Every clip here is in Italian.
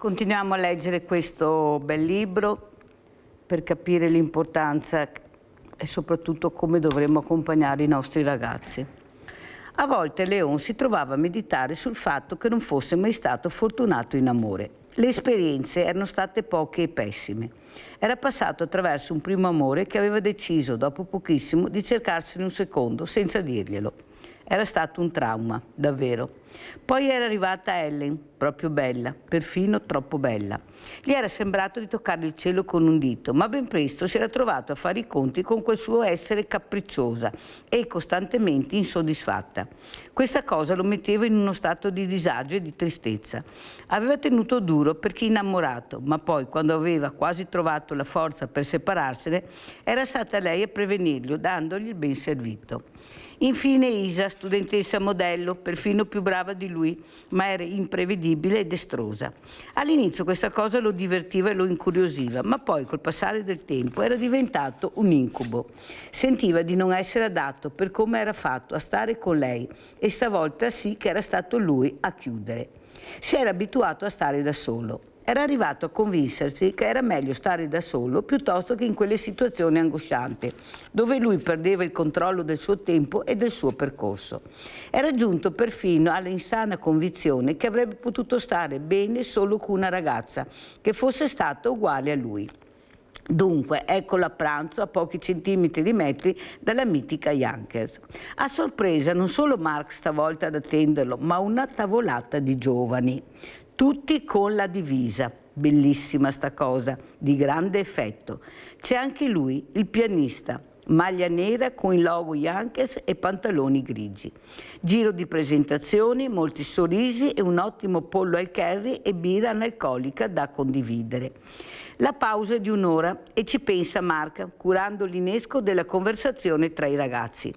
Continuiamo a leggere questo bel libro per capire l'importanza e soprattutto come dovremmo accompagnare i nostri ragazzi. A volte Leon si trovava a meditare sul fatto che non fosse mai stato fortunato in amore. Le esperienze erano state poche e pessime. Era passato attraverso un primo amore che aveva deciso, dopo pochissimo, di cercarsene un secondo, senza dirglielo. Era stato un trauma, davvero. Poi era arrivata Ellen, proprio bella, perfino troppo bella. Gli era sembrato di toccare il cielo con un dito, ma ben presto si era trovato a fare i conti con quel suo essere capricciosa e costantemente insoddisfatta. Questa cosa lo metteva in uno stato di disagio e di tristezza. Aveva tenuto duro perché innamorato, ma poi, quando aveva quasi trovato la forza per separarsene, era stata lei a prevenirlo, dandogli il ben servito. Infine Isa, studentessa modello, perfino più brava di lui, ma era imprevedibile ed estrosa. All'inizio questa cosa lo divertiva e lo incuriosiva, ma poi col passare del tempo era diventato un incubo. Sentiva di non essere adatto per come era fatto a stare con lei e stavolta sì che era stato lui a chiudere. Si era abituato a stare da solo. Era arrivato a convincersi che era meglio stare da solo piuttosto che in quelle situazioni angoscianti, dove lui perdeva il controllo del suo tempo e del suo percorso. Era giunto perfino all'insana convinzione che avrebbe potuto stare bene solo con una ragazza che fosse stata uguale a lui. Dunque, eccolo a pranzo a pochi centimetri di metri dalla mitica Yonkers. A sorpresa non solo Mark stavolta ad attenderlo, ma una tavolata di giovani. Tutti con la divisa, bellissima sta cosa, di grande effetto. C'è anche lui, il pianista, maglia nera con il logo Yonkers e pantaloni grigi. Giro di presentazioni, molti sorrisi e un ottimo pollo al curry e birra analcolica da condividere. La pausa è di un'ora e ci pensa Mark, curando l'innesco della conversazione tra i ragazzi.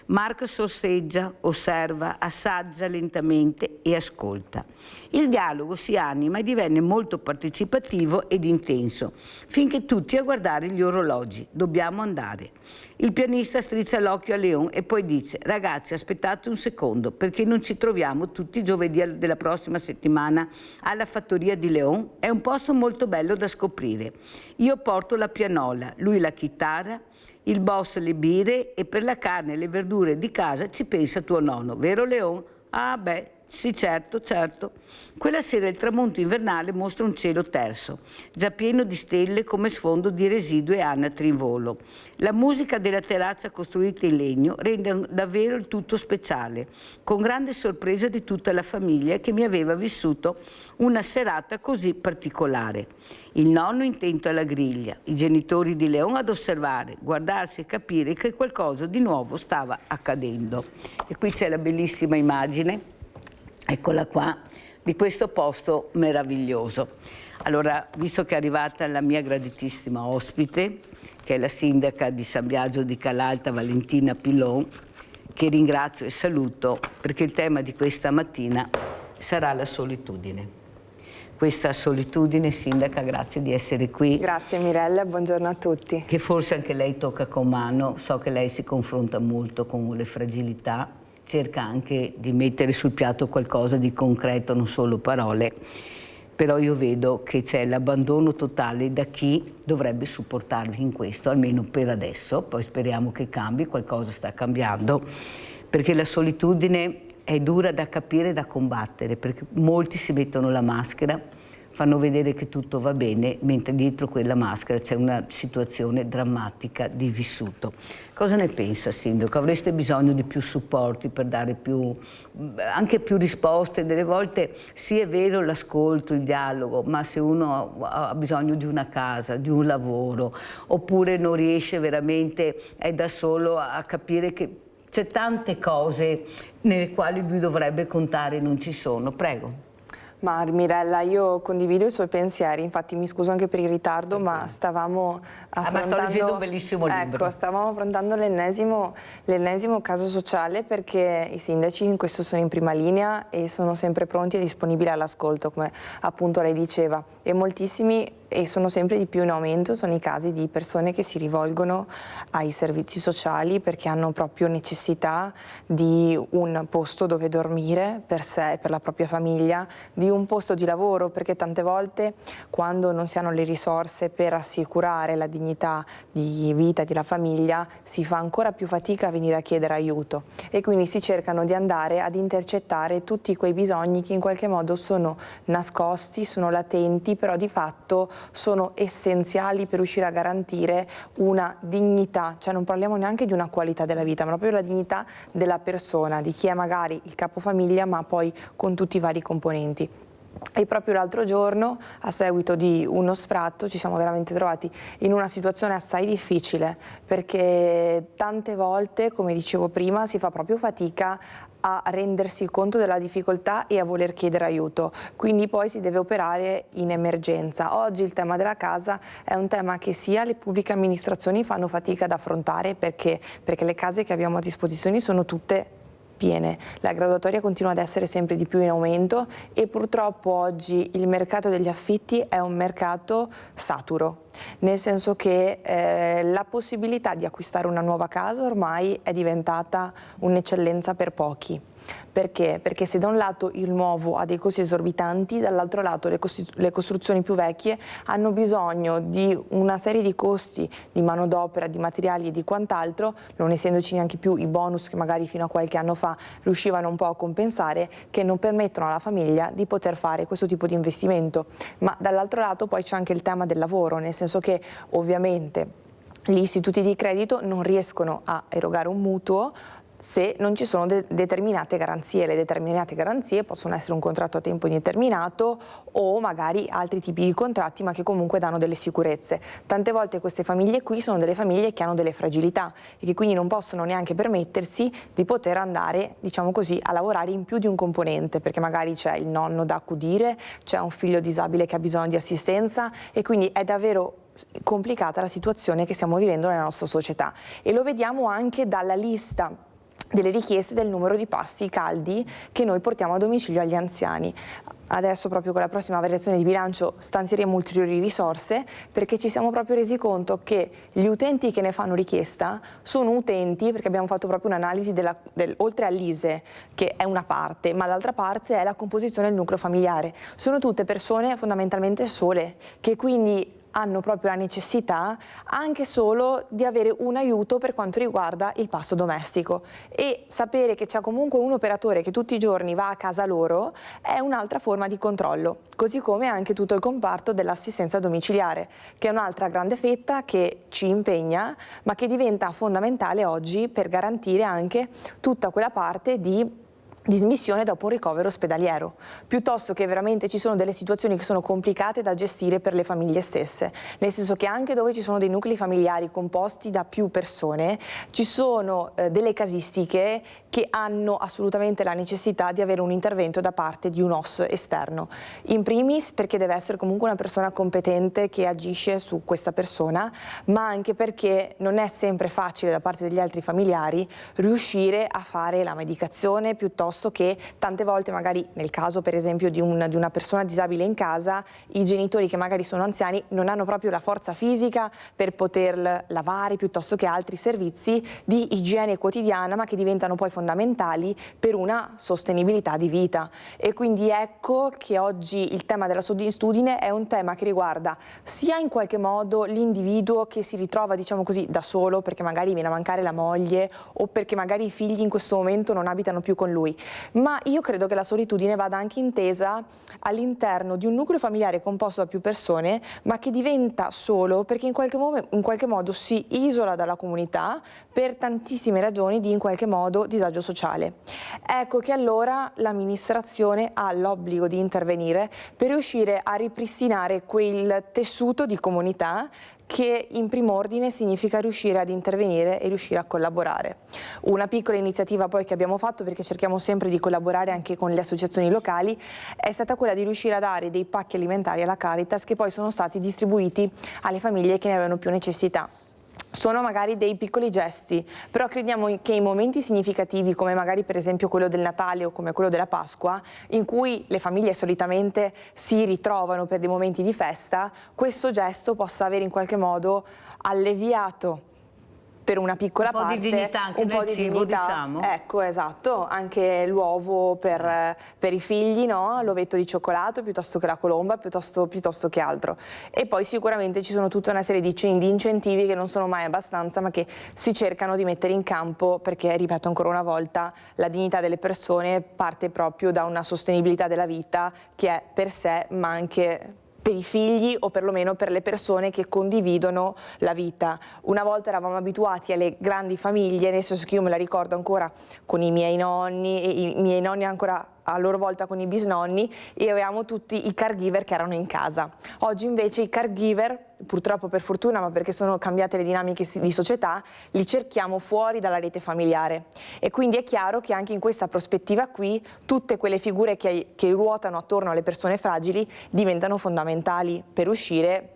Mark sorseggia, osserva, assaggia lentamente e ascolta. Il dialogo si anima e divenne molto partecipativo ed intenso, finché tutti a guardare gli orologi. Dobbiamo andare. Il pianista strizza l'occhio a Leon e poi dice: ragazzi, aspettate un secondo, perché non ci troviamo tutti giovedì della prossima settimana alla fattoria di Leon? È un posto molto bello da scoprire. Io porto la pianola, lui la chitarra, il boss le birre e per la carne e le verdure di casa ci pensa tuo nonno, vero Leon? Ah beh, sì certo, certo. Quella sera il tramonto invernale mostra un cielo terso, già pieno di stelle come sfondo di residui e anatri in volo. La musica della terrazza costruita in legno rende davvero il tutto speciale, con grande sorpresa di tutta la famiglia che mi aveva vissuto una serata così particolare. Il nonno intento alla griglia, i genitori di Leon ad osservare, guardarsi e capire che qualcosa di nuovo stava accadendo. E qui c'è la bellissima immagine, eccola qua, di questo posto meraviglioso. Allora, visto che è arrivata la mia graditissima ospite, che è la sindaca di San Biagio di Calalta, Valentina Pilon, che ringrazio e saluto perché il tema di questa mattina sarà la solitudine. Questa solitudine, sindaca, grazie di essere qui. Grazie Mirella, buongiorno a tutti. Che forse anche lei tocca con mano, so che lei si confronta molto con le fragilità, cerca anche di mettere sul piatto qualcosa di concreto, non solo parole, però io vedo che c'è l'abbandono totale da chi dovrebbe supportarvi in questo, almeno per adesso, poi speriamo che cambi, qualcosa sta cambiando, perché la solitudine è dura da capire e da combattere, perché molti si mettono la maschera, fanno vedere che tutto va bene, mentre dietro quella maschera c'è una situazione drammatica di vissuto. Cosa ne pensa, sindaco? Avreste bisogno di più supporti per dare anche più risposte? Delle volte sì, è vero l'ascolto, il dialogo, ma se uno ha bisogno di una casa, di un lavoro, oppure non riesce veramente, è da solo a capire che c'è tante cose nelle quali lui dovrebbe contare e non ci sono. Prego. Ma Mirella, io condivido i suoi pensieri, infatti mi scuso anche per il ritardo, ma stavamo affrontando, sto leggendo un bellissimo libro. Ecco, stavamo affrontando l'ennesimo caso sociale, perché i sindaci in questo sono in prima linea e sono sempre pronti e disponibili all'ascolto, come appunto lei diceva, e moltissimi e sono sempre di più in aumento sono i casi di persone che si rivolgono ai servizi sociali perché hanno proprio necessità di un posto dove dormire per sé e per la propria famiglia, di un posto di lavoro, perché tante volte quando non si hanno le risorse per assicurare la dignità di vita della famiglia si fa ancora più fatica a venire a chiedere aiuto e quindi si cercano di andare ad intercettare tutti quei bisogni che in qualche modo sono nascosti, sono latenti, però di fatto sono essenziali per riuscire a garantire una dignità, cioè non parliamo neanche di una qualità della vita, ma proprio la dignità della persona, di chi è magari il capofamiglia ma poi con tutti i vari componenti. E proprio l'altro giorno, a seguito di uno sfratto, ci siamo veramente trovati in una situazione assai difficile, perché tante volte, come dicevo prima, si fa proprio fatica a rendersi conto della difficoltà e a voler chiedere aiuto, quindi poi si deve operare in emergenza. Oggi il tema della casa è un tema che sia le pubbliche amministrazioni fanno fatica ad affrontare perché le case che abbiamo a disposizione sono tutte piene, la graduatoria continua ad essere sempre di più in aumento e purtroppo oggi il mercato degli affitti è un mercato saturo, nel senso che la possibilità di acquistare una nuova casa ormai è diventata un'eccellenza per pochi. Perché? Perché se da un lato il nuovo ha dei costi esorbitanti, dall'altro lato le costruzioni più vecchie hanno bisogno di una serie di costi di manodopera, di materiali e di quant'altro, non essendoci neanche più i bonus che magari fino a qualche anno fa riuscivano un po' a compensare, che non permettono alla famiglia di poter fare questo tipo di investimento. Ma dall'altro lato poi c'è anche il tema del lavoro, nel senso che ovviamente gli istituti di credito non riescono a erogare un mutuo se non ci sono determinate garanzie. Le determinate garanzie possono essere un contratto a tempo indeterminato o magari altri tipi di contratti, ma che comunque danno delle sicurezze. Tante volte queste famiglie qui sono delle famiglie che hanno delle fragilità e che quindi non possono neanche permettersi di poter andare, diciamo così, a lavorare in più di un componente, perché magari c'è il nonno da accudire, c'è un figlio disabile che ha bisogno di assistenza e quindi è davvero complicata la situazione che stiamo vivendo nella nostra società e lo vediamo anche dalla lista delle richieste del numero di pasti caldi che noi portiamo a domicilio agli anziani. Adesso proprio con la prossima variazione di bilancio stanzieremo ulteriori risorse perché ci siamo proprio resi conto che gli utenti che ne fanno richiesta sono utenti, perché abbiamo fatto proprio un'analisi oltre all'ISEE che è una parte, ma l'altra parte è la composizione del nucleo familiare. Sono tutte persone fondamentalmente sole che quindi hanno proprio la necessità anche solo di avere un aiuto per quanto riguarda il pasto domestico e sapere che c'è comunque un operatore che tutti i giorni va a casa loro è un'altra forma di controllo, così come anche tutto il comparto dell'assistenza domiciliare, che è un'altra grande fetta che ci impegna ma che diventa fondamentale oggi per garantire anche tutta quella parte di dismissione dopo un ricovero ospedaliero, piuttosto che veramente ci sono delle situazioni che sono complicate da gestire per le famiglie stesse, nel senso che anche dove ci sono dei nuclei familiari composti da più persone, ci sono delle casistiche che hanno assolutamente la necessità di avere un intervento da parte di un OS esterno, in primis perché deve essere comunque una persona competente che agisce su questa persona, ma anche perché non è sempre facile da parte degli altri familiari riuscire a fare la medicazione piuttosto che tante volte magari nel caso per esempio di una persona disabile in casa i genitori che magari sono anziani non hanno proprio la forza fisica per poter lavare piuttosto che altri servizi di igiene quotidiana ma che diventano poi fondamentali per una sostenibilità di vita e quindi ecco che oggi il tema della solitudine è un tema che riguarda sia in qualche modo l'individuo che si ritrova diciamo così da solo perché magari viene a mancare la moglie o perché magari i figli in questo momento non abitano più con lui. Ma io credo che la solitudine vada anche intesa all'interno di un nucleo familiare composto da più persone, ma che diventa solo perché in qualche modo si isola dalla comunità per tantissime ragioni di in qualche modo disagio sociale. Ecco che allora l'amministrazione ha l'obbligo di intervenire per riuscire a ripristinare quel tessuto di comunità che in primo ordine significa riuscire ad intervenire e riuscire a collaborare. Una piccola iniziativa poi che abbiamo fatto, perché cerchiamo sempre di collaborare anche con le associazioni locali, è stata quella di riuscire a dare dei pacchi alimentari alla Caritas che poi sono stati distribuiti alle famiglie che ne avevano più necessità. sono magari dei piccoli gesti, però crediamo che in momenti significativi come magari per esempio quello del Natale o come quello della Pasqua, in cui le famiglie solitamente si ritrovano per dei momenti di festa, questo gesto possa avere in qualche modo alleviato per una piccola parte di dignità anche un po' nel di cibo, dignità. diciamo. Ecco, esatto, anche l'uovo per i figli, no? L'ovetto di cioccolato piuttosto che la colomba, piuttosto che altro. E poi sicuramente ci sono tutta una serie di incentivi che non sono mai abbastanza, ma che si cercano di mettere in campo, perché, ripeto ancora una volta, la dignità delle persone parte proprio da una sostenibilità della vita che è per sé, ma anche per i figli o perlomeno per le persone che condividono la vita. Una volta eravamo abituati alle grandi famiglie, nel senso che io me la ricordo ancora con i miei nonni e i miei nonni ancora a loro volta con i bisnonni, e avevamo tutti i caregiver che erano in casa. Oggi invece i caregiver, purtroppo per fortuna, ma perché sono cambiate le dinamiche di società, li cerchiamo fuori dalla rete familiare, e quindi è chiaro che anche in questa prospettiva qui tutte quelle figure che ruotano attorno alle persone fragili diventano fondamentali per riuscire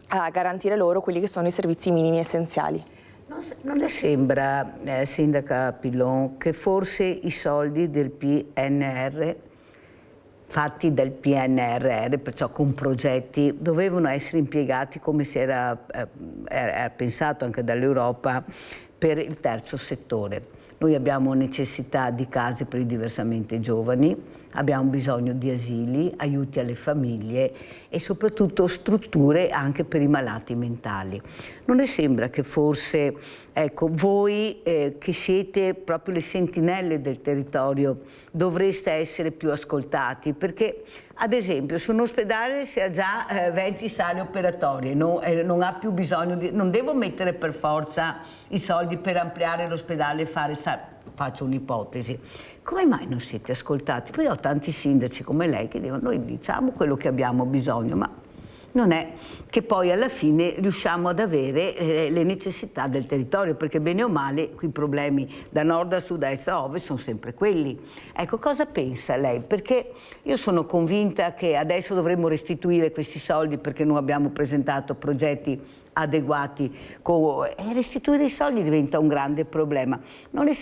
a garantire loro quelli che sono i servizi minimi essenziali. Non le sembra, Sindaca Pillon, che forse i soldi del PNR, fatti dal PNRR, perciò con progetti, dovevano essere impiegati come si era pensato anche dall'Europa per il terzo settore? Noi abbiamo necessità di case per i diversamente giovani, abbiamo bisogno di asili, aiuti alle famiglie e soprattutto strutture anche per i malati mentali. Non le sembra che forse, ecco, voi che siete proprio le sentinelle del territorio dovreste essere più ascoltati? Perché ad esempio su un ospedale si ha già 20 sale operatorie, non ha più bisogno di, non devo mettere per forza i soldi per ampliare l'ospedale e fare, faccio un'ipotesi. Come mai non siete ascoltati? Poi ho tanti sindaci come lei che dicono noi diciamo quello che abbiamo bisogno, ma non è che poi alla fine riusciamo ad avere le necessità del territorio, perché bene o male i problemi da nord a sud, a est a ovest sono sempre quelli. Ecco, cosa pensa lei? Perché io sono convinta che adesso dovremmo restituire questi soldi perché non abbiamo presentato progetti adeguati e restituire i soldi diventa un grande problema.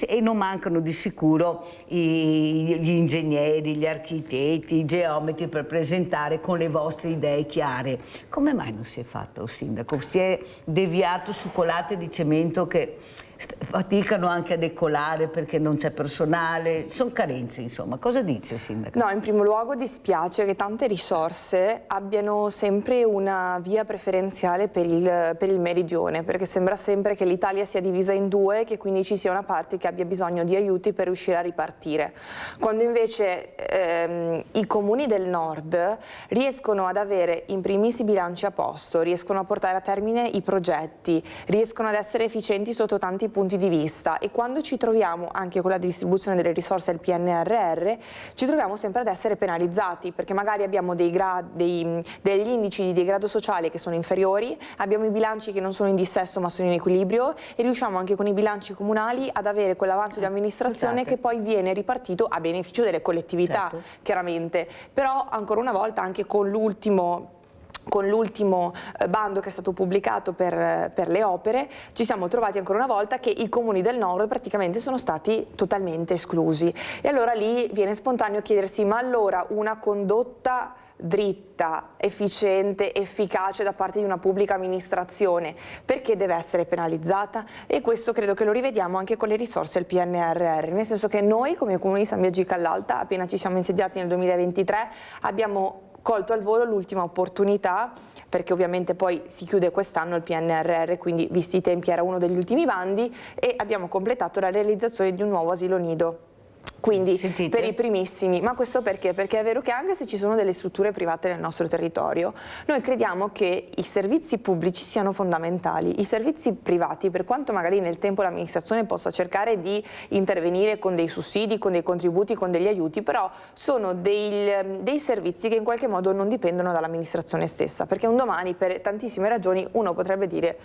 E non mancano di sicuro gli ingegneri, gli architetti, i geometri per presentare con le vostre idee chiare. Come mai non si è fatto, Sindaco? Si è deviato su colate di cemento che faticano anche a decolare perché non c'è personale, sono carenze insomma. Cosa dice, Sindaco? No, in primo luogo dispiace che tante risorse abbiano sempre una via preferenziale per il meridione, perché sembra sempre che l'Italia sia divisa in due, che quindi ci sia una parte che abbia bisogno di aiuti per riuscire a ripartire, quando invece i comuni del nord riescono ad avere in primis i bilanci a posto, riescono a portare a termine i progetti, riescono ad essere efficienti sotto tanti punti di vista, e quando ci troviamo anche con la distribuzione delle risorse del PNRR ci troviamo sempre ad essere penalizzati, perché magari abbiamo degli indici di degrado sociale che sono inferiori, abbiamo i bilanci che non sono in dissesto ma sono in equilibrio, e riusciamo anche con i bilanci comunali ad avere quell'avanzo di amministrazione che poi viene ripartito a beneficio delle collettività, certo, chiaramente. Però ancora una volta anche con l'ultimo bando che è stato pubblicato per le opere ci siamo trovati ancora una volta che i comuni del nord praticamente sono stati totalmente esclusi, e allora lì viene spontaneo chiedersi: ma allora una condotta dritta, efficiente, efficace da parte di una pubblica amministrazione perché deve essere penalizzata? E questo credo che lo rivediamo anche con le risorse del PNRR, nel senso che noi come Comune di San Biagio di Callalta, appena ci siamo insediati nel 2023, abbiamo colto al volo l'ultima opportunità, perché ovviamente poi si chiude quest'anno il PNRR, quindi visti i tempi era uno degli ultimi bandi, e abbiamo completato la realizzazione di un nuovo asilo nido. Quindi per i primissimi, ma questo perché? Perché è vero che anche se ci sono delle strutture private nel nostro territorio, noi crediamo che i servizi pubblici siano fondamentali. I servizi privati, per quanto magari nel tempo l'amministrazione possa cercare di intervenire con dei sussidi, con dei contributi, con degli aiuti, però sono dei servizi che in qualche modo non dipendono dall'amministrazione stessa, perché un domani per tantissime ragioni uno potrebbe dire: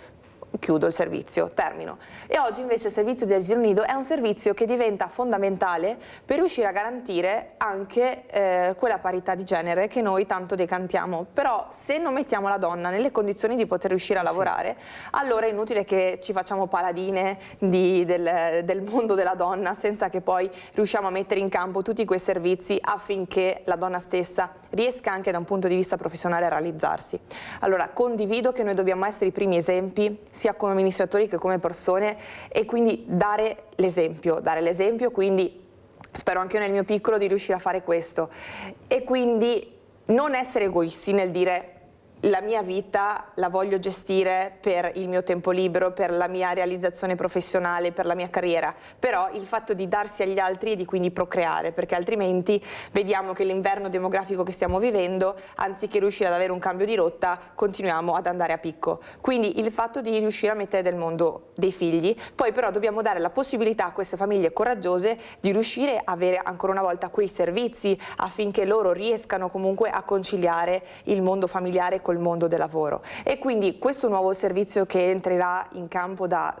chiudo il servizio, termino. E oggi invece il servizio di asilo nido è un servizio che diventa fondamentale per riuscire a garantire anche quella parità di genere che noi tanto decantiamo. Però se non mettiamo la donna nelle condizioni di poter riuscire a lavorare, allora è inutile che ci facciamo paladine del mondo della donna senza che poi riusciamo a mettere in campo tutti quei servizi affinché la donna stessa riesca anche da un punto di vista professionale a realizzarsi. Allora condivido che noi dobbiamo essere i primi esempi sia come amministratori che come persone e quindi dare l'esempio, quindi spero anche io nel mio piccolo di riuscire a fare questo e quindi non essere egoisti nel dire la mia vita la voglio gestire per il mio tempo libero, per la mia realizzazione professionale, per la mia carriera, però il fatto di darsi agli altri e di quindi procreare, perché altrimenti vediamo che l'inverno demografico che stiamo vivendo, anziché riuscire ad avere un cambio di rotta, continuiamo ad andare a picco. Quindi il fatto di riuscire a mettere del mondo dei figli, poi però dobbiamo dare la possibilità a queste famiglie coraggiose di riuscire a avere ancora una volta quei servizi affinché loro riescano comunque a conciliare il mondo familiare col mondo del lavoro. E quindi questo nuovo servizio che entrerà in campo da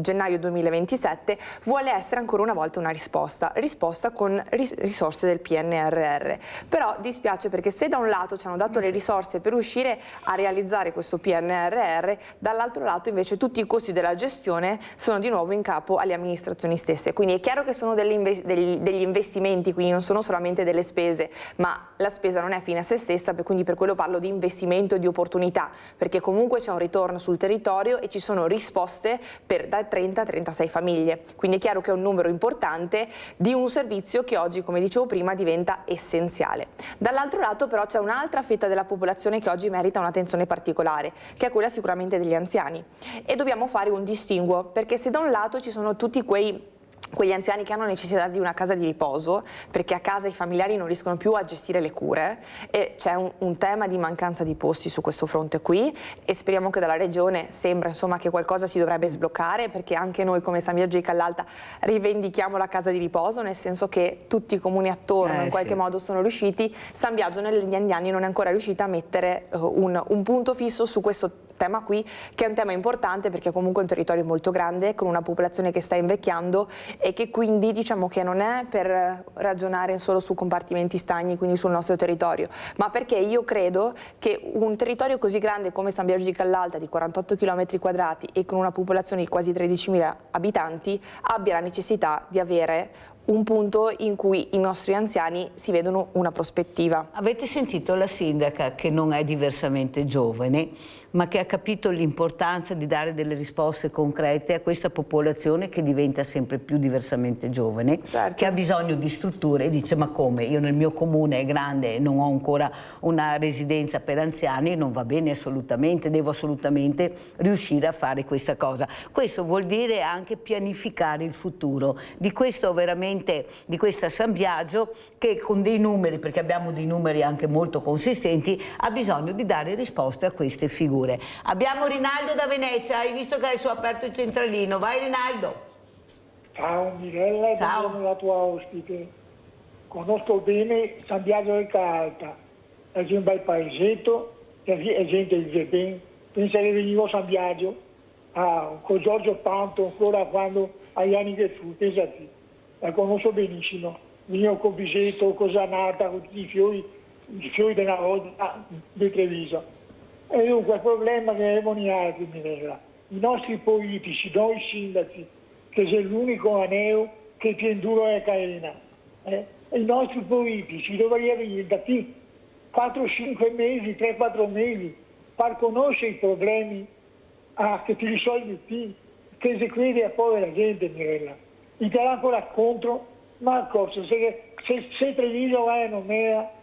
gennaio 2027 vuole essere ancora una volta una risposta con risorse del PNRR. Però dispiace perché se da un lato ci hanno dato le risorse per riuscire a realizzare questo PNRR, dall'altro lato invece tutti i costi della gestione sono di nuovo in capo alle amministrazioni stesse. Quindi è chiaro che sono degli investimenti, quindi non sono solamente delle spese, ma la spesa non è fine a se stessa, quindi per quello parlo di investimento e di opportunità, perché comunque c'è un ritorno sul territorio e ci sono risposte per da 30 a 36 famiglie. Quindi è chiaro che è un numero importante di un servizio che oggi, come dicevo prima, diventa essenziale. Dall'altro lato però c'è un'altra fetta della popolazione che oggi merita un'attenzione particolare, che è quella sicuramente degli anziani. E dobbiamo fare un distinguo, perché se da un lato ci sono tutti quegli anziani che hanno necessità di una casa di riposo, perché a casa i familiari non riescono più a gestire le cure e c'è un tema di mancanza di posti su questo fronte qui e speriamo che dalla Regione sembra insomma che qualcosa si dovrebbe sbloccare, perché anche noi come San Biagio di Callalta rivendichiamo la casa di riposo, nel senso che tutti i comuni attorno in qualche modo sono riusciti. San Biagio negli anni non è ancora riuscita a mettere un punto fisso su questo tema qui, che è un tema importante perché comunque è un territorio molto grande con una popolazione che sta invecchiando e che quindi diciamo che non è per ragionare solo su compartimenti stagni, quindi sul nostro territorio, ma perché io credo che un territorio così grande come San Biagio di Callalta, di 48 km quadrati e con una popolazione di quasi 13.000 abitanti, abbia la necessità di avere un punto in cui i nostri anziani si vedono una prospettiva. Avete sentito la sindaca che non è diversamente giovane, ma che ha capito l'importanza di dare delle risposte concrete a questa popolazione che diventa sempre più diversamente giovane, che ha bisogno di strutture e dice: ma come? Io nel mio comune è grande e non ho ancora una residenza per anziani, non va bene assolutamente, devo assolutamente riuscire a fare questa cosa. Questo vuol dire anche pianificare il futuro di questo veramente, di questa San Biagio, che con dei numeri, perché abbiamo dei numeri anche molto consistenti, ha bisogno di dare risposte a queste figure. Abbiamo Rinaldo da Venezia, hai visto che adesso ho aperto il centralino, vai Rinaldo. Ciao Mirella, sono la tua ospite. Conosco bene San Biagio del Callalta, è un bel paesetto, è gente di vive bene. Pensa che venivo a San Biagio con Giorgio Panto ancora quando agli anni che fu, pensati, la conosco benissimo. Venivo con Bisetto, con Zanata, con tutti i fiori della volta di Treviso. E dunque il problema che abbiamo gli altri, Mirella, i nostri politici, noi sindaci, che c'è l'unico aneo che tiene duro la catena, i nostri politici dovrebbero venire da qui 4-5 mesi, 3-4 mesi, far conoscere i problemi che ti risolvi qui, che si crede a povera gente, Mirella. Mi darà ancora contro, ma cosa, se Treviso va a nomea,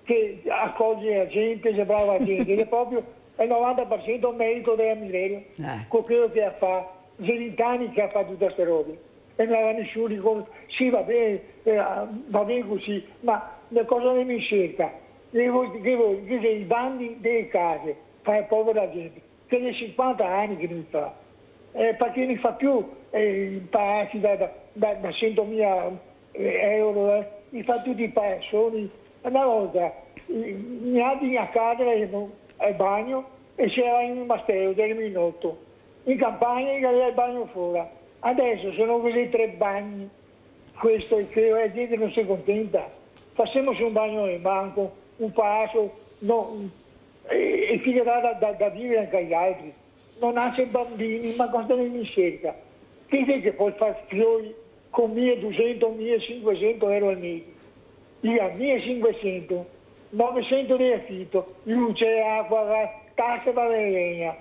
che accoglie la gente, che brava gente, che proprio è il 90% merito della Mirella, con quello che ha fatto, 20 anni che ha fatto tutte queste robe. E non aveva nessuno riconosciuto, sì va bene così, ma la cosa non mi cerca, che i bandi delle case, fa la povera gente, che è 50 anni che non fa, perché non fa più pagati da 100.000 euro, mi fa tutti i personi. Una volta mi abiti a casa al bagno e c'era in un mastero del minotto In campagna aveva il bagno fuori. Adesso sono così 3 bagni, questo è che la gente non si contenta. Facciamo un bagno in banco, un passo, no, e finirà da vivere anche agli altri. Non nasce bambini, ma cosa ne cerca? Chi è che può fare fiori con 1.200 o 1.500 euro al mese? Io 1.500, 900 di affitto, luce, acqua, tasse va legna,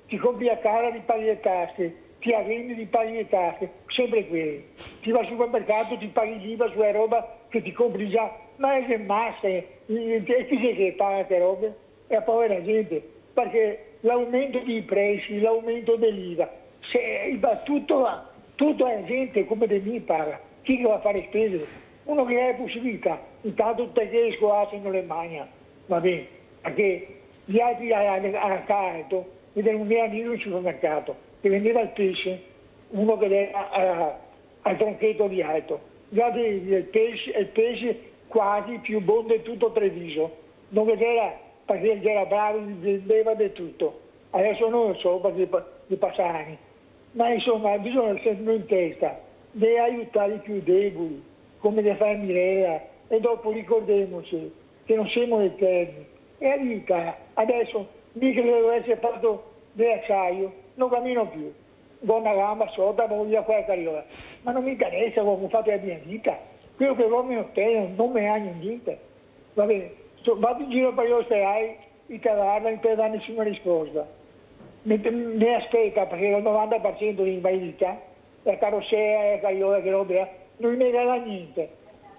ti compri la casa di paghi le tasse, ti arrendi di paghi le tasse, sempre quelli. Ti vai al supermercato, ti paghi l'IVA sulla roba che ti compri già, ma è che massa, e chi è che paga queste robe? È la povera gente, perché l'aumento dei prezzi, l'aumento dell'IVA, va tutto alla gente come di me paga. Chi che va a fare spese? Uno che ha le possibilità, intanto tutte le scuole non le mangia, va bene, perché gli altri a carto vedono un mio amico in supermercato che vendeva il pesce, uno che era al tronchetto di alto, gli altri il pesce quasi più buono di tutto Treviso, dove era, perché era bravo, vendeva di tutto. Adesso non lo so perché di passare, ma insomma bisogna essere in testa, deve aiutare i più deboli, come deve fare Mirella, e dopo ricordiamoci che non siamo eterni. E la vita, adesso mica devo essere fatto di acciaio, non cammino più, do una gamba sotto, voglio quella carriola, ma non mi interessa come ho fatto la mia vita, quello che voglio ottenere non mi ha niente. Va bene, vado in giro per gli ospedali, i cavalli non per dare nessuna risposta. Mi aspetta perché il 90% di invalidità, la carrozzella, la carriola, che roba, non mi regala niente.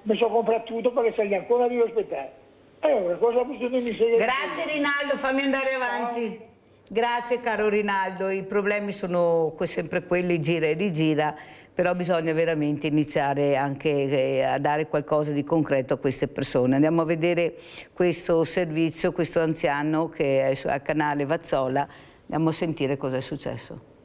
Mi sono comprato tutto perché sei ancora devo aspettare. Allora, cosa posso dirmi? Grazie Rinaldo, fammi andare avanti. Grazie caro Rinaldo, i problemi sono sempre quelli, gira e rigira, però bisogna veramente iniziare anche a dare qualcosa di concreto a queste persone. Andiamo a vedere questo servizio, questo anziano che è al canale Vazzola, andiamo a sentire cosa è successo.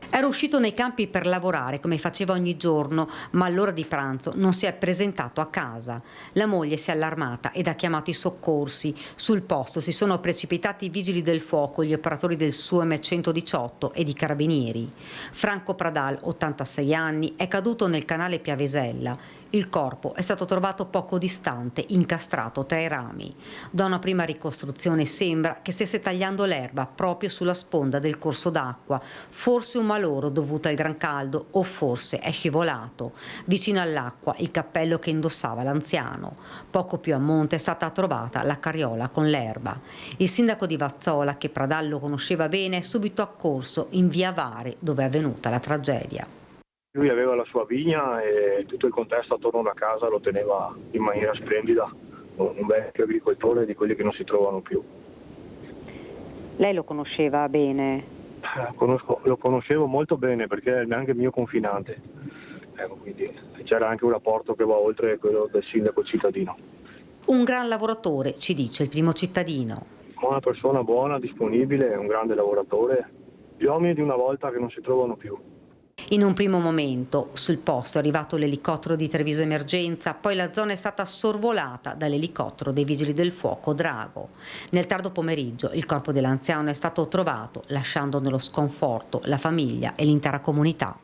Era uscito nei campi per lavorare come faceva ogni giorno, ma all'ora di pranzo non si è presentato a casa. La moglie si è allarmata ed ha chiamato i soccorsi. Sul posto si sono precipitati i vigili del fuoco, gli operatori del SUEM 118 e di carabinieri. Franco Pradal, 86 anni, è caduto nel canale Piavesella. Il corpo è stato trovato poco distante, incastrato tra i rami. Da una prima ricostruzione sembra che stesse tagliando l'erba proprio sulla sponda del corso d'acqua, forse un maloro dovuto al gran caldo o forse è scivolato. Vicino all'acqua il cappello che indossava l'anziano. Poco più a monte è stata trovata la carriola con l'erba. Il sindaco di Vazzola, che Pradal lo conosceva bene, è subito accorso in via Vare, dove è avvenuta la tragedia. Lui aveva la sua vigna e tutto il contesto attorno alla casa lo teneva in maniera splendida, un vecchio agricoltore di quelli che non si trovano più. Lei lo conosceva bene? Lo conoscevo molto bene perché è anche mio confinante, quindi c'era anche un rapporto che va oltre quello del sindaco cittadino. Un gran lavoratore, ci dice il primo cittadino. Una persona buona, disponibile, un grande lavoratore, gli uomini di una volta che non si trovano più. In un primo momento sul posto è arrivato l'elicottero di Treviso Emergenza, poi la zona è stata sorvolata dall'elicottero dei Vigili del Fuoco Drago. Nel tardo pomeriggio il corpo dell'anziano è stato trovato, lasciando nello sconforto la famiglia e l'intera comunità.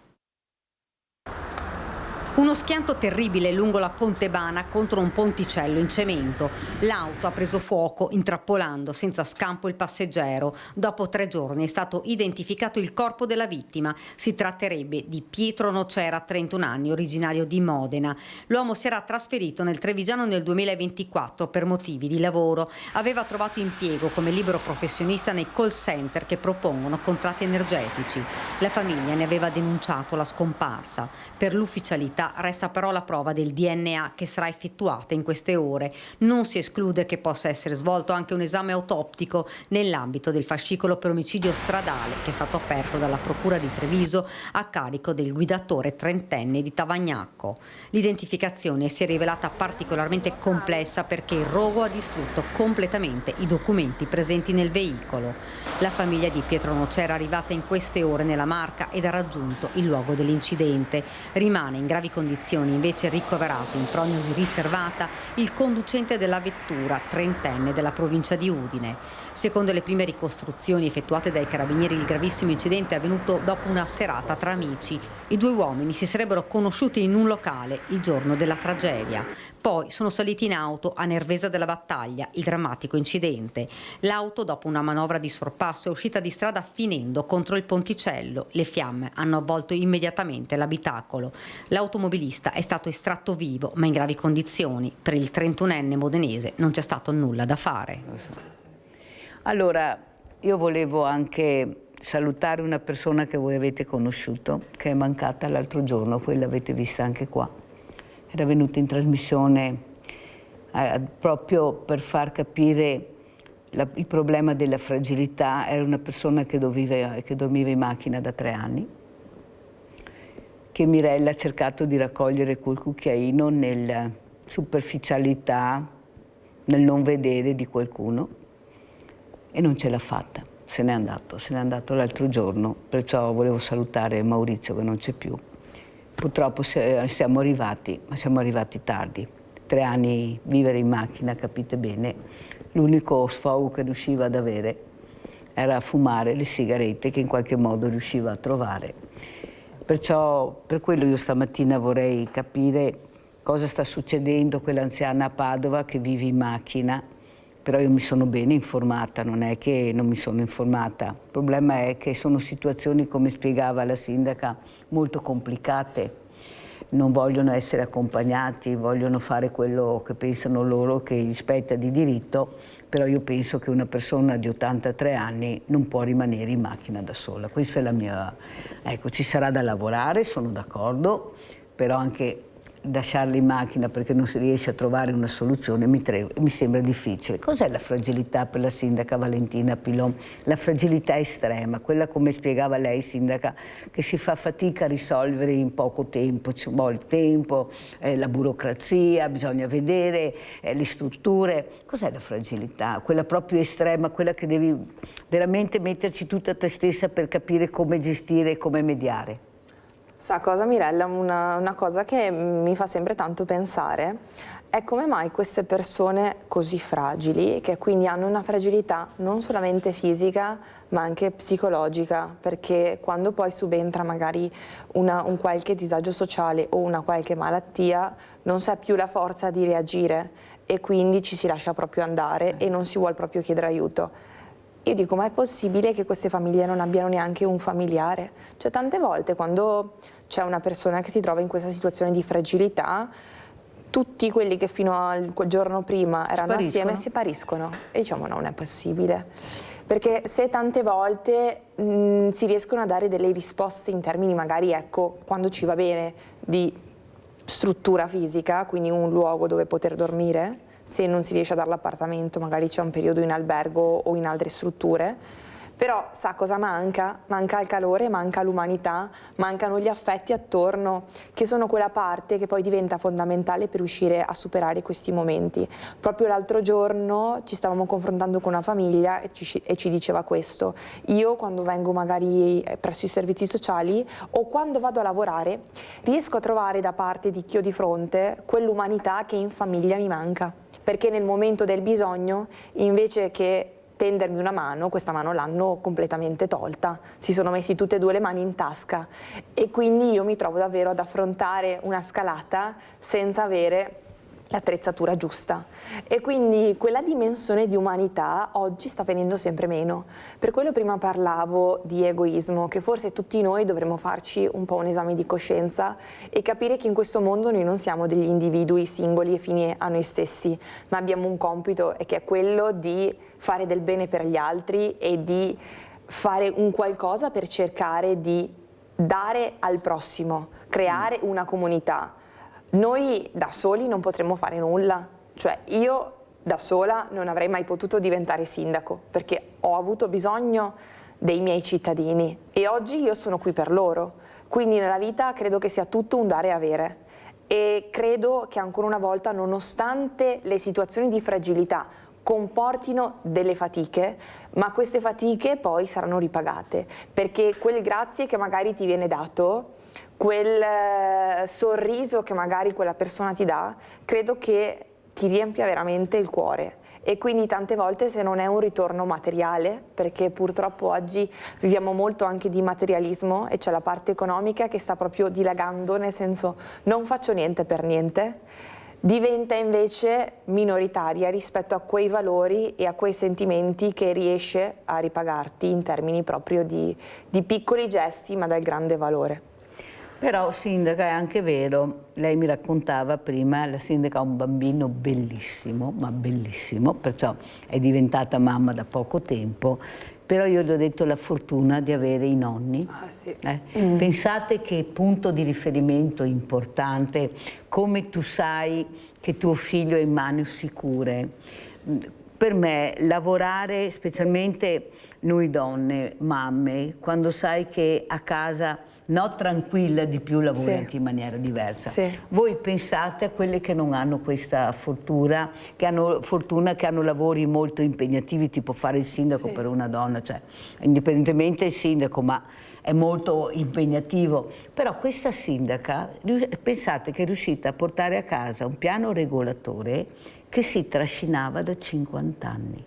Uno schianto terribile lungo la Ponte Bana contro un ponticello in cemento. L'auto ha preso fuoco intrappolando senza scampo il passeggero. Dopo 3 giorni è stato identificato il corpo della vittima. Si tratterebbe di Pietro Nocera, 31 anni, originario di Modena. L'uomo si era trasferito nel Trevigiano nel 2024 per motivi di lavoro. Aveva trovato impiego come libero professionista nei call center che propongono contratti energetici. La famiglia ne aveva denunciato la scomparsa. Per l'ufficialità resta però la prova del DNA che sarà effettuata in queste ore. Non si esclude che possa essere svolto anche un esame autoptico nell'ambito del fascicolo per omicidio stradale che è stato aperto dalla Procura di Treviso a carico del guidatore trentenne di Tavagnacco. L'identificazione si è rivelata particolarmente complessa perché il rogo ha distrutto completamente i documenti presenti nel veicolo. La famiglia di Pietro Nocera è arrivata in queste ore nella Marca ed ha raggiunto il luogo dell'incidente. Rimane in gravi condizioni, invece ricoverato in prognosi riservata il conducente della vettura, trentenne della provincia di Udine. Secondo le prime ricostruzioni effettuate dai carabinieri, il gravissimo incidente è avvenuto dopo una serata tra amici. I due uomini si sarebbero conosciuti in un locale il giorno della tragedia. Poi sono saliti in auto a Nervesa della Battaglia, il drammatico incidente. L'auto, dopo una manovra di sorpasso, è uscita di strada finendo contro il ponticello. Le fiamme hanno avvolto immediatamente l'abitacolo. L'automobilista è stato estratto vivo, ma in gravi condizioni. Per il 31enne modenese non c'è stato nulla da fare. Allora, io volevo anche salutare una persona che voi avete conosciuto, che è mancata l'altro giorno, voi l'avete vista anche qua. Era venuta in trasmissione proprio per far capire il problema della fragilità. Era una persona che dormiva in macchina da 3 anni, che Mirella ha cercato di raccogliere col cucchiaino nella superficialità, nel non vedere di qualcuno, e non ce l'ha fatta. Se n'è andato l'altro giorno, perciò volevo salutare Maurizio che non c'è più. Purtroppo siamo arrivati, ma siamo arrivati tardi. 3 anni vivere in macchina, capite bene, l'unico sfogo che riusciva ad avere era fumare le sigarette che in qualche modo riusciva a trovare. Perciò per quello io stamattina vorrei capire cosa sta succedendo a quell'anziana a Padova che vive in macchina. Però io mi sono bene informata, non è che non mi sono informata. Il problema è che sono situazioni, come spiegava la sindaca, molto complicate. Non vogliono essere accompagnati, vogliono fare quello che pensano loro che gli spetta di diritto, però io penso che una persona di 83 anni non può rimanere in macchina da sola. Questa è la mia... Ecco, ci sarà da lavorare, sono d'accordo, però anche lasciarli in macchina perché non si riesce a trovare una soluzione mi sembra difficile. Cos'è la fragilità per la sindaca Valentina Pilon? La fragilità estrema, quella, come spiegava lei, sindaca, che si fa fatica a risolvere in poco tempo, ci vuole il tempo, la burocrazia, bisogna vedere le strutture. Cos'è la fragilità? Quella proprio estrema, quella che devi veramente metterci tutta te stessa per capire come gestire e come mediare. Sa cosa, Mirella? Una cosa che mi fa sempre tanto pensare è come mai queste persone così fragili, che quindi hanno una fragilità non solamente fisica ma anche psicologica, perché quando poi subentra magari un qualche disagio sociale o una qualche malattia non si ha più la forza di reagire e quindi ci si lascia proprio andare e non si vuole proprio chiedere aiuto. Io dico, ma è possibile che queste famiglie non abbiano neanche un familiare? Cioè, tante volte quando c'è una persona che si trova in questa situazione di fragilità, tutti quelli che fino a quel giorno prima erano assieme si spariscono. E diciamo, no, non è possibile. Perché se tante volte si riescono a dare delle risposte in termini magari, ecco, quando ci va bene, di struttura fisica, quindi un luogo dove poter dormire, se non si riesce a dare l'appartamento magari c'è un periodo in albergo o in altre strutture, però sa cosa manca? Manca il calore, manca l'umanità, mancano gli affetti attorno, che sono quella parte che poi diventa fondamentale per riuscire a superare questi momenti. Proprio l'altro giorno ci stavamo confrontando con una famiglia e ci diceva questo: io quando vengo magari presso i servizi sociali o quando vado a lavorare riesco a trovare da parte di chi ho di fronte quell'umanità che in famiglia mi manca, perché nel momento del bisogno, invece che tendermi una mano, questa mano l'hanno completamente tolta, si sono messi tutte e due le mani in tasca e quindi io mi trovo davvero ad affrontare una scalata senza avere l'attrezzatura giusta e quindi quella dimensione di umanità oggi sta venendo sempre meno. Per quello prima parlavo di egoismo, che forse tutti noi dovremmo farci un po' un esame di coscienza e capire che in questo mondo noi non siamo degli individui singoli e fini a noi stessi, ma abbiamo un compito e che è quello di fare del bene per gli altri e di fare un qualcosa per cercare di dare al prossimo, creare una comunità. Noi da soli non potremmo fare nulla, cioè io da sola non avrei mai potuto diventare sindaco perché ho avuto bisogno dei miei cittadini e oggi io sono qui per loro, quindi nella vita credo che sia tutto un dare e avere e credo che ancora una volta, nonostante le situazioni di fragilità comportino delle fatiche, ma queste fatiche poi saranno ripagate, perché quel grazie che magari ti viene dato, quel sorriso che magari quella persona ti dà, credo che ti riempia veramente il cuore. E quindi tante volte, se non è un ritorno materiale, perché purtroppo oggi viviamo molto anche di materialismo e c'è la parte economica che sta proprio dilagando, nel senso non faccio niente per niente, diventa invece minoritaria rispetto a quei valori e a quei sentimenti che riesce a ripagarti in termini proprio di piccoli gesti ma dal grande valore. Però sindaca, è anche vero, lei mi raccontava prima, la sindaca ha un bambino bellissimo, ma bellissimo, perciò è diventata mamma da poco tempo, però io le ho detto la fortuna di avere i nonni. Ah, sì. Pensate che punto di riferimento importante, come tu sai che tuo figlio è in mani sicure. Per me lavorare, specialmente noi donne, mamme, quando sai che a casa no tranquilla di più lavori anche in maniera diversa. Sì. Voi pensate a quelle che non hanno questa fortuna, che hanno lavori molto impegnativi, tipo fare il sindaco per una donna, cioè indipendentemente il sindaco, ma è molto impegnativo. Però questa sindaca, pensate che è riuscita a portare a casa un piano regolatore che si trascinava da 50 anni.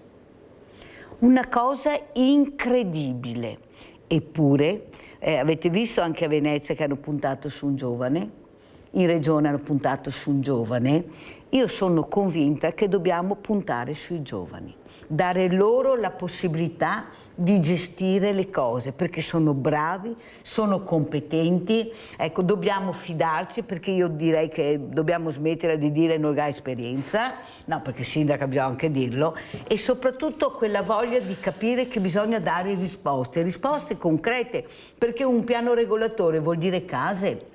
Una cosa incredibile. Eppure, avete visto anche a Venezia che hanno puntato su un giovane, in regione hanno puntato su un giovane. Io sono convinta che dobbiamo puntare sui giovani, dare loro la possibilità di gestire le cose, perché sono bravi, sono competenti, ecco, dobbiamo fidarci, perché io direi che dobbiamo smettere di dire non ha esperienza, no, perché sindaca bisogna anche dirlo, e soprattutto quella voglia di capire che bisogna dare risposte concrete, perché un piano regolatore vuol dire case,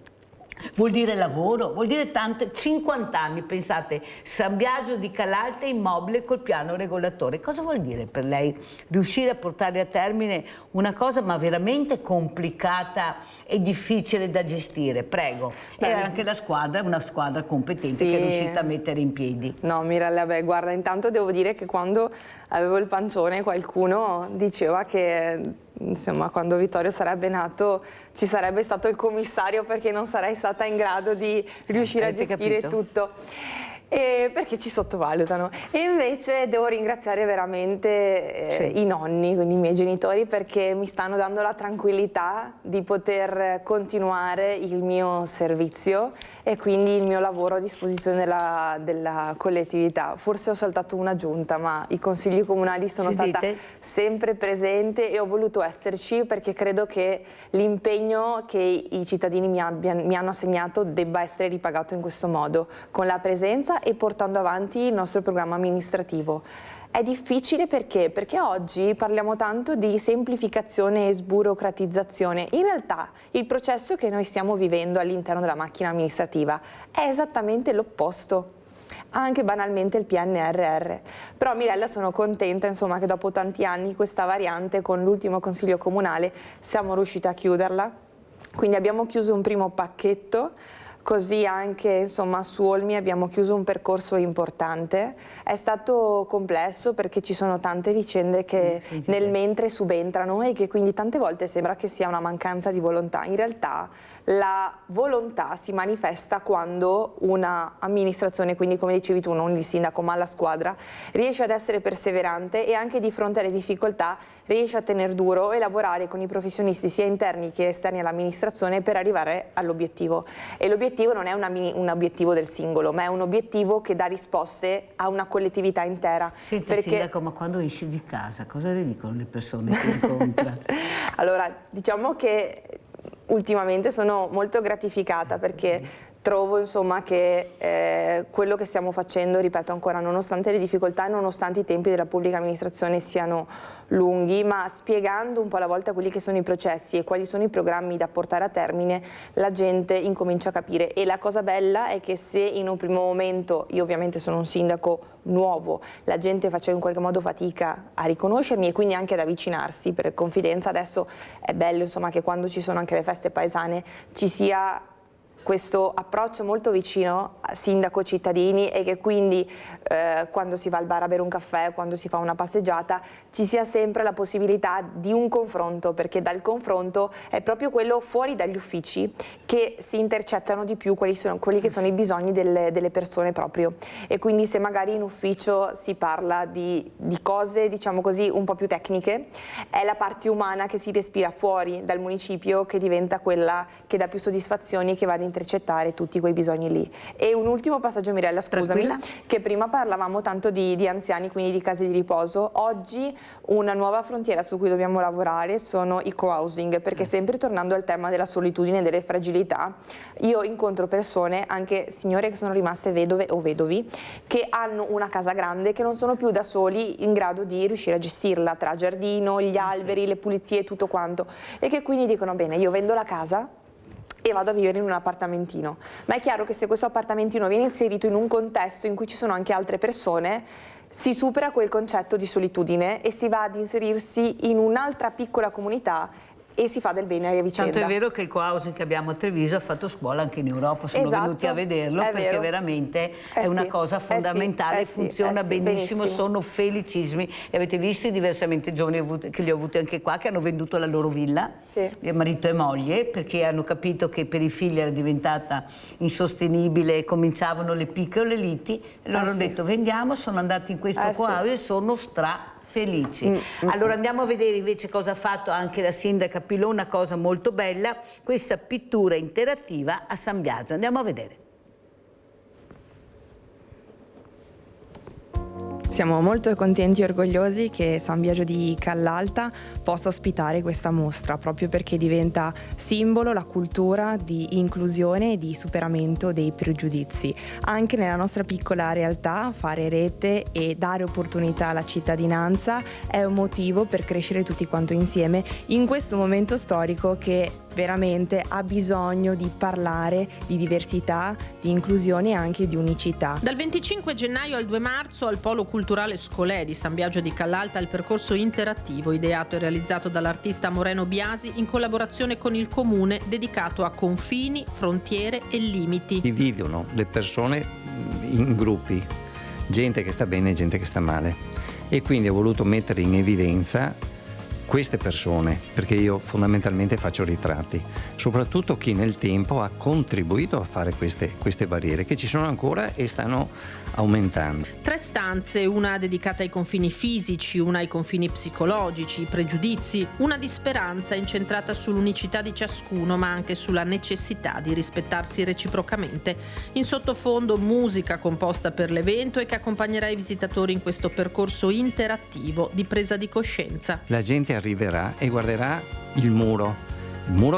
vuol dire lavoro, vuol dire tante, 50 anni, pensate, San Biagio di Calalta immobile col piano regolatore. Cosa vuol dire per lei riuscire a portare a termine una cosa ma veramente complicata e difficile da gestire? Prego. E anche la squadra, una squadra competente che è riuscita a mettere in piedi. No, Mirella, beh, guarda, intanto devo dire che quando avevo il pancione qualcuno diceva che insomma, quando Vittorio sarebbe nato ci sarebbe stato il commissario perché non sarei stata in grado di riuscire a gestire tutto. Perché ci sottovalutano. E invece devo ringraziare veramente i nonni, quindi i miei genitori, perché mi stanno dando la tranquillità di poter continuare il mio servizio e quindi il mio lavoro a disposizione della collettività. Forse ho saltato una giunta, ma i consigli comunali sono stata sempre presente e ho voluto esserci perché credo che l'impegno che i cittadini mi hanno assegnato debba essere ripagato in questo modo, con la presenza e portando avanti il nostro programma amministrativo. È difficile perché? Perché oggi parliamo tanto di semplificazione e sburocratizzazione. In realtà il processo che noi stiamo vivendo all'interno della macchina amministrativa è esattamente l'opposto. Anche banalmente il PNRR. Però Mirella, sono contenta insomma che dopo tanti anni questa variante con l'ultimo consiglio comunale siamo riusciti a chiuderla. Quindi abbiamo chiuso un primo pacchetto. Così anche insomma su Olmi abbiamo chiuso un percorso importante. È stato complesso perché ci sono tante vicende che nel mentre subentrano e che quindi tante volte sembra che sia una mancanza di volontà. In realtà la volontà si manifesta quando una amministrazione, quindi come dicevi tu, non il sindaco ma la squadra, riesce ad essere perseverante e anche di fronte alle difficoltà riesce a tenere duro e lavorare con i professionisti sia interni che esterni all'amministrazione per arrivare all'obiettivo. E l'obiettivo non è un obiettivo del singolo, ma è un obiettivo che dà risposte a una collettività intera. Senta, sindaco, ma quando esci di casa cosa le dicono le persone che incontra? Allora, diciamo che ultimamente sono molto gratificata perché trovo insomma che quello che stiamo facendo, ripeto ancora, nonostante le difficoltà e nonostante i tempi della pubblica amministrazione siano lunghi, ma spiegando un po' alla volta quelli che sono i processi e quali sono i programmi da portare a termine, la gente incomincia a capire. E la cosa bella è che se in un primo momento, io ovviamente sono un sindaco nuovo, la gente faceva in qualche modo fatica a riconoscermi e quindi anche ad avvicinarsi per confidenza, adesso è bello insomma che quando ci sono anche le feste paesane ci sia questo approccio molto vicino a sindaco-cittadini e che quindi quando si va al bar a bere un caffè, quando si fa una passeggiata, ci sia sempre la possibilità di un confronto, perché dal confronto è proprio quello fuori dagli uffici che si intercettano di più quelli che sono i bisogni delle persone proprio. E quindi se magari in ufficio si parla di cose, diciamo così, un po' più tecniche, è la parte umana che si respira fuori dal municipio che diventa quella che dà più soddisfazioni, che va ad intercettare tutti quei bisogni lì. E un ultimo passaggio, Mirella, scusami, che prima parlavamo tanto di anziani, quindi di case di riposo. Oggi una nuova frontiera su cui dobbiamo lavorare sono i co-housing, perché sempre tornando al tema della solitudine e delle fragilità, io incontro persone, anche signore che sono rimaste vedove o vedovi, che hanno una casa grande, che non sono più da soli in grado di riuscire a gestirla, tra giardino, gli alberi, le pulizie e tutto quanto, e che quindi dicono: bene, io vendo la casa e vado a vivere in un appartamentino. Ma è chiaro che se questo appartamentino viene inserito in un contesto in cui ci sono anche altre persone, si supera quel concetto di solitudine e si va ad inserirsi in un'altra piccola comunità e si fa del bene a vicenda. Tanto è vero che il co-housing che abbiamo a Treviso ha fatto scuola anche in Europa, sono venuti a vederlo, perché veramente è una cosa fondamentale, funziona benissimo, sono felicissimi. E avete visto i diversamente giovani che li ho avuti anche qua, che hanno venduto la loro villa, marito e moglie, perché hanno capito che per i figli era diventata insostenibile e cominciavano le piccole liti, e loro hanno detto vendiamo, sono andati in questo co-housing e sono felici. Allora andiamo a vedere invece cosa ha fatto anche la sindaca Pilò, una cosa molto bella, questa pittura interattiva a San Biagio. Andiamo a vedere. Siamo molto contenti e orgogliosi che San Biagio di Callalta possa ospitare questa mostra, proprio perché diventa simbolo la cultura di inclusione e di superamento dei pregiudizi. Anche nella nostra piccola realtà fare rete e dare opportunità alla cittadinanza è un motivo per crescere tutti quanto insieme in questo momento storico che veramente ha bisogno di parlare di diversità, di inclusione e anche di unicità. Dal 25 gennaio al 2 marzo al Polo Culturale Scolè di San Biagio di Callalta il percorso interattivo ideato e realizzato dall'artista Moreno Biasi in collaborazione con il comune, dedicato a confini, frontiere e limiti. Dividono le persone in gruppi, gente che sta bene e gente che sta male, e quindi ho voluto mettere in evidenza queste persone, perché io fondamentalmente faccio ritratti, soprattutto chi nel tempo ha contribuito a fare queste barriere che ci sono ancora e stanno aumentando. 3 stanze, una dedicata ai confini fisici, una ai confini psicologici, i pregiudizi, una di speranza incentrata sull'unicità di ciascuno ma anche sulla necessità di rispettarsi reciprocamente. In sottofondo musica composta per l'evento e che accompagnerà i visitatori in questo percorso interattivo di presa di coscienza. La gente arriverà e guarderà il muro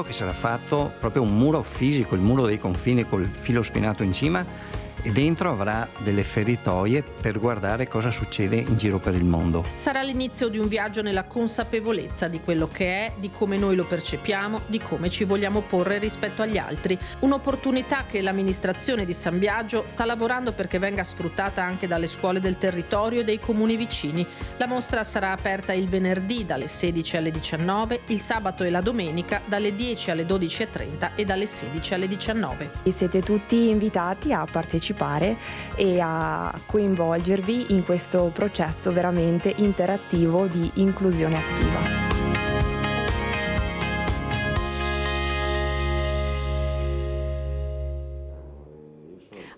che sarà fatto proprio un muro fisico, il muro dei confini col filo spinato in cima, e dentro avrà delle feritoie per guardare cosa succede in giro per il mondo. Sarà l'inizio di un viaggio nella consapevolezza di quello che è, di come noi lo percepiamo, di come ci vogliamo porre rispetto agli altri. Un'opportunità che l'amministrazione di San Biagio sta lavorando perché venga sfruttata anche dalle scuole del territorio e dei comuni vicini. La mostra sarà aperta il venerdì dalle 16 alle 19, il sabato e la domenica dalle 10 alle 12:30 e dalle 16 alle 19. Siete tutti invitati a partecipare e a coinvolgervi in questo processo veramente interattivo di inclusione attiva.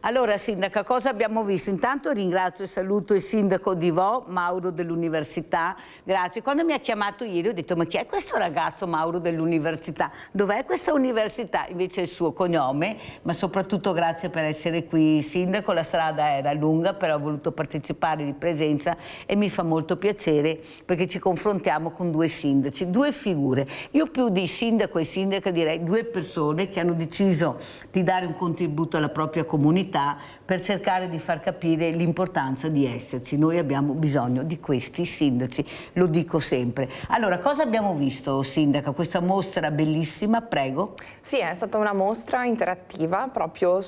Allora sindaca, cosa abbiamo visto? Intanto ringrazio e saluto il sindaco di Vo, Mauro dell'Università, grazie. Quando mi ha chiamato ieri ho detto: ma chi è questo ragazzo Mauro dell'Università? Dov'è questa università? Invece è il suo cognome, ma soprattutto grazie per essere qui sindaco, la strada era lunga però ho voluto partecipare di presenza e mi fa molto piacere perché ci confrontiamo con 2 sindaci, 2 figure. Io più di sindaco e sindaca direi 2 persone che hanno deciso di dare un contributo alla propria comunità unità per cercare di far capire l'importanza di esserci. Noi abbiamo bisogno di questi sindaci, lo dico sempre. Allora, cosa abbiamo visto, Sindaca? Questa mostra bellissima, prego. Sì, è stata una mostra interattiva proprio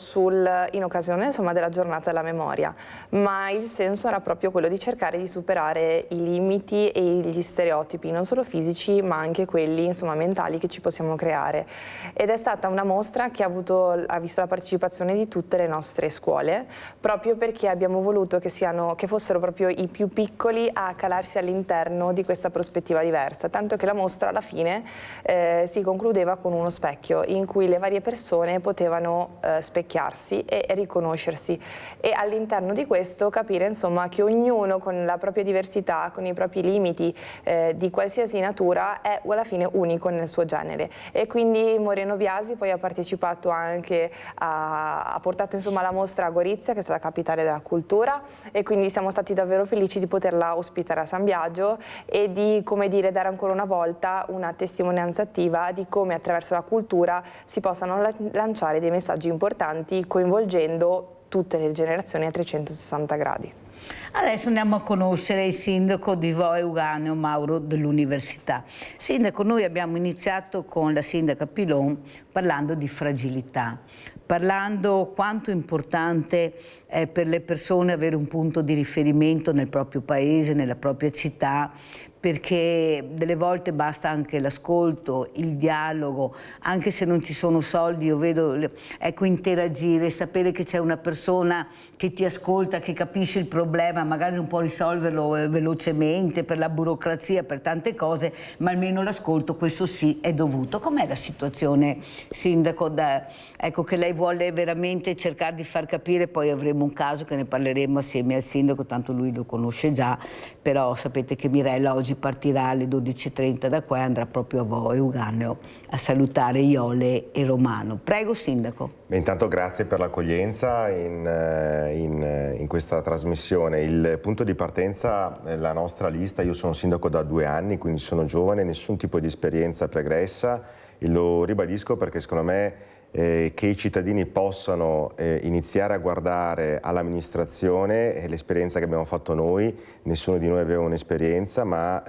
in occasione della giornata della memoria, ma il senso era proprio quello di cercare di superare i limiti e gli stereotipi, non solo fisici ma anche quelli mentali che ci possiamo creare. Ed è stata una mostra che ha visto la partecipazione di tutte le nostre scuole, proprio perché abbiamo voluto che fossero proprio i più piccoli a calarsi all'interno di questa prospettiva diversa, tanto che la mostra alla fine si concludeva con uno specchio in cui le varie persone potevano specchiarsi e riconoscersi, e all'interno di questo capire che ognuno con la propria diversità, con i propri limiti di qualsiasi natura, è alla fine unico nel suo genere. E quindi Moreno Biasi poi ha partecipato anche, ha portato la mostra a Gorizia, che è stata la capitale della cultura, e quindi siamo stati davvero felici di poterla ospitare a San Biagio e di, dare ancora una volta una testimonianza attiva di come attraverso la cultura si possano lanciare dei messaggi importanti, coinvolgendo tutte le generazioni a 360 gradi. Adesso andiamo a conoscere il sindaco di Vo Euganeo, Mauro, dell'Università. Sindaco, noi abbiamo iniziato con la sindaca Pilon parlando di fragilità, parlando quanto importante è per le persone avere un punto di riferimento nel proprio paese, nella propria città, perché delle volte basta anche l'ascolto, il dialogo, anche se non ci sono soldi, io vedo, interagire, sapere che c'è una persona che ti ascolta, che capisce il problema, magari non può risolverlo velocemente per la burocrazia, per tante cose, ma almeno l'ascolto, questo sì, è dovuto. Com'è la situazione, Sindaco, che lei vuole veramente cercare di far capire? Poi avremo un caso che ne parleremo assieme al Sindaco, tanto lui lo conosce già, però sapete che Mirella oggi partirà alle 12:30 da qua e andrà proprio a Vo Euganeo a salutare Iole e Romano. Prego, Sindaco. Intanto grazie per l'accoglienza in questa trasmissione. Il punto di partenza è la nostra lista. Io sono sindaco da 2 anni, quindi sono giovane, nessun tipo di esperienza pregressa, e lo ribadisco perché secondo me che i cittadini possano iniziare a guardare all'amministrazione, l'esperienza che abbiamo fatto noi, nessuno di noi aveva un'esperienza, ma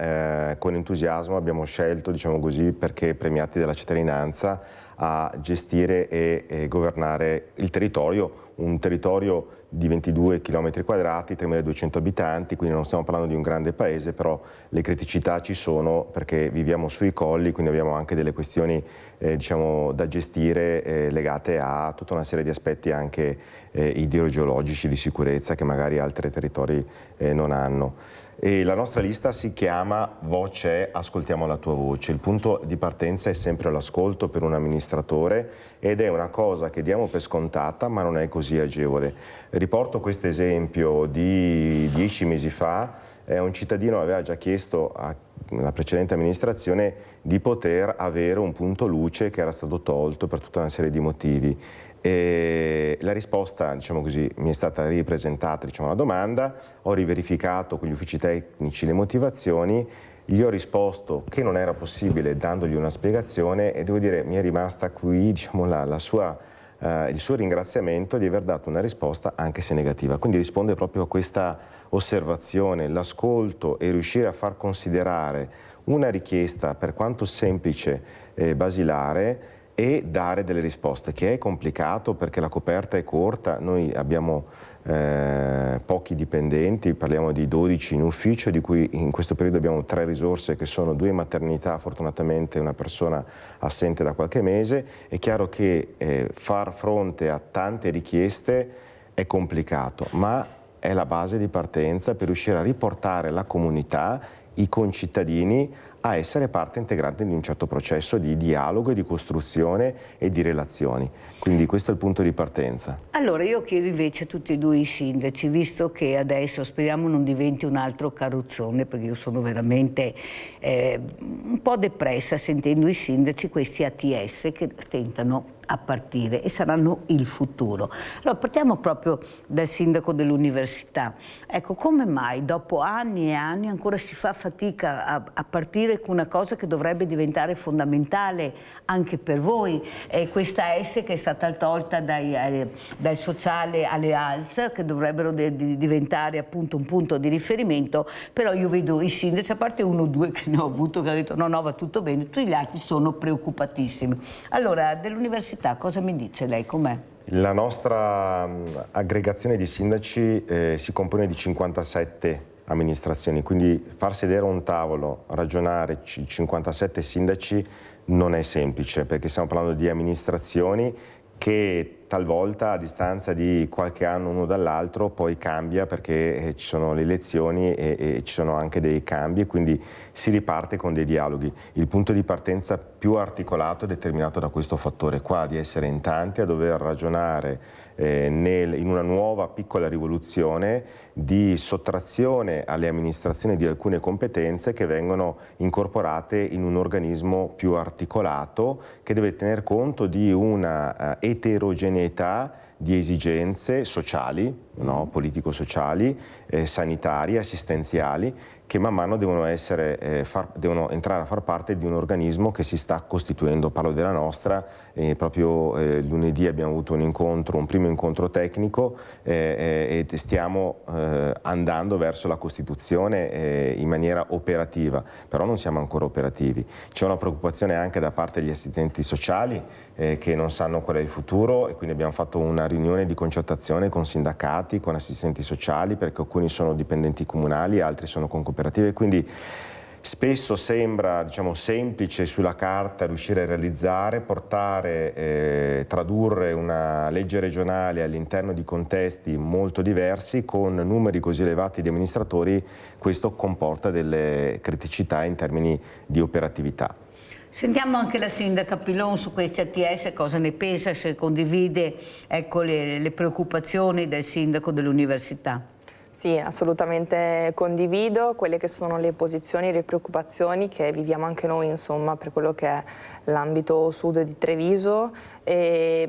con entusiasmo abbiamo scelto, diciamo così, perché premiati dalla cittadinanza, a gestire e governare il territorio, un territorio di 22 km quadrati, 3.200 abitanti, quindi non stiamo parlando di un grande paese, però le criticità ci sono perché viviamo sui colli, quindi abbiamo anche delle questioni da gestire legate a tutta una serie di aspetti anche idrogeologici, di sicurezza, che magari altri territori non hanno. E la nostra lista si chiama Voce, ascoltiamo la tua voce. Il punto di partenza è sempre l'ascolto per un amministratore ed è una cosa che diamo per scontata, ma non è così agevole. Riporto questo esempio di 10 mesi fa. Un cittadino aveva già chiesto alla precedente amministrazione di poter avere un punto luce che era stato tolto per tutta una serie di motivi. E la risposta, diciamo così, mi è stata ripresentata, la domanda, ho riverificato con gli uffici tecnici le motivazioni, gli ho risposto che non era possibile dandogli una spiegazione e devo dire mi è rimasta qui il suo ringraziamento di aver dato una risposta anche se negativa. Quindi risponde proprio a questa osservazione, l'ascolto e riuscire a far considerare una richiesta, per quanto semplice e basilare, e dare delle risposte, che è complicato perché la coperta è corta. Noi abbiamo pochi dipendenti, parliamo di 12 in ufficio, di cui in questo periodo abbiamo 3 risorse che sono 2 maternità, fortunatamente una persona assente da qualche mese. È chiaro che far fronte a tante richieste è complicato, ma è la base di partenza per riuscire a riportare la comunità, i concittadini, a essere parte integrante di un certo processo di dialogo e di costruzione e di relazioni. Quindi questo è il punto di partenza. Allora io chiedo invece a tutti e 2 i sindaci, visto che adesso speriamo non diventi un altro carrozzone, perché io sono veramente un po' depressa sentendo i sindaci, questi ATS che tentano a partire e saranno il futuro. Allora partiamo proprio dal sindaco dell'università. Ecco, come mai dopo anni e anni ancora si fa fatica a partire partire con una cosa che dovrebbe diventare fondamentale anche per voi, è questa S che è stata tolta dal sociale alle ALS, che dovrebbero diventare appunto un punto di riferimento, però io vedo i sindaci, a parte uno o due che ne ho avuto, che ha detto no, va tutto bene, tutti gli altri sono preoccupatissimi. Allora, dell'università cosa mi dice lei, com'è? La nostra aggregazione di sindaci si compone di 57 amministrazioni, quindi far sedere a un tavolo, ragionare 57 sindaci non è semplice, perché stiamo parlando di amministrazioni che talvolta a distanza di qualche anno uno dall'altro poi cambia, perché ci sono le elezioni e ci sono anche dei cambi, e quindi si riparte con dei dialoghi. Il punto di partenza più articolato è determinato da questo fattore qua, di essere in tanti a dover ragionare in una nuova piccola rivoluzione di sottrazione alle amministrazioni di alcune competenze che vengono incorporate in un organismo più articolato, che deve tener conto di una eterogeneità di esigenze sociali, no? Politico-sociali, sanitarie, assistenziali, che man mano devono entrare a far parte di un organismo che si sta costituendo. Parlo della nostra, proprio lunedì abbiamo avuto un primo incontro tecnico e stiamo andando verso la costituzione in maniera operativa, però non siamo ancora operativi. C'è una preoccupazione anche da parte degli assistenti sociali che non sanno qual è il futuro, e quindi abbiamo fatto una riunione di concertazione con sindacati, con assistenti sociali, perché alcuni sono dipendenti comunali, altri sono con cooperative, quindi spesso sembra, diciamo, semplice sulla carta riuscire a realizzare, tradurre una legge regionale all'interno di contesti molto diversi con numeri così elevati di amministratori. Questo comporta delle criticità in termini di operatività. Sentiamo anche la sindaca Pilon su questi ATS, cosa ne pensa, se condivide, ecco, le preoccupazioni del sindaco dell'università. Sì, assolutamente condivido quelle che sono le posizioni e le preoccupazioni che viviamo anche noi, insomma, per quello che è l'ambito sud di Treviso. E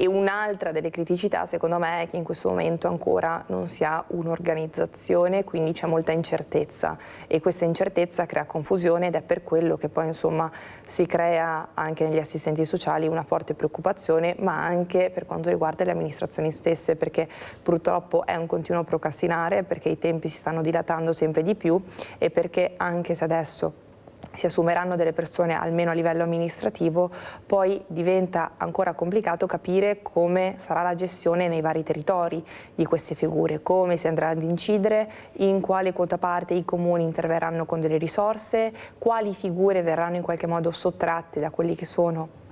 un'altra delle criticità, secondo me, è che in questo momento ancora non si ha un'organizzazione, quindi c'è molta incertezza, e questa incertezza crea confusione, ed è per quello che poi, insomma, si crea anche negli assistenti sociali una forte preoccupazione, ma anche per quanto riguarda le amministrazioni stesse, perché purtroppo è un continuo procrastinare, perché i tempi si stanno dilatando sempre di più, e perché anche se adesso si assumeranno delle persone almeno a livello amministrativo, poi diventa ancora complicato capire come sarà la gestione nei vari territori di queste figure, come si andrà ad incidere, in quale quota parte i comuni interverranno con delle risorse, quali figure verranno in qualche modo sottratte da quelli che sono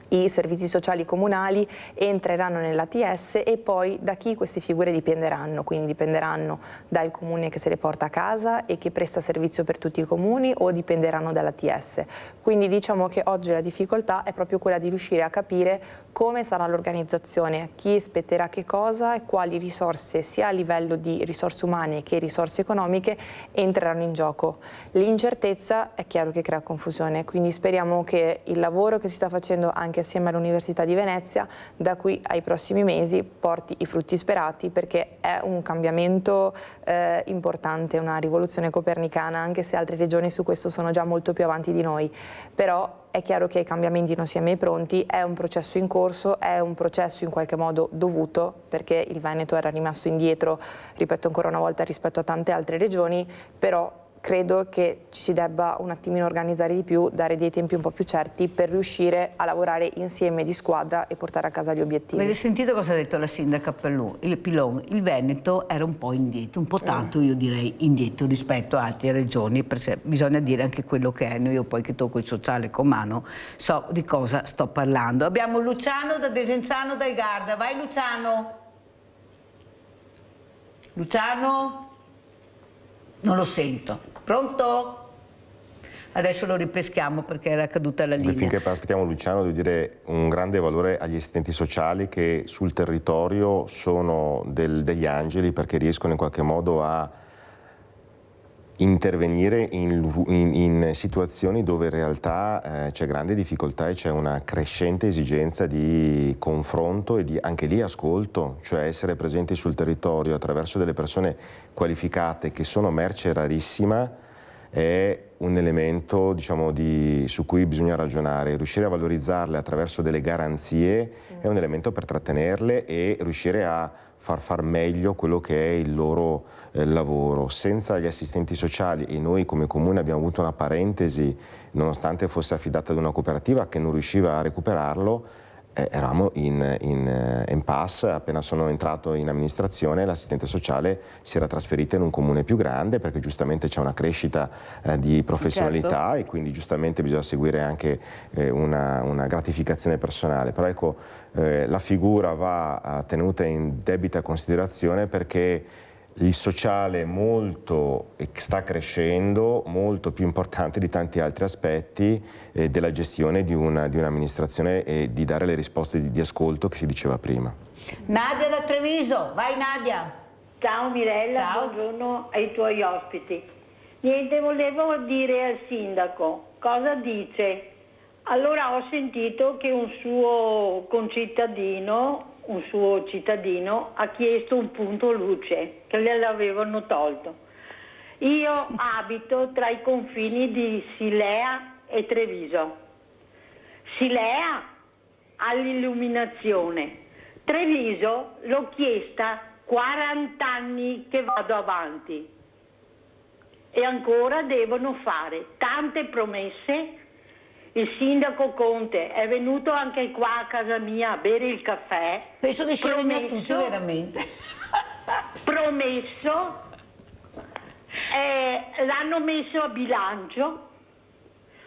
i servizi sociali comunali, entreranno nell'ATS, e poi da chi queste figure dipenderanno, quindi dipenderanno dal comune che se le porta a casa e che presta servizio per tutti i comuni, o dipenderanno dall'ATS. Quindi diciamo che oggi la difficoltà è proprio quella di riuscire a capire come sarà l'organizzazione, chi spetterà che cosa e quali risorse, sia a livello di risorse umane che risorse economiche, entreranno in gioco. L'incertezza è chiaro che crea confusione, quindi speriamo che il lavoro che si sta facendo anche assieme all'Università di Venezia da qui ai prossimi mesi porti i frutti sperati, perché è un cambiamento importante, una rivoluzione copernicana, anche se altre regioni su questo sono già molto più avanti di noi. Però è chiaro che i cambiamenti non siamo mai pronti, è un processo in corso, è un processo in qualche modo dovuto, perché il Veneto era rimasto indietro, ripeto ancora una volta, rispetto a tante altre regioni, però credo che ci si debba un attimino organizzare di più, dare dei tempi un po' più certi per riuscire a lavorare insieme di squadra e portare a casa gli obiettivi. Avete sentito cosa ha detto la sindaca Pilon? Il Veneto era un po' indietro, un po' tanto io direi indietro rispetto a altre regioni, perché bisogna dire anche quello che è. Io poi che tocco il sociale con mano so di cosa sto parlando. Abbiamo Luciano da Desenzano del Garda, vai Luciano! Luciano? Non lo sento. Pronto? Adesso lo ripeschiamo perché era caduta la linea. Finché aspettiamo Luciano, devo dire un grande valore agli assistenti sociali che sul territorio sono degli angeli, perché riescono in qualche modo a intervenire in situazioni dove in realtà c'è grande difficoltà e c'è una crescente esigenza di confronto e di anche lì ascolto, cioè essere presenti sul territorio attraverso delle persone qualificate che sono merce rarissima. è un elemento, diciamo, su cui bisogna ragionare. Riuscire a valorizzarle attraverso delle garanzie è un elemento per trattenerle e riuscire a far meglio quello che è il loro lavoro. Senza gli assistenti sociali, e noi come comune abbiamo avuto una parentesi, nonostante fosse affidata ad una cooperativa che non riusciva a recuperarlo, eravamo in impasse. Appena sono entrato in amministrazione, l'assistente sociale si era trasferita in un comune più grande perché giustamente c'è una crescita di professionalità, certo, e quindi giustamente bisogna seguire anche una gratificazione personale. Però ecco, la figura va tenuta in debita considerazione perché il sociale sta crescendo, molto più importante di tanti altri aspetti della gestione di un'amministrazione e di dare le risposte di ascolto che si diceva prima. Nadia da Treviso, vai Nadia. Ciao Mirella, ciao. Buongiorno ai tuoi ospiti. Niente, volevo dire al sindaco, cosa dice? Allora ho sentito che un suo concittadino, un suo cittadino ha chiesto un punto luce che gliel'avevano tolto. Io abito tra i confini di Silea e Treviso. Silea ha l'illuminazione, Treviso l'ho chiesta 40 anni che vado avanti e ancora devono fare tante promesse. Il sindaco Conte è venuto anche qua a casa mia a bere il caffè. Penso che sia venuto veramente. Promesso, l'hanno messo a bilancio,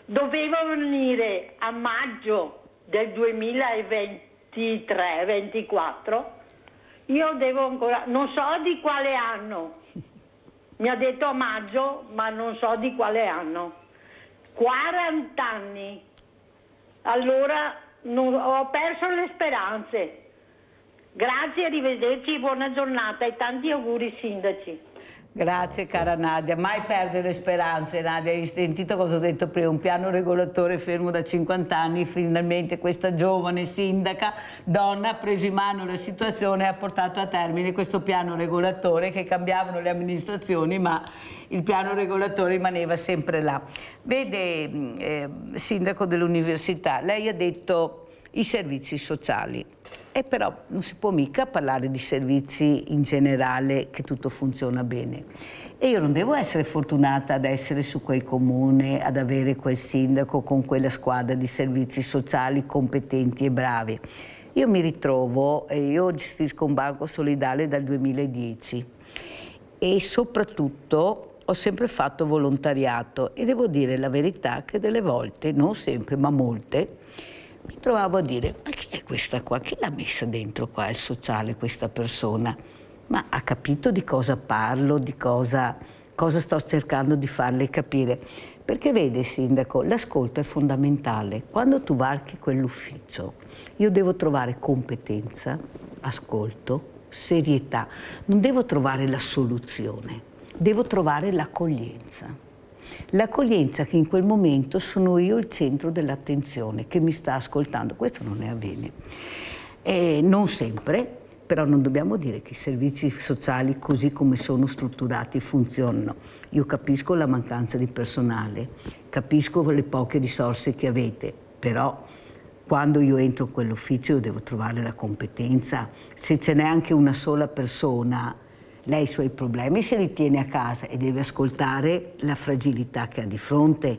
doveva venire a maggio del 2023-24, io devo ancora, non so di quale anno, mi ha detto a maggio, ma non so di quale anno. 40 anni, allora ho perso le speranze. Grazie, arrivederci, buona giornata e tanti auguri sindaci. Grazie cara Nadia, mai perdere speranze Nadia, hai sentito cosa ho detto prima, un piano regolatore fermo da 50 anni, finalmente questa giovane sindaca, donna, ha preso in mano la situazione e ha portato a termine questo piano regolatore, che cambiavano le amministrazioni ma il piano regolatore rimaneva sempre là. Vede, sindaco dell'università, lei ha detto i servizi sociali, e però non si può mica parlare di servizi in generale, che tutto funziona bene. E io non devo essere fortunata ad essere su quel comune, ad avere quel sindaco con quella squadra di servizi sociali competenti e bravi. Io mi ritrovo, io gestisco un banco solidale dal 2010 e soprattutto ho sempre fatto volontariato e devo dire la verità che delle volte, non sempre ma molte, mi trovavo a dire, ma chi è questa qua? Chi l'ha messa dentro qua il sociale, questa persona? Ma ha capito di cosa parlo, di cosa sto cercando di farle capire? Perché vede, sindaco, l'ascolto è fondamentale. Quando tu varchi quell'ufficio, io devo trovare competenza, ascolto, serietà. Non devo trovare la soluzione, devo trovare l'accoglienza. L'accoglienza che in quel momento sono io il centro dell'attenzione, che mi sta ascoltando. Questo non ne avviene. Non sempre, però non dobbiamo dire che i servizi sociali così come sono strutturati funzionano. Io capisco la mancanza di personale, capisco le poche risorse che avete, però quando io entro in quell'ufficio io devo trovare la competenza. Se ce n'è anche una sola persona, lei i suoi problemi se li tiene a casa e deve ascoltare la fragilità che ha di fronte.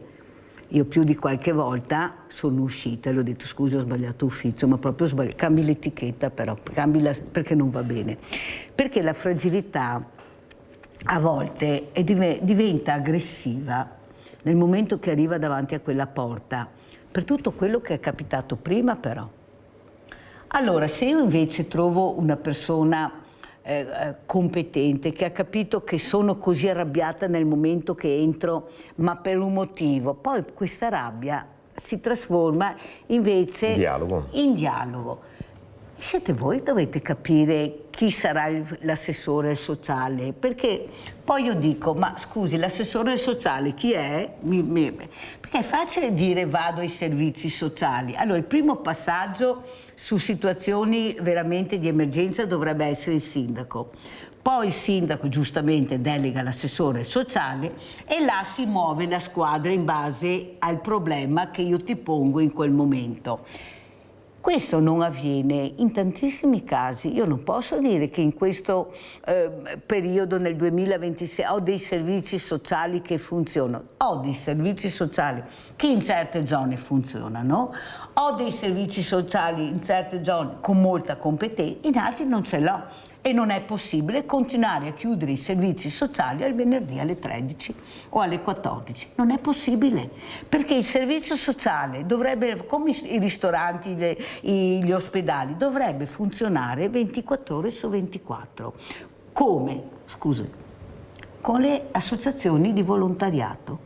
Io più di qualche volta sono uscita e le ho detto scusa, ho sbagliato ufficio, ma proprio sbagliato, cambi l'etichetta però, perché non va bene. Perché la fragilità a volte diventa aggressiva nel momento che arriva davanti a quella porta, per tutto quello che è capitato prima però. Allora, se io invece trovo una persona competente, che ha capito che sono così arrabbiata nel momento che entro, ma per un motivo, poi questa rabbia si trasforma invece in dialogo. Siete voi, dovete capire chi sarà l'assessore sociale, perché poi io dico, ma scusi, l'assessore sociale chi è? Perché è facile dire vado ai servizi sociali. Allora, il primo passaggio su situazioni veramente di emergenza dovrebbe essere il sindaco. poi il sindaco giustamente delega l'assessore sociale e là si muove la squadra in base al problema che io ti pongo in quel momento. Questo non avviene in tantissimi casi. Io non posso dire che in questo periodo, nel 2026, ho dei servizi sociali che funzionano. Ho dei servizi sociali che in certe zone funzionano, ho dei servizi sociali in certe zone con molta competenza, in altri non ce l'ho. E non è possibile continuare a chiudere i servizi sociali al venerdì alle 13 o alle 14. Non è possibile, perché il servizio sociale dovrebbe, come i ristoranti, gli ospedali, dovrebbe funzionare 24 ore su 24. Come? Scusi, con le associazioni di volontariato,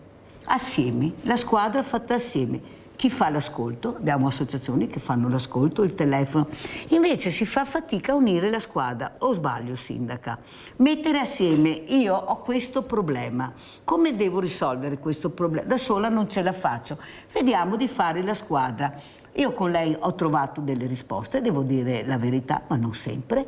assieme, la squadra fatta assieme. Chi fa l'ascolto? Abbiamo associazioni che fanno l'ascolto, il telefono. Invece si fa fatica a unire la squadra. O sbaglio, sindaca? Mettere assieme, io ho questo problema. Come devo risolvere questo problema? Da sola non ce la faccio. Vediamo di fare la squadra. Io con lei ho trovato delle risposte, devo dire la verità, ma non sempre.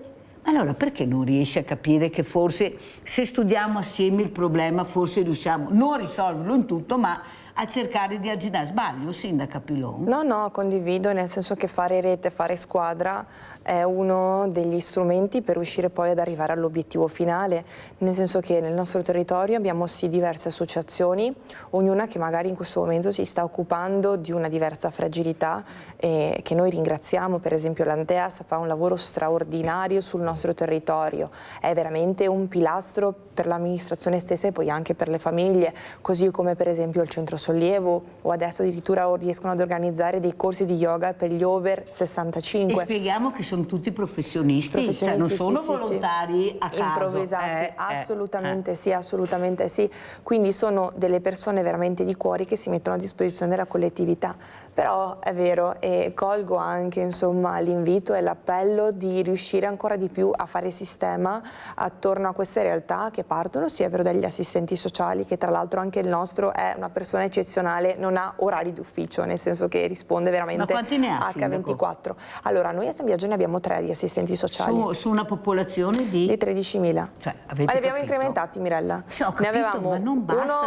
Allora perché non riesce a capire che forse se studiamo assieme il problema forse riusciamo non a risolverlo in tutto, ma a cercare di agire? Sbaglio, sindaca Pilon? No, condivido, nel senso che fare rete, fare squadra è uno degli strumenti per riuscire poi ad arrivare all'obiettivo finale, nel senso che nel nostro territorio abbiamo sì diverse associazioni, ognuna che magari in questo momento si sta occupando di una diversa fragilità che noi ringraziamo. Per esempio l'Anteas fa un lavoro straordinario sul nostro territorio, è veramente un pilastro per l'amministrazione stessa e poi anche per le famiglie, così come per esempio il Centro Sollievo, o adesso addirittura riescono ad organizzare dei corsi di yoga per gli over 65. E spieghiamo che sono tutti professionisti, cioè non sono volontari a caso. Improvvisati, assolutamente sì, assolutamente sì. Quindi sono delle persone veramente di cuore che si mettono a disposizione della collettività. Però è vero, e colgo anche insomma l'invito e l'appello di riuscire ancora di più a fare sistema attorno a queste realtà che partono sia però dagli assistenti sociali, che tra l'altro anche il nostro è una persona eccezionale, non ha orari d'ufficio, nel senso che risponde veramente H24. Allora noi a San Biagio ne abbiamo 3 di assistenti sociali. Su una popolazione di 13.000. Cioè, ma li abbiamo incrementati, Mirella. Sì, ho capito, ne avevamo ma non basta,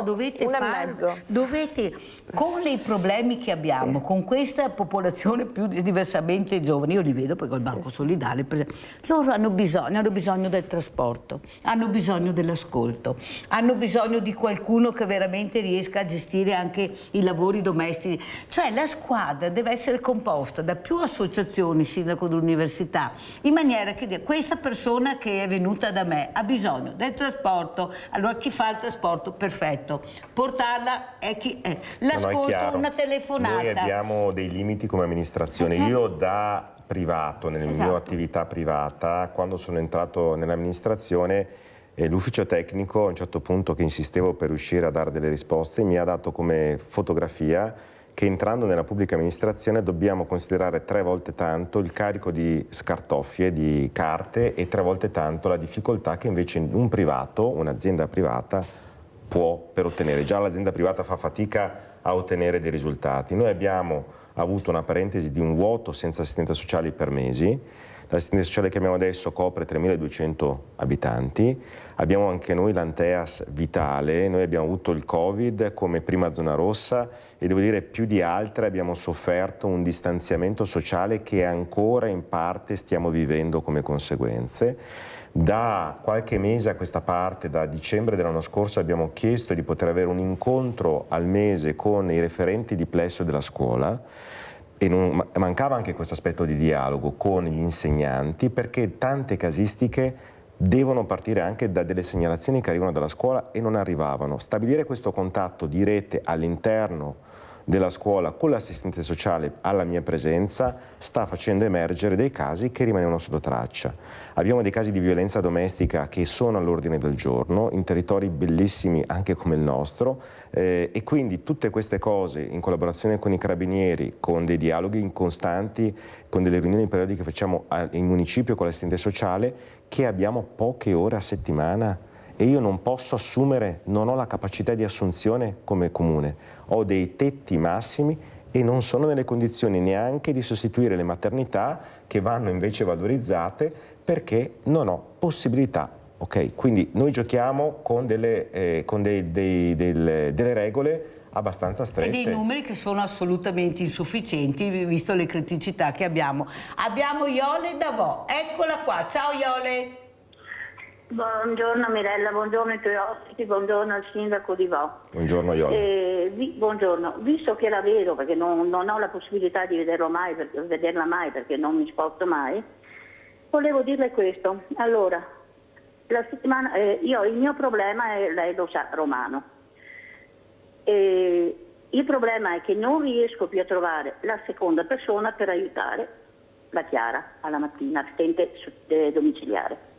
dovete con i problemi che abbiamo, con questa popolazione più diversamente giovane, io li vedo perché ho il Banco Solidale, loro hanno bisogno del trasporto, hanno bisogno dell'ascolto, hanno bisogno di qualcuno che veramente riesca a gestire anche i lavori domestici. Cioè la squadra deve essere composta da più associazioni, sindaco dell'università, in maniera che questa persona che è venuta da me ha bisogno del trasporto, allora chi fa il trasporto? Perfetto, portarla è chi è. L'ascolto, una telefonata. Noi abbiamo dei limiti come amministrazione. Io da privato, nella mia attività privata, quando sono entrato nell'amministrazione, l'ufficio tecnico a un certo punto, che insistevo per riuscire a dare delle risposte, mi ha dato come fotografia che entrando nella pubblica amministrazione dobbiamo considerare 3 volte tanto il carico di scartoffie, di carte, e 3 volte tanto la difficoltà che invece un privato, un'azienda privata, può per ottenere. Già l'azienda privata fa fatica a ottenere dei risultati. Noi abbiamo avuto una parentesi di un vuoto senza assistente sociale per mesi. L'assistente sociale che abbiamo adesso copre 3.200 abitanti. Abbiamo anche noi l'Anteas Vitale, noi abbiamo avuto il Covid come prima zona rossa e devo dire più di altre abbiamo sofferto un distanziamento sociale che ancora in parte stiamo vivendo come conseguenze. Da qualche mese a questa parte, da dicembre dell'anno scorso, abbiamo chiesto di poter avere un incontro al mese con i referenti di plesso della scuola e mancava anche questo aspetto di dialogo con gli insegnanti, perché tante casistiche devono partire anche da delle segnalazioni che arrivano dalla scuola e non arrivavano. Stabilire questo contatto di rete all'interno della scuola con l'assistente sociale alla mia presenza sta facendo emergere dei casi che rimanevano sotto traccia. Abbiamo dei casi di violenza domestica che sono all'ordine del giorno in territori bellissimi anche come il nostro e quindi tutte queste cose in collaborazione con i carabinieri, con dei dialoghi costanti, con delle riunioni periodiche che facciamo in municipio con l'assistente sociale, che abbiamo poche ore a settimana. E io non posso assumere, non ho la capacità di assunzione come comune, ho dei tetti massimi e non sono nelle condizioni neanche di sostituire le maternità che vanno invece valorizzate perché non ho possibilità Ok, quindi noi giochiamo con delle regole abbastanza strette. E dei numeri che sono assolutamente insufficienti, visto le criticità che abbiamo. Abbiamo Iole da Vo, eccola qua. Ciao Iole. Buongiorno Mirella, buongiorno ai tuoi ospiti, buongiorno al sindaco di Vo. Buongiorno Iole. Buongiorno, visto che la vedo, perché non ho la possibilità di vederla mai perché non mi sposto mai, volevo dirle questo. Allora, la settimana, il mio problema è, lei lo sa, Romano. Il problema è che non riesco più a trovare la seconda persona per aiutare la Chiara alla mattina, assistente domiciliare.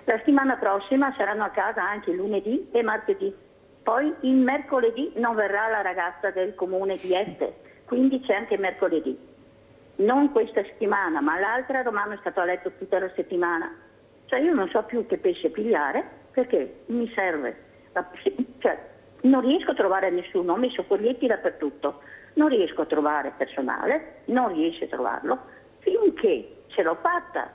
La settimana prossima saranno a casa anche lunedì e martedì. Poi il mercoledì non verrà la ragazza del comune di Este, quindi c'è anche mercoledì. Non questa settimana, ma l'altra Romano è stato a letto tutta la settimana. Cioè io non so più che pesce pigliare perché mi serve. Non riesco a trovare nessuno, ho messo foglietti dappertutto, non riesco a trovare personale, non riesco a trovarlo, finché ce l'ho fatta,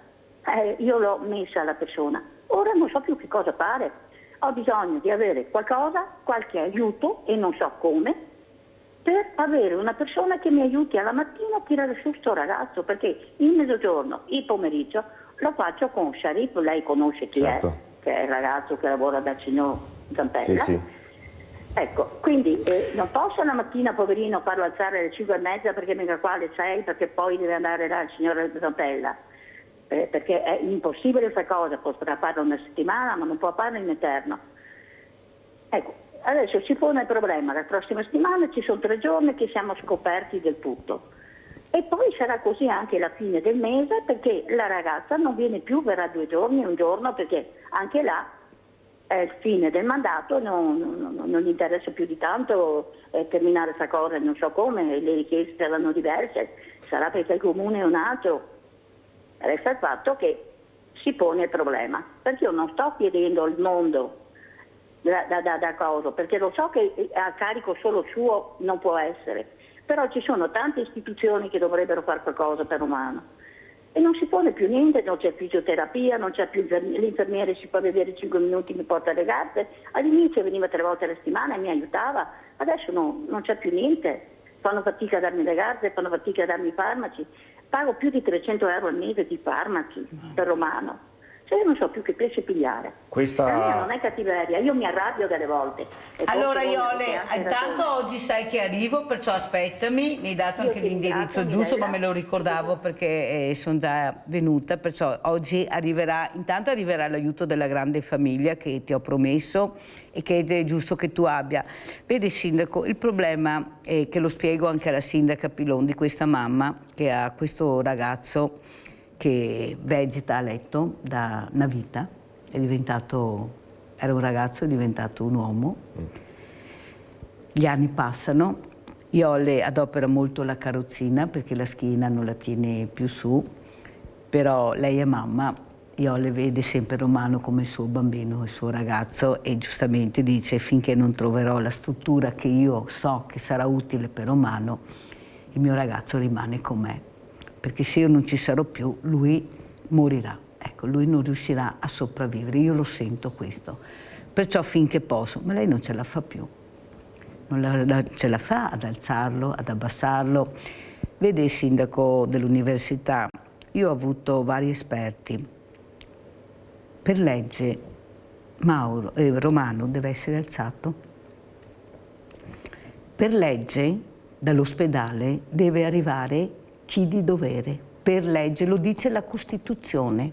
io l'ho messa alla persona. Ora non so più che cosa fare, ho bisogno di avere qualcosa, qualche aiuto, e non so come, per avere una persona che mi aiuti alla mattina a tirare su sto ragazzo, perché il mezzogiorno, il pomeriggio, lo faccio con Sharif, lei conosce chi certo. è, che è il ragazzo che lavora dal signor Zampella. Sì. Ecco, quindi non posso la mattina, poverino, farlo alzare alle 5:30 perché venga qua alle 6, perché poi deve andare là il signor Zampella, perché è impossibile questa cosa, potrà farlo una settimana ma non può farlo in eterno. Ecco, adesso si pone il problema, la prossima settimana ci sono 3 giorni che siamo scoperti del tutto. E poi sarà così anche la fine del mese, perché la ragazza non viene più, verrà 2 giorni, un giorno, perché anche là è il fine del mandato, non gli interessa più di tanto terminare questa cosa, non so come, le richieste saranno diverse, sarà perché il comune è un altro. Resta il fatto che si pone il problema, perché io non sto chiedendo al mondo da cosa, perché lo so che a carico solo suo non può essere, però ci sono tante istituzioni che dovrebbero fare qualcosa per Romano. E non si pone più niente, non c'è fisioterapia, non c'è più l'infermiere, si può vedere 5 minuti, mi porta le gatte. All'inizio veniva 3 volte alla settimana e mi aiutava, adesso non c'è più niente. Fanno fatica a darmi le gatte, fanno fatica a darmi i farmaci. Pago più di 300 euro al mese di farmaci per Romano. Cioè io non so più che pesce pigliare. Questa... La mia non è cattiveria, io mi arrabbio delle volte. Allora Iole, intanto oggi sai che arrivo, perciò aspettami, mi hai dato anche l'indirizzo giusto, ma me lo ricordavo perché sono già venuta, perciò oggi arriverà, intanto arriverà l'aiuto della grande famiglia che ti ho promesso e che è giusto che tu abbia. Vedi Sindaco, il problema è che lo spiego anche alla Sindaca Pilon, di questa mamma che ha questo ragazzo che vegeta a letto da una vita, era un ragazzo, è diventato un uomo. Gli anni passano, Iole adopera molto la carrozzina perché la schiena non la tiene più su, però lei è mamma, Iole vede sempre Romano come il suo bambino, il suo ragazzo, e giustamente dice: finché non troverò la struttura che io so che sarà utile per Romano, il mio ragazzo rimane con me. Perché se io non ci sarò più, lui morirà. Ecco, lui non riuscirà a sopravvivere, io lo sento questo. Perciò finché posso, ma lei non ce la fa più. Non ce la fa ad alzarlo, ad abbassarlo. Vede il sindaco dell'università, io ho avuto vari esperti. Per legge Romano deve essere alzato. Per legge dall'ospedale deve arrivare chi di dovere, per legge, lo dice la Costituzione.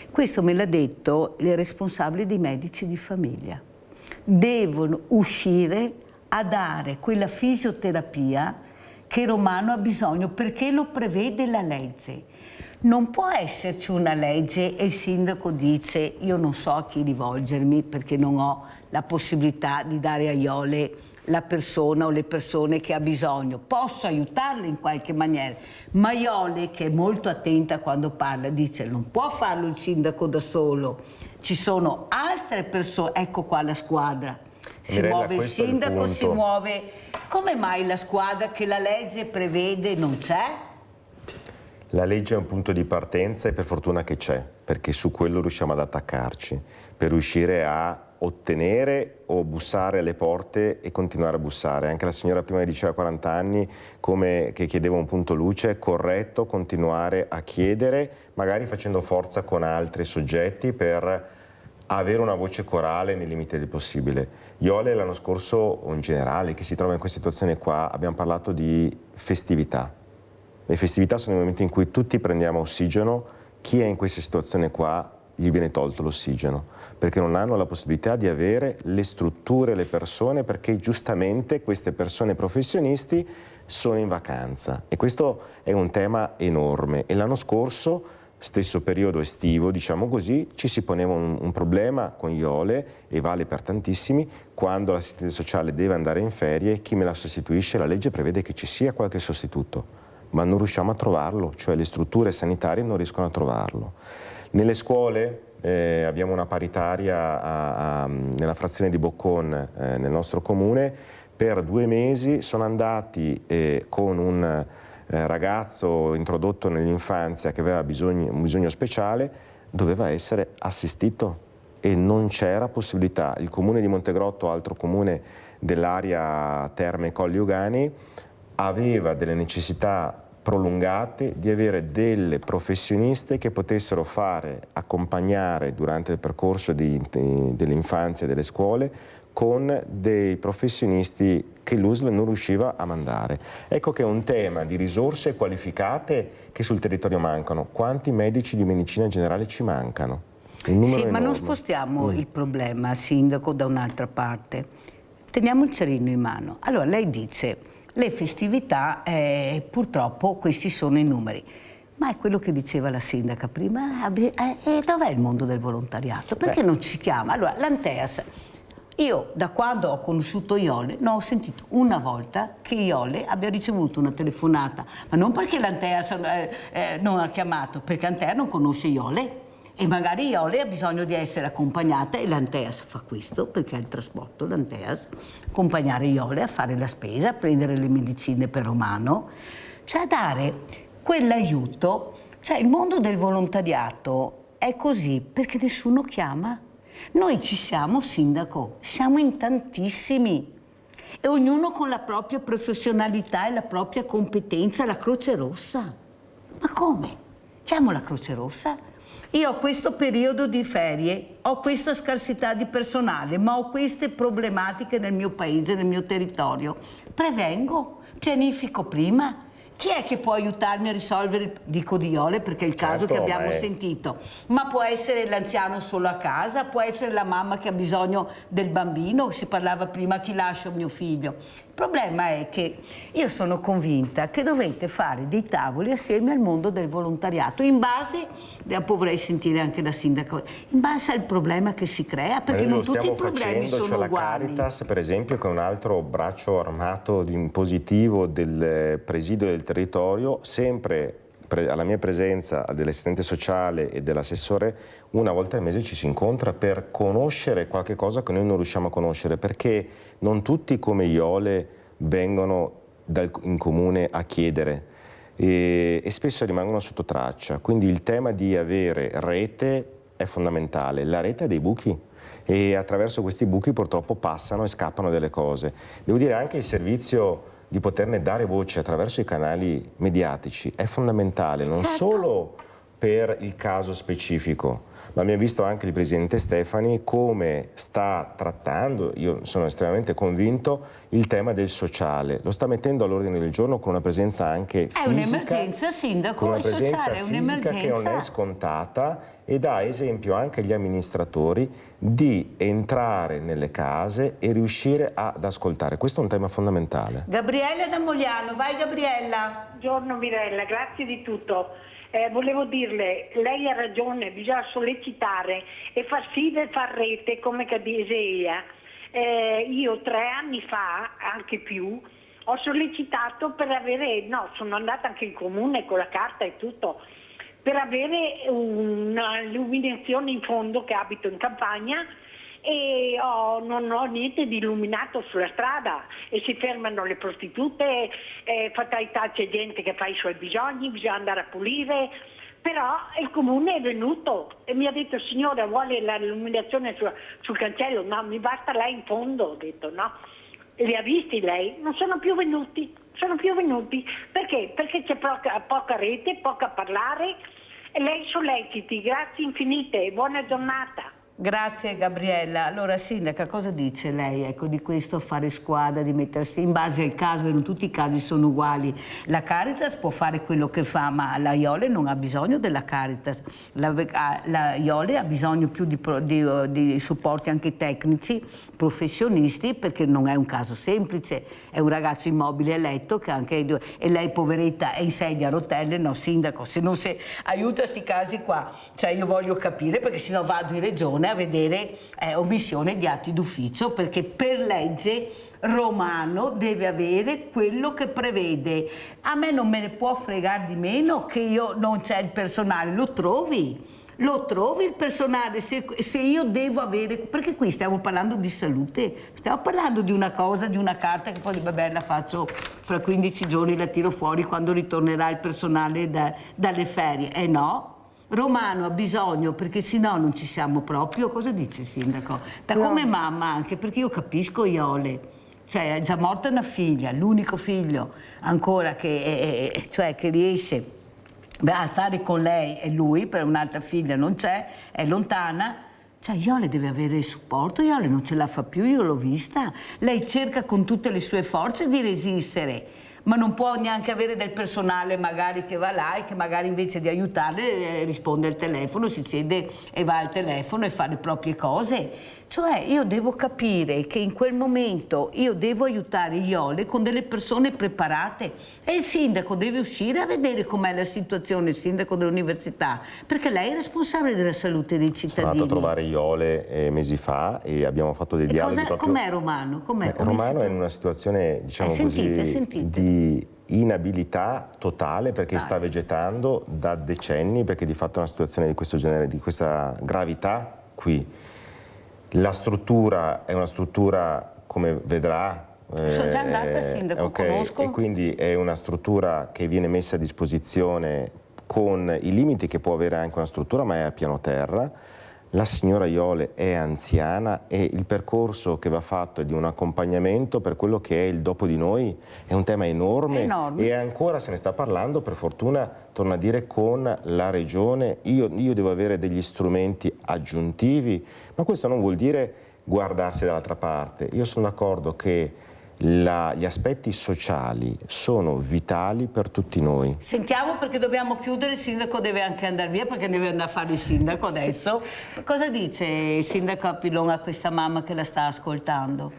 Questo me l'ha detto il responsabile dei medici di famiglia. Devono uscire a dare quella fisioterapia che Romano ha bisogno, perché lo prevede la legge. Non può esserci una legge e il sindaco dice: io non so a chi rivolgermi perché non ho la possibilità di dare a Iole la persona o le persone che ha bisogno. Posso aiutarle in qualche maniera, ma Iole, che è molto attenta quando parla, dice: non può farlo il sindaco da solo, ci sono altre persone. Ecco qua la squadra, si Mirella, muove il sindaco, si muove. Come mai la squadra che la legge prevede non c'è? La legge è un punto di partenza e per fortuna che c'è, perché su quello riusciamo ad attaccarci, per riuscire a ottenere o bussare alle porte e continuare a bussare. Anche la signora prima diceva 40 anni, che chiedeva un punto luce, è corretto continuare a chiedere, magari facendo forza con altri soggetti per avere una voce corale nei limiti del possibile. Iole l'anno scorso, o in generale, chi si trova in questa situazione qua, abbiamo parlato di festività. Le festività sono i momenti in cui tutti prendiamo ossigeno, chi è in questa situazione qua gli viene tolto l'ossigeno, perché non hanno la possibilità di avere le strutture, le persone, perché giustamente queste persone professionisti sono in vacanza. E questo è un tema enorme. E l'anno scorso, stesso periodo estivo, diciamo così, ci si poneva un problema con Iole, e vale per tantissimi, quando l'assistente sociale deve andare in ferie, chi me la sostituisce? La legge prevede che ci sia qualche sostituto, ma non riusciamo a trovarlo, cioè le strutture sanitarie non riescono a trovarlo. Nelle scuole abbiamo una paritaria nella frazione di Boccon, nel nostro comune. Per 2 mesi sono andati con un ragazzo introdotto nell'infanzia che aveva un bisogno speciale, doveva essere assistito e non c'era possibilità. Il comune di Montegrotto, altro comune dell'area Terme Colli Ugani, aveva delle necessità prolungate di avere delle professioniste che potessero accompagnare durante il percorso dell'infanzia e delle scuole con dei professionisti che l'USL non riusciva a mandare. Ecco che è un tema di risorse qualificate che sul territorio mancano. Quanti medici di medicina generale ci mancano? Un numero enorme. Ma non spostiamo il problema, Sindaco, da un'altra parte. Teniamo il cerino in mano. Allora, lei dice: le festività, purtroppo questi sono i numeri. Ma è quello che diceva la sindaca prima, dov'è il mondo del volontariato? Perché non ci chiama? Allora, l'Anteas, io da quando ho conosciuto Iole non ho sentito una volta che Iole abbia ricevuto una telefonata, ma non perché l'Anteas non ha chiamato, perché Anteas non conosce Iole. E magari Iole ha bisogno di essere accompagnata, e l'Anteas fa questo, perché ha il trasporto, l'Anteas, accompagnare Iole a fare la spesa, a prendere le medicine per Romano, cioè a dare quell'aiuto. Cioè il mondo del volontariato è così perché nessuno chiama. Noi ci siamo, Sindaco, siamo in tantissimi, e ognuno con la propria professionalità e la propria competenza. La Croce Rossa, ma come? Chiamo la Croce Rossa? Io ho questo periodo di ferie, ho questa scarsità di personale, ma ho queste problematiche nel mio paese, nel mio territorio. Prevengo, pianifico prima. Chi è che può aiutarmi a risolvere, dico di Iole perché è il caso che abbiamo sentito, ma può essere l'anziano solo a casa, può essere la mamma che ha bisogno del bambino, si parlava prima chi lascia mio figlio. Il problema è che io sono convinta che dovete fare dei tavoli assieme al mondo del volontariato, in base, dopo vorrei sentire anche la sindaca, in base al problema che si crea, perché non tutti i problemi sono cioè uguali. La Caritas, per esempio, che è un altro braccio armato positivo del presidio del territorio, sempre alla mia presenza dell'assistente sociale e dell'assessore, una volta al mese ci si incontra per conoscere qualche cosa che noi non riusciamo a conoscere, perché non tutti come Iole vengono in comune a chiedere e spesso rimangono sotto traccia, quindi il tema di avere rete è fondamentale. La rete ha dei buchi e attraverso questi buchi purtroppo passano e scappano delle cose. Devo dire anche il servizio di poterne dare voce attraverso i canali mediatici è fondamentale, non solo per il caso specifico, ma abbiamo visto anche il Presidente Stefani come sta trattando, io sono estremamente convinto, il tema del sociale. Lo sta mettendo all'ordine del giorno con una presenza anche fisica. È un'emergenza, Sindaco, con una il presenza sociale è fisica che non è scontata, e dà esempio anche agli amministratori di entrare nelle case e riuscire ad ascoltare. Questo è un tema fondamentale. Gabriella da Mogliano, vai Gabriella. Buongiorno Mirella, grazie di tutto. Volevo dirle, lei ha ragione, bisogna sollecitare e far sfide e far rete come che diceia. Io 3 anni fa, anche più, ho sollecitato per avere, sono andata anche in comune con la carta e tutto, per avere un'illuminazione in fondo, che abito in campagna, e non ho niente di illuminato sulla strada e si fermano le prostitute, fatalità, c'è gente che fa i suoi bisogni, bisogna andare a pulire, però il comune è venuto e mi ha detto: signora, vuole l'illuminazione sul cancello? No, mi basta lei in fondo, ho detto no. E li ha visti lei? Non sono più venuti, perché? Perché c'è poca rete, poca parlare, e lei solleciti. Grazie infinite, buona giornata. Grazie Gabriella. Allora Sindaca, cosa dice lei, ecco, di questo fare squadra, di mettersi in base al caso, e non tutti i casi sono uguali. La Caritas può fare quello che fa, ma la Iole non ha bisogno della Caritas. La Iole ha bisogno più di supporti anche tecnici, professionisti, perché non è un caso semplice. È un ragazzo immobile a letto che anche e lei poveretta è in sedia a rotelle. No Sindaco, se non si aiuta sti casi qua, cioè io voglio capire, perché sennò vado in regione a vedere omissione di atti d'ufficio, perché per legge Romano deve avere quello che prevede. A me non me ne può fregare di meno che io non c'è il personale, lo trovi il personale, se io devo avere, perché qui stiamo parlando di salute, stiamo parlando di una cosa, di una carta che poi vabbè la faccio fra 15 giorni, la tiro fuori quando ritornerà il personale dalle ferie, no? Romano ha bisogno, perché sennò non ci siamo proprio. Cosa dice il Sindaco? Come mamma anche, perché io capisco Iole, cioè è già morta una figlia, l'unico figlio ancora che riesce a stare con lei e lui, per un'altra figlia non c'è, è lontana. Cioè Iole deve avere il supporto, Iole non ce la fa più, io l'ho vista. Lei cerca con tutte le sue forze di resistere, ma non può neanche avere del personale magari che va là e che magari invece di aiutarle risponde al telefono, si siede e va al telefono e fa le proprie cose. Cioè io devo capire che in quel momento io devo aiutare Iole con delle persone preparate, e il sindaco deve uscire a vedere com'è la situazione, il sindaco dell'università, perché lei è responsabile della salute dei cittadini. Sono andato a trovare Iole mesi fa e abbiamo fatto dei dialoghi proprio... Com'è Romano? Romano è in una situazione, diciamo di inabilità totale, perché sta vegetando da decenni, perché di fatto è una situazione di questo genere, di questa gravità qui. La struttura è una struttura, come vedrà, sono già andata, sindaco, conosco. E quindi è una struttura che viene messa a disposizione con i limiti che può avere anche una struttura, ma è a piano terra. La signora Iole è anziana e il percorso che va fatto è di un accompagnamento per quello che è il dopo di noi, è un tema enorme. E ancora se ne sta parlando, per fortuna, torno a dire, con la regione. Io devo avere degli strumenti aggiuntivi, ma questo non vuol dire guardarsi dall'altra parte. Io sono d'accordo che gli aspetti sociali sono vitali per tutti noi. Sentiamo, perché dobbiamo chiudere, il sindaco deve anche andare via perché deve andare a fare il sindaco adesso. Sì. Cosa dice il sindaco Appilon a questa mamma che la sta ascoltando?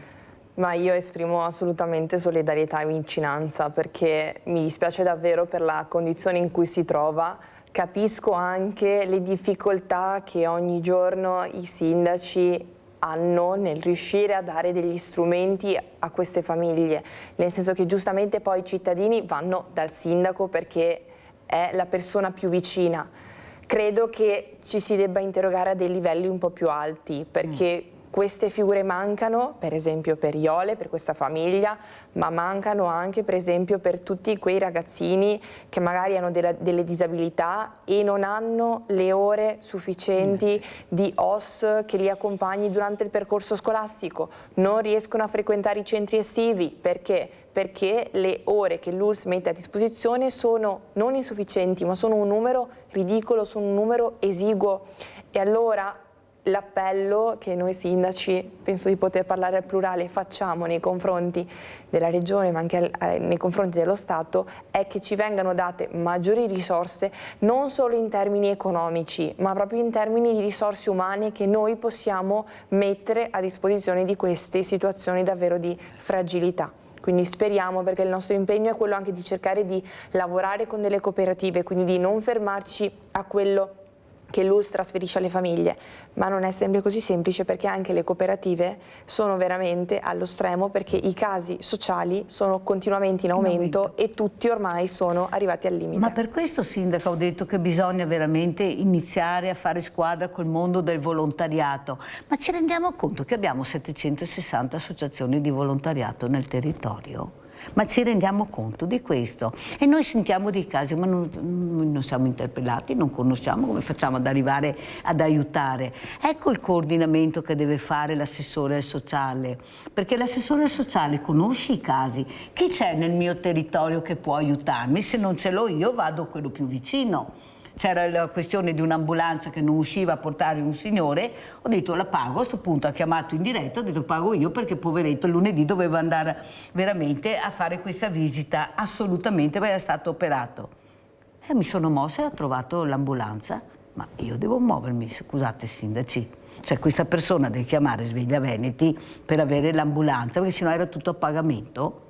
Ma io esprimo assolutamente solidarietà e vicinanza, perché mi dispiace davvero per la condizione in cui si trova. Capisco anche le difficoltà che ogni giorno i sindaci hanno nel riuscire a dare degli strumenti a queste famiglie, nel senso che giustamente poi i cittadini vanno dal sindaco perché è la persona più vicina. Credo che ci si debba interrogare a dei livelli un po' più alti, perché queste figure mancano, per esempio per Iole, per questa famiglia, ma mancano anche per esempio per tutti quei ragazzini che magari hanno delle disabilità e non hanno le ore sufficienti di OS che li accompagni durante il percorso scolastico, non riescono a frequentare i centri estivi. Perché? Perché le ore che l'ULSS mette a disposizione sono non insufficienti, ma sono un numero ridicolo, sono un numero esiguo. E allora l'appello che noi sindaci, penso di poter parlare al plurale, facciamo nei confronti della Regione ma anche nei confronti dello Stato è che ci vengano date maggiori risorse, non solo in termini economici ma proprio in termini di risorse umane che noi possiamo mettere a disposizione di queste situazioni davvero di fragilità. Quindi speriamo, perché il nostro impegno è quello anche di cercare di lavorare con delle cooperative, quindi di non fermarci a quello che l'ULSS trasferisce alle famiglie, ma non è sempre così semplice, perché anche le cooperative sono veramente allo stremo, perché i casi sociali sono continuamente in aumento e tutti ormai sono arrivati al limite. Ma per questo, Sindaca, ho detto che bisogna veramente iniziare a fare squadra col mondo del volontariato, ma ci rendiamo conto che abbiamo 760 associazioni di volontariato nel territorio? Ma ci rendiamo conto di questo? E noi sentiamo dei casi, ma non siamo interpellati, non conosciamo, come facciamo ad arrivare ad aiutare? Ecco il coordinamento che deve fare l'assessore sociale, perché l'assessore sociale conosce i casi. Chi c'è nel mio territorio che può aiutarmi? Se non ce l'ho io, vado a quello più vicino. C'era la questione di un'ambulanza che non usciva a portare un signore, ho detto la pago, a questo punto ha chiamato in diretta, ho detto pago io, perché poveretto lunedì doveva andare veramente a fare questa visita, assolutamente, perché era stato operato. E mi sono mossa e ho trovato l'ambulanza, ma io devo muovermi, scusate sindaci, cioè questa persona deve chiamare Sveglia Veneti per avere l'ambulanza, perché sennò era tutto a pagamento.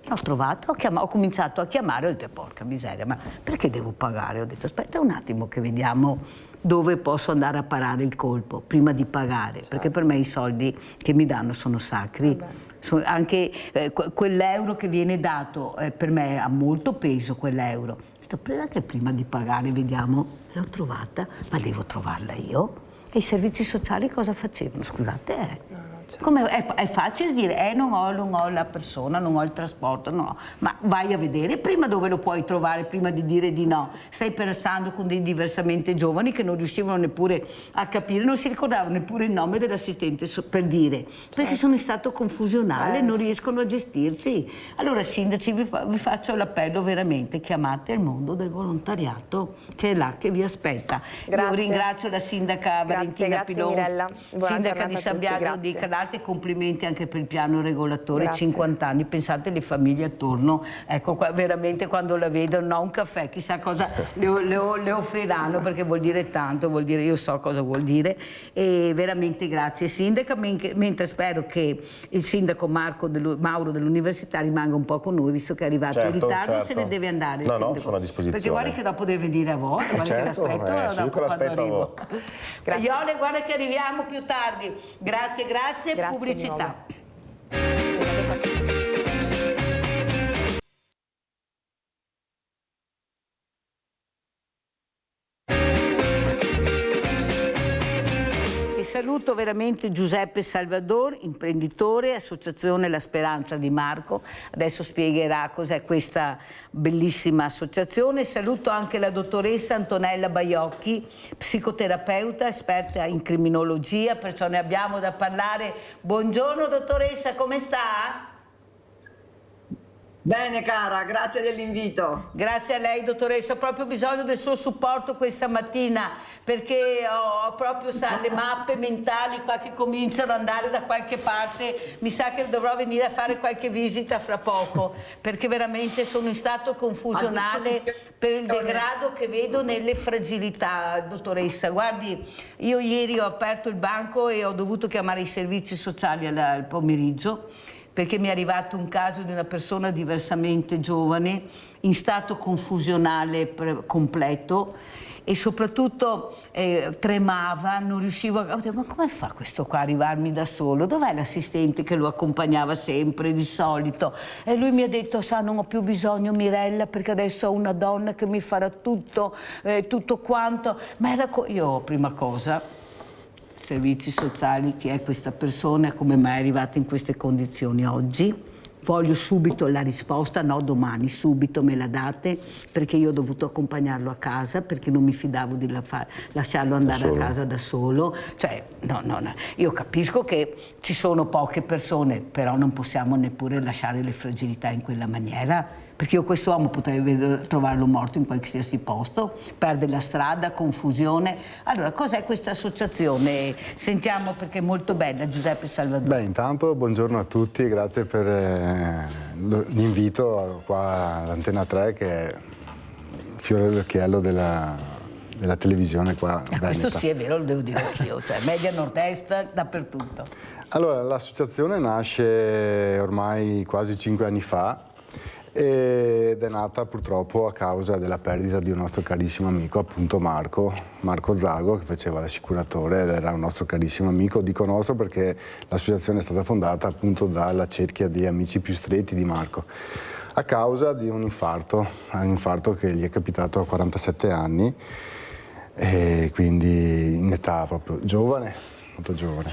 L'ho trovato, ho cominciato a chiamare, ho detto porca miseria, ma perché devo pagare? Ho detto aspetta un attimo che vediamo dove posso andare a parare il colpo prima di pagare, certo. Perché per me i soldi che mi danno sono sacri. Anche quell'euro che viene dato per me ha molto peso, quell'euro. Ho detto prima di pagare vediamo, l'ho trovata, ma devo trovarla io? E i servizi sociali cosa facevano? Scusate, Come è facile dire non ho la persona, non ho il trasporto, no, ma vai a vedere prima dove lo puoi trovare prima di dire di no. Stai pensando con dei diversamente giovani che non riuscivano neppure a capire, non si ricordavano neppure il nome dell'assistente per dire, perché sono in stato confusionale, non riescono a gestirsi. Allora sindaci, vi faccio l'appello veramente, chiamate il mondo del volontariato che è là che vi aspetta. Io ringrazio la sindaca Valentina Pilon, Mirella. sindaca di San Biagio di Canale. Complimenti anche per il piano regolatore. Grazie. 50 anni, pensate le famiglie attorno, ecco qua, veramente quando la vedono, no, un caffè, chissà cosa le offriranno, perché vuol dire tanto, vuol dire, io so cosa vuol dire, e veramente grazie sindaca, mentre spero che il sindaco Mauro dell'università rimanga un po' con noi, visto che è arrivato in ritardo, se ne deve andare. No, sono a disposizione. Perché guarda che dopo deve venire a voi, certo, che l'aspetto a voi. Iole, guarda che arriviamo più tardi. Grazie. Pubblicità. E saluto veramente Giuseppe Salvador, imprenditore, associazione La Speranza di Marco. Adesso spiegherà cos'è questa bellissima associazione. Saluto anche la dottoressa Antonella Baiocchi, psicoterapeuta, esperta in criminologia, perciò ne abbiamo da parlare. Buongiorno dottoressa, come sta? Bene cara, grazie dell'invito. Grazie a lei dottoressa, ho proprio bisogno del suo supporto questa mattina, perché ho proprio le mappe mentali qua che cominciano ad andare da qualche parte. Mi sa che dovrò venire a fare qualche visita fra poco, perché veramente sono in stato confusionale per il degrado che vedo nelle fragilità, dottoressa. Guardi, io ieri ho aperto il banco e ho dovuto chiamare i servizi sociali al pomeriggio, perché mi è arrivato un caso di una persona diversamente giovane, in stato confusionale completo, e soprattutto tremava, non riuscivo a... Ma come fa questo qua a arrivarmi da solo? Dov'è l'assistente che lo accompagnava sempre, di solito? E lui mi ha detto, sa, non ho più bisogno Mirella, perché adesso ho una donna che mi farà tutto quanto. Ma era io, prima cosa, servizi sociali, chi è questa persona, come mai è arrivata in queste condizioni oggi? Voglio subito la risposta, no domani, subito me la date, perché io ho dovuto accompagnarlo a casa, perché non mi fidavo di lasciarlo andare a casa da solo. Cioè, no, io capisco che ci sono poche persone, però non possiamo neppure lasciare le fragilità in quella maniera, perché io quest'uomo potrei trovarlo morto in qualsiasi posto, perde la strada, confusione. Allora, cos'è questa associazione? Sentiamo, perché è molto bella, Giuseppe Salvador. Beh, intanto buongiorno a tutti e grazie per l'invito qua all'Antena 3, che è il fiore all'occhiello della televisione qua. Questo sì è vero, lo devo dire anch'io, cioè media nord-est, dappertutto. Allora, l'associazione nasce ormai quasi 5 anni fa, ed è nata purtroppo a causa della perdita di un nostro carissimo amico, appunto Marco Zago, che faceva l'assicuratore ed era un nostro carissimo amico. Dico nostro perché l'associazione è stata fondata appunto dalla cerchia di amici più stretti di Marco, a causa di un infarto che gli è capitato a 47 anni, e quindi in età proprio giovane, molto giovane.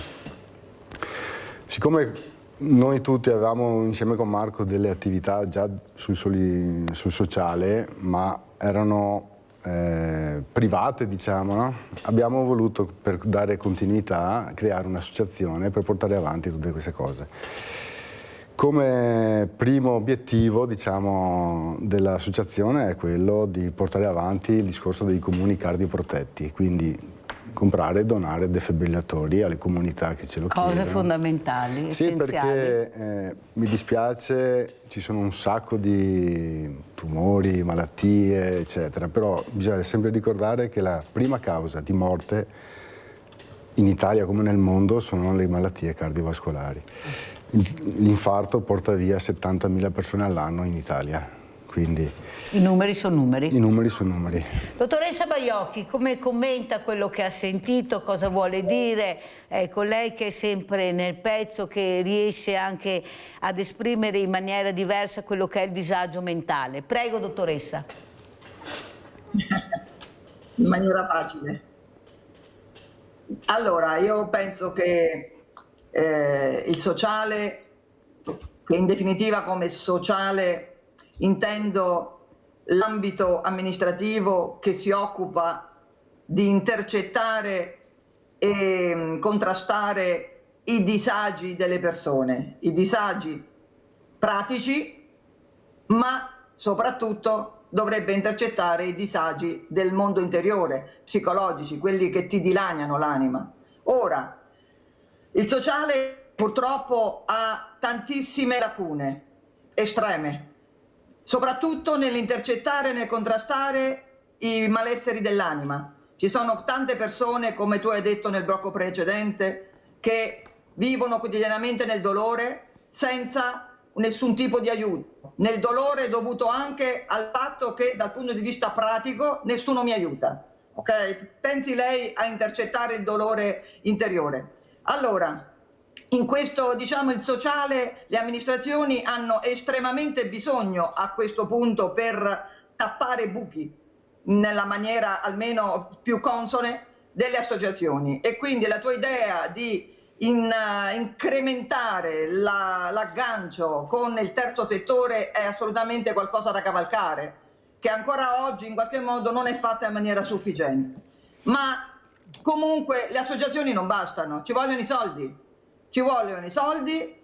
Siccome noi tutti avevamo insieme con Marco delle attività già sul sociale, ma erano private, diciamo, no? Abbiamo voluto, per dare continuità, creare un'associazione per portare avanti tutte queste cose. Come primo obiettivo, diciamo, dell'associazione è quello di portare avanti il discorso dei comuni cardioprotetti, quindi comprare e donare defibrillatori alle comunità che ce lo chiedono. Cose fondamentali, sì, essenziali. Perché mi dispiace, ci sono un sacco di tumori, malattie, eccetera, però bisogna sempre ricordare che la prima causa di morte in Italia come nel mondo sono le malattie cardiovascolari. L'infarto porta via 70.000 persone all'anno in Italia, quindi i numeri sono numeri. I numeri sono numeri. Dottoressa Baiocchi, come commenta quello che ha sentito? Cosa vuole dire? Ecco, lei che è sempre nel pezzo, che riesce anche ad esprimere in maniera diversa quello che è il disagio mentale. Prego, dottoressa. In maniera facile. Allora, io penso che il sociale, che in definitiva come sociale intendo l'ambito amministrativo che si occupa di intercettare e contrastare i disagi delle persone, i disagi pratici, ma soprattutto dovrebbe intercettare i disagi del mondo interiore, psicologici, quelli che ti dilaniano l'anima. Ora, il sociale purtroppo ha tantissime lacune estreme, soprattutto nell'intercettare e nel contrastare i malesseri dell'anima. Ci sono tante persone, come tu hai detto nel blocco precedente, che vivono quotidianamente nel dolore senza nessun tipo di aiuto, nel dolore dovuto anche al fatto che dal punto di vista pratico nessuno mi aiuta. Okay? Pensi lei a intercettare il dolore interiore. Allora, in questo, diciamo, il sociale, le amministrazioni hanno estremamente bisogno a questo punto per tappare buchi nella maniera almeno più consone delle associazioni, e quindi la tua idea di incrementare l'aggancio con il terzo settore è assolutamente qualcosa da cavalcare, che ancora oggi in qualche modo non è fatta in maniera sufficiente. Ma comunque le associazioni non bastano, ci vogliono i soldi. Ci vogliono i soldi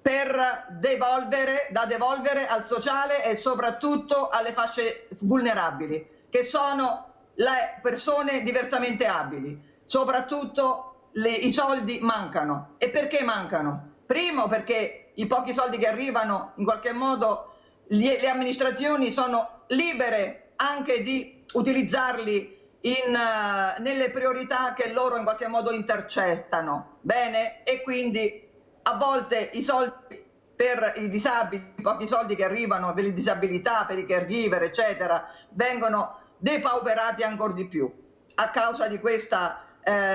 da devolvere al sociale e soprattutto alle fasce vulnerabili, che sono le persone diversamente abili. Soprattutto i soldi mancano. E perché mancano? Primo, perché i pochi soldi che arrivano, in qualche modo, le amministrazioni sono libere anche di utilizzarli nelle priorità che loro in qualche modo intercettano, bene? E quindi a volte i soldi per i disabili, i pochi soldi che arrivano per le disabilità, per i caregiver, eccetera, vengono depauperati ancora di più a causa di questa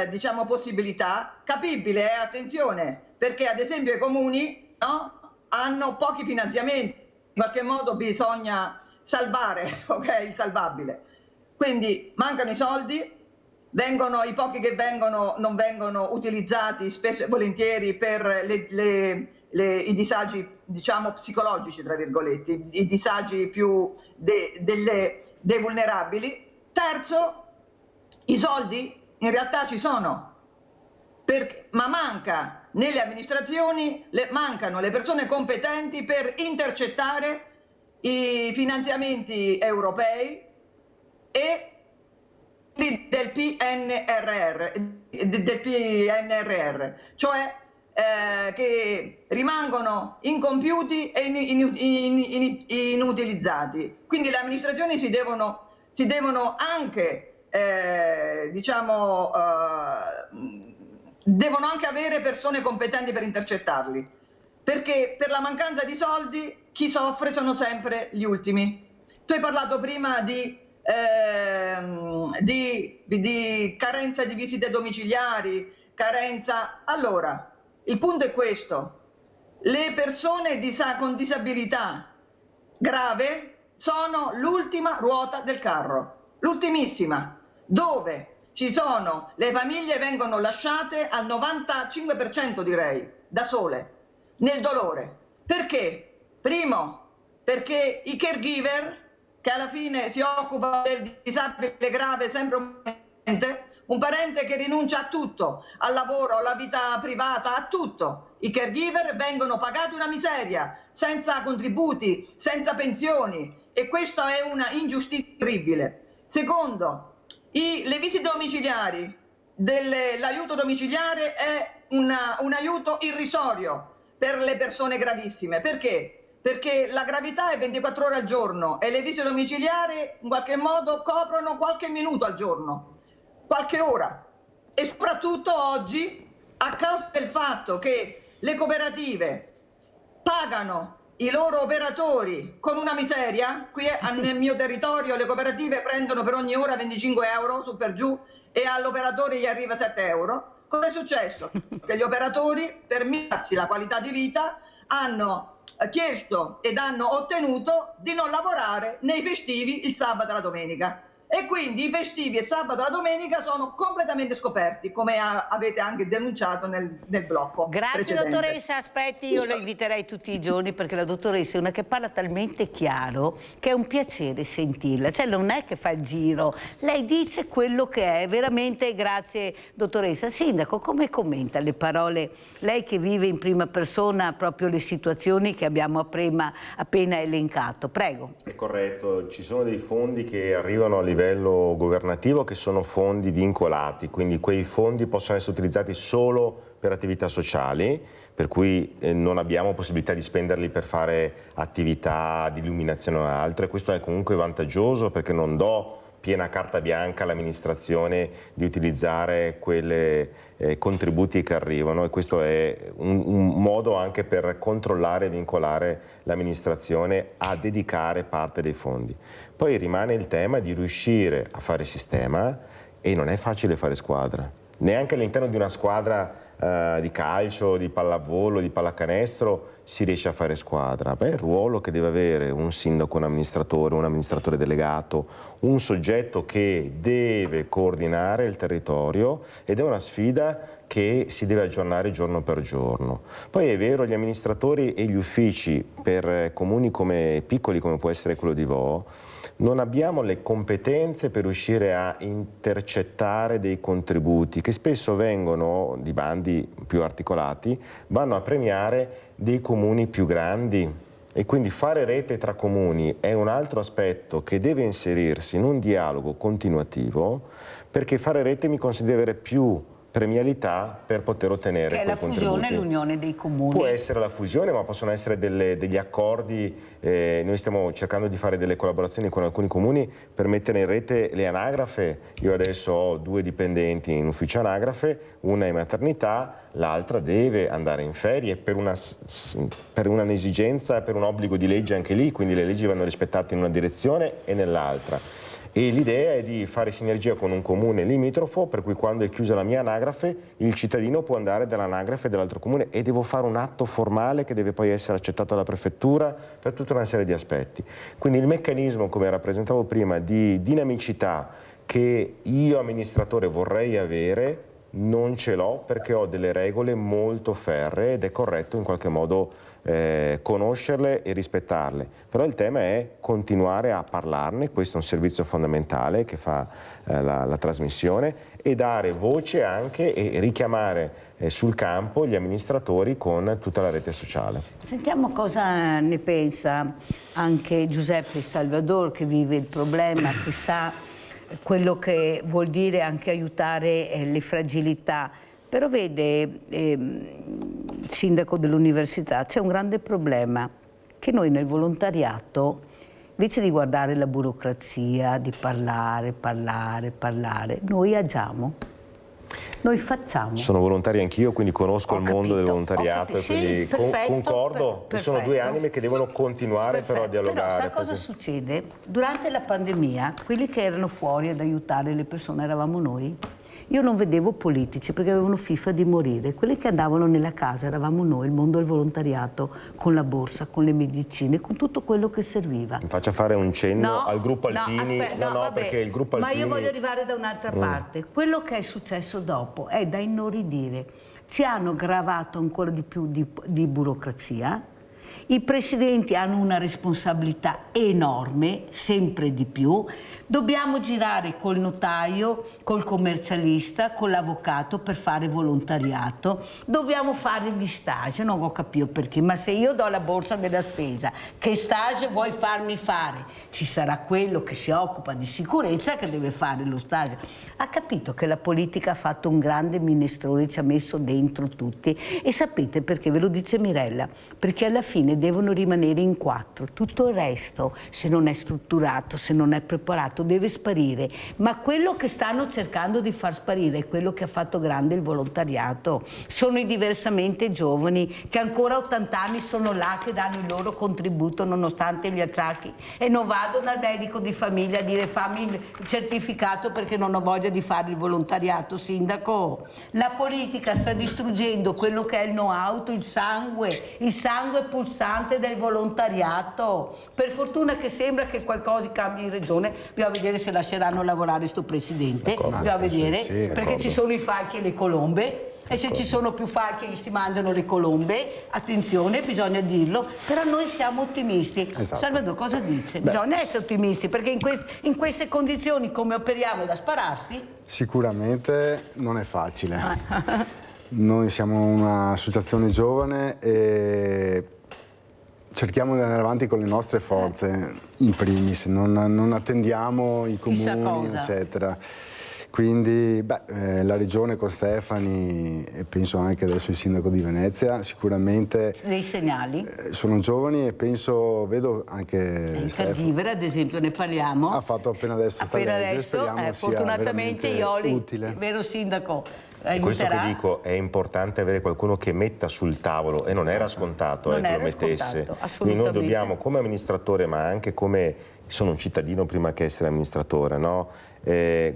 diciamo possibilità capibile, attenzione, perché ad esempio i comuni, no, hanno pochi finanziamenti, in qualche modo bisogna salvare, ok, il salvabile. Quindi mancano i soldi, i pochi che non vengono utilizzati spesso e volentieri per i disagi, diciamo, psicologici, tra virgolette, i disagi più dei vulnerabili. Terzo, i soldi in realtà ci sono, ma manca nelle amministrazioni, mancano le persone competenti per intercettare i finanziamenti europei e del PNRR, cioè che rimangono incompiuti e inutilizzati. Quindi le amministrazioni si devono anche devono anche avere persone competenti per intercettarli, perché per la mancanza di soldi chi soffre sono sempre gli ultimi. Tu hai parlato prima di carenza di visite domiciliari, carenza... Allora, il punto è questo. Le persone con disabilità grave sono l'ultima ruota del carro, l'ultimissima, dove le famiglie vengono lasciate al 95% direi, da sole, nel dolore. Perché? Primo, perché i caregiver, che alla fine si occupa del disabile grave, sempre un parente che rinuncia a tutto, al lavoro, alla vita privata, a tutto. I caregiver vengono pagati una miseria, senza contributi, senza pensioni, e questa è una ingiustizia terribile. Secondo, le visite domiciliari, l'aiuto domiciliare è un aiuto irrisorio per le persone gravissime. Perché? Perché la gravità è 24 ore al giorno e le visite domiciliari in qualche modo coprono qualche minuto al giorno, qualche ora. E soprattutto oggi, a causa del fatto che le cooperative pagano i loro operatori con una miseria, qui nel mio territorio le cooperative prendono per ogni ora 25 euro su per giù e all'operatore gli arriva 7 euro. Cosa è successo? Che gli operatori, per migliorarsi la qualità di vita, hanno chiesto ed hanno ottenuto di non lavorare nei festivi il sabato e la domenica. E quindi i festivi e sabato e la domenica sono completamente scoperti, come avete anche denunciato nel blocco Grazie precedente. dottoressa, aspetti, io la inviterei tutti i giorni perché la dottoressa è una che parla talmente chiaro che è un piacere sentirla, cioè non è che fa il giro, lei dice quello che è, veramente grazie dottoressa. Sindaco, come commenta le parole, lei che vive in prima persona proprio le situazioni che abbiamo appena elencato, prego. È corretto, ci sono dei fondi che arrivano a livello governativo che sono fondi vincolati, quindi quei fondi possono essere utilizzati solo per attività sociali, per cui non abbiamo possibilità di spenderli per fare attività di illuminazione o altro, e questo è comunque vantaggioso perché non do piena carta bianca all'amministrazione di utilizzare quei contributi che arrivano, e questo è un modo anche per controllare e vincolare l'amministrazione a dedicare parte dei fondi. Poi rimane il tema di riuscire a fare sistema, e non è facile fare squadra, neanche all'interno di una squadra di calcio, di pallavolo, di pallacanestro si riesce a fare squadra. Beh, il ruolo che deve avere un sindaco, un amministratore delegato, un soggetto che deve coordinare il territorio, ed è una sfida che si deve aggiornare giorno per giorno. Poi è vero, gli amministratori e gli uffici per comuni piccoli come può essere quello di Vo, non abbiamo le competenze per riuscire a intercettare dei contributi che spesso vengono, di bandi più articolati, vanno a premiare dei comuni più grandi, e quindi fare rete tra comuni è un altro aspetto che deve inserirsi in un dialogo continuativo, perché fare rete mi consente di avere più premialità per poter ottenere quei contributi. Che è la fusione e l'unione dei comuni. Può essere la fusione, ma possono essere degli accordi. Noi stiamo cercando di fare delle collaborazioni con alcuni comuni per mettere in rete le anagrafe. Io adesso ho 2 dipendenti in ufficio anagrafe, una è maternità, l'altra deve andare in ferie per un'esigenza, per un obbligo di legge anche lì, quindi le leggi vanno rispettate in una direzione e nell'altra. E l'idea è di fare sinergia con un comune limitrofo, per cui quando è chiusa la mia anagrafe il cittadino può andare dall'anagrafe dell'altro comune, e devo fare un atto formale che deve poi essere accettato dalla prefettura per tutta una serie di aspetti. Quindi il meccanismo, come rappresentavo prima, di dinamicità che io amministratore vorrei avere non ce l'ho, perché ho delle regole molto ferree ed è corretto in qualche modo conoscerle e rispettarle. Però il tema è continuare a parlarne, questo è un servizio fondamentale che fa la trasmissione, e dare voce anche e richiamare sul campo gli amministratori con tutta la rete sociale. Sentiamo cosa ne pensa anche Giuseppe Salvador, che vive il problema, che sa quello che vuol dire anche aiutare le fragilità. Però vede, sindaco dell'università, c'è un grande problema, che noi nel volontariato, invece di guardare la burocrazia, di parlare, noi agiamo. Noi facciamo. Sono volontario anch'io, quindi conosco il mondo del volontariato e quindi concordo. Sono due anime che devono continuare però a dialogare. Però sa cosa succede? Durante la pandemia, quelli che erano fuori ad aiutare le persone eravamo noi. Io non vedevo politici perché avevano fifa di morire. Quelli che andavano nella casa eravamo noi, il mondo del volontariato, con la borsa, con le medicine, con tutto quello che serviva. Mi faccia fare un cenno al gruppo Alpini. Perché il gruppo Alpini... Ma io voglio arrivare da un'altra parte. Quello che è successo dopo è da inorridire. Ci hanno gravato ancora di più di burocrazia. I presidenti hanno una responsabilità enorme, sempre di più. Dobbiamo girare col notaio, col commercialista, con l'avvocato per fare volontariato. Dobbiamo fare gli stage, non ho capito perché, ma se io do la borsa della spesa, che stage vuoi farmi fare? Ci sarà quello che si occupa di sicurezza che deve fare lo stage. Ha capito che la politica ha fatto un grande minestrone, ci ha messo dentro tutti. E sapete perché? Ve lo dice Mirella, perché alla fine devono rimanere in 4. Tutto il resto, se non è strutturato, se non è preparato, deve sparire. Ma quello che stanno cercando di far sparire è quello che ha fatto grande il volontariato. Sono i diversamente giovani che ancora a 80 anni sono là che danno il loro contributo nonostante gli acciacchi, e non vado dal medico di famiglia a dire fammi il certificato perché non ho voglia di fare il volontariato, sindaco. La politica sta distruggendo quello che è il know-how, il sangue pulsante del volontariato. Per fortuna che sembra che qualcosa cambi in regione. Bisogna vedere se lasceranno lavorare sto presidente, bisogna vedere, perché ci sono i falchi e le colombe, e se ci sono più falchi che si mangiano le colombe, attenzione, bisogna dirlo, però noi siamo ottimisti. Salvador cosa dice? Bisogna essere ottimisti, perché in queste condizioni come operiamo è da spararsi? Sicuramente non è facile. Noi siamo un'associazione giovane e cerchiamo di andare avanti con le nostre forze, in primis, non attendiamo i comuni, eccetera. Quindi la regione con Stefani e penso anche adesso il sindaco di Venezia sicuramente dei segnali. Sono giovani e vedo anche Stefani. Ad esempio ne parliamo. Ha fatto appena adesso sta legge, speriamo sia veramente utile. Vero sindaco? Questo che dico, è importante avere qualcuno che metta sul tavolo, e non era scontato che lo mettesse. Quindi noi dobbiamo, come amministratore, ma anche come sono un cittadino prima che essere amministratore, no?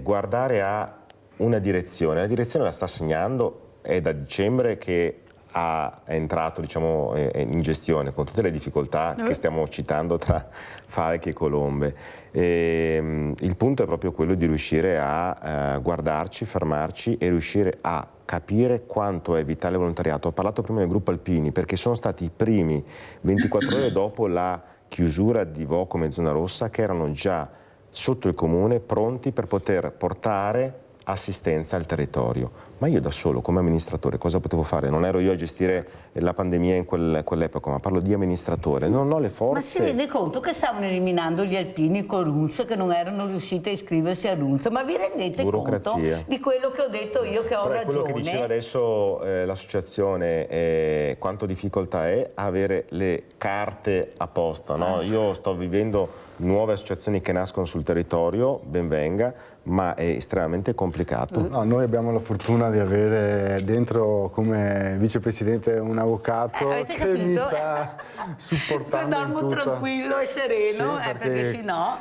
Guardare a una direzione. La direzione la sta segnando, è da dicembre che è entrato, diciamo, in gestione con tutte le difficoltà che stiamo citando tra falchi e colombe. Il punto è proprio quello di riuscire a guardarci, fermarci e riuscire a capire quanto è vitale il volontariato. Ho parlato prima del gruppo Alpini perché sono stati i primi 24 ore dopo la chiusura di Vo come zona rossa, che erano già sotto il comune pronti per poter portare assistenza al territorio. Ma io da solo come amministratore cosa potevo fare? Non ero io a gestire la pandemia in quell'epoca, ma parlo di amministratore, non ho le forze. Ma si rende conto che stavano eliminando gli alpini con RUNS, che non erano riusciti a iscriversi a RUNS, ma vi rendete conto di quello che ho detto io, che ho ragione? Quello che diceva adesso l'associazione, quanto difficoltà è avere le carte a posto, no? Io sto vivendo nuove associazioni che nascono sul territorio, ben venga, ma è estremamente complicato. No, noi abbiamo la fortuna di avere dentro come vicepresidente un avvocato che mi sta supportando in tutto. Tranquillo e sereno, sì, perché sennò...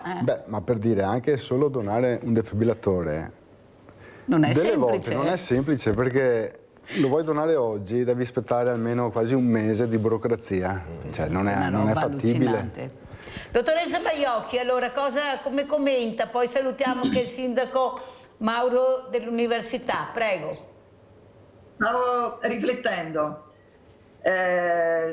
ma per dire, anche solo donare un defibrillatore non è delle semplice. Volte non è semplice, perché lo vuoi donare oggi, devi aspettare almeno quasi un mese di burocrazia, cioè non è fattibile. Dottoressa Baiocchi, allora come commenta? Poi salutiamo anche il sindaco Mauro dell'università, prego. Stavo riflettendo.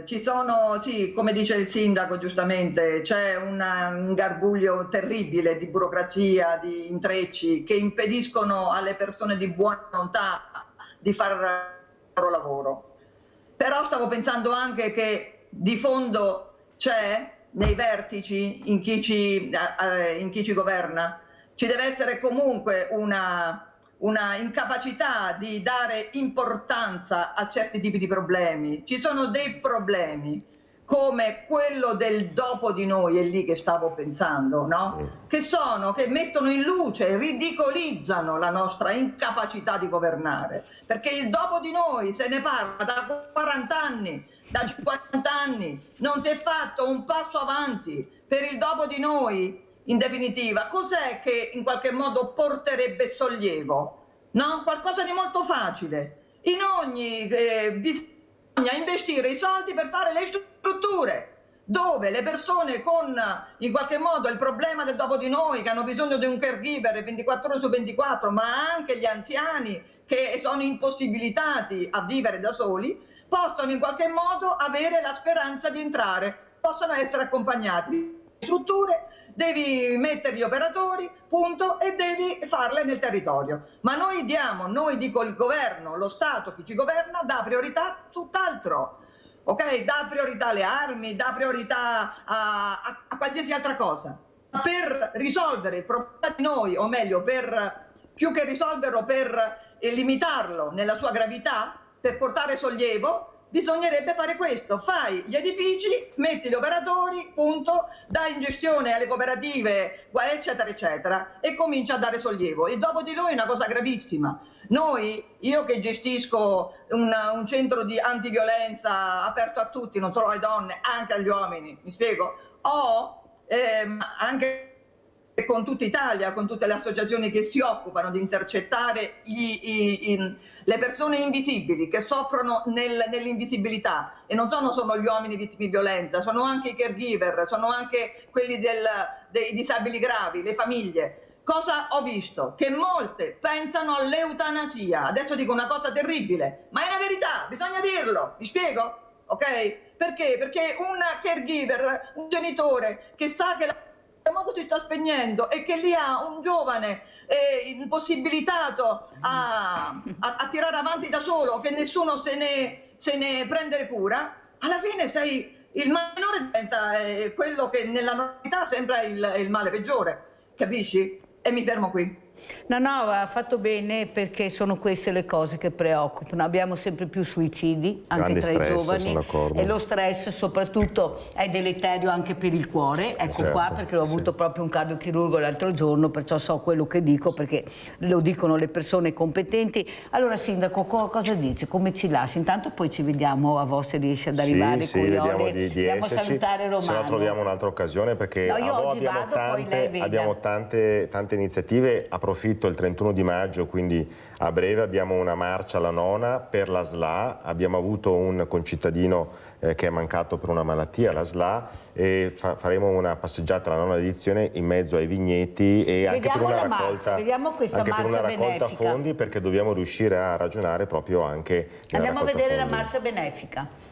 Ci sono, sì, come dice il sindaco giustamente, c'è un garbuglio terribile di burocrazia, di intrecci che impediscono alle persone di buona volontà di fare il loro lavoro. Però stavo pensando anche che di fondo c'è nei vertici, in chi ci governa, ci deve essere comunque una incapacità di dare importanza a certi tipi di problemi. Ci sono dei problemi come quello del dopo di noi, è lì che stavo pensando, no? Che mettono in luce, ridicolizzano la nostra incapacità di governare, perché il dopo di noi se ne parla da 40 anni, da 50 anni, non si è fatto un passo avanti per il dopo di noi. In definitiva, cos'è che in qualche modo porterebbe sollievo? No? Qualcosa di molto facile. In ogni bisogna investire i soldi per fare le strutture, dove le persone con in qualche modo il problema del dopo di noi, che hanno bisogno di un caregiver 24 ore su 24, ma anche gli anziani che sono impossibilitati a vivere da soli, possono in qualche modo avere la speranza di entrare, possono essere accompagnati. Strutture, devi mettere gli operatori, punto, e devi farle nel territorio. Ma noi dico il governo, lo Stato, chi ci governa, dà priorità a tutt'altro, ok? Dà priorità alle armi, dà priorità a qualsiasi altra cosa. Per risolvere il problema di noi, o meglio, più che risolverlo, per limitarlo nella sua gravità, per portare sollievo, bisognerebbe fare questo: fai gli edifici, metti gli operatori, punto, dai in gestione alle cooperative, eccetera eccetera, e comincia a dare sollievo. Il dopo di noi è una cosa gravissima. Io che gestisco un centro di antiviolenza aperto a tutti, non solo alle donne, anche agli uomini, mi spiego, ho anche con tutta Italia, con tutte le associazioni che si occupano di intercettare le persone invisibili che soffrono nell'invisibilità, e non sono solo gli uomini vittime di violenza, sono anche i caregiver, sono anche quelli dei disabili gravi, le famiglie. Cosa ho visto? Che molte pensano all'eutanasia. Adesso dico una cosa terribile, ma è una verità, bisogna dirlo, vi spiego? Ok? Perché? Perché un caregiver, un genitore che sa che il modo si sta spegnendo e che lì ha un giovane impossibilitato a tirare avanti da solo, che nessuno se ne prende cura, alla fine il male minore diventa quello che nella normalità sembra il male peggiore, capisci? E mi fermo qui. No, ha fatto bene, perché sono queste le cose che preoccupano. Abbiamo sempre più suicidi, anche tra i giovani, e lo stress soprattutto è deleterio anche per il cuore. Ecco, qua, perché ho avuto proprio un cardiochirurgo l'altro giorno, perciò so quello che dico, perché lo dicono le persone competenti. Allora, Sindaco, cosa dice? Come ci lascia? Intanto poi ci vediamo, a voi se riesce ad arrivare con vediamo di andiamo a salutare Romano. Se no troviamo un'altra occasione, perché abbiamo tante iniziative. Approfitto il 31 di maggio, quindi a breve abbiamo una marcia alla nona per la SLA. Abbiamo avuto un concittadino che è mancato per una malattia, la SLA, e faremo una passeggiata alla nona edizione in mezzo ai vigneti, e anche per una raccolta fondi, perché dobbiamo riuscire a ragionare proprio anche nella Andiamo a vedere fondi. la marcia benefica.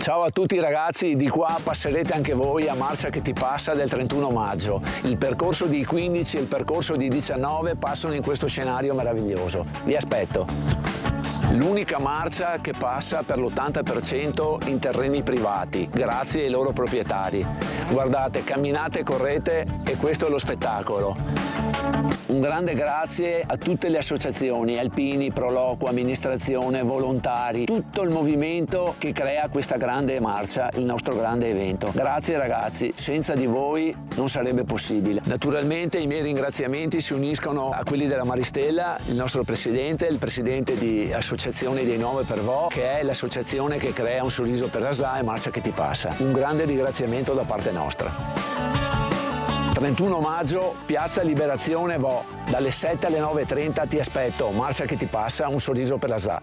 Ciao a tutti ragazzi, di qua passerete anche voi a Marcia che ti passa del 31 maggio. Il percorso di 15 e il percorso di 19 passano in questo scenario meraviglioso. Vi aspetto. L'unica marcia che passa per l'80% in terreni privati, grazie ai loro proprietari. Guardate, camminate, correte e questo è lo spettacolo. Un grande grazie a tutte le associazioni, alpini, Proloco, amministrazione, volontari, tutto il movimento che crea questa grande marcia, il nostro grande evento. Grazie ragazzi, senza di voi non sarebbe possibile. Naturalmente i miei ringraziamenti si uniscono a quelli della Maristella, il nostro presidente, il presidente di Associazione dei 9 per Vo, che è l'associazione che crea Un sorriso per la SLA e Marcia che ti passa. Un grande ringraziamento da parte nostra. 31 maggio, Piazza Liberazione Vo, dalle 7 alle 9:30 ti aspetto. Marcia che ti passa, un sorriso per la SA.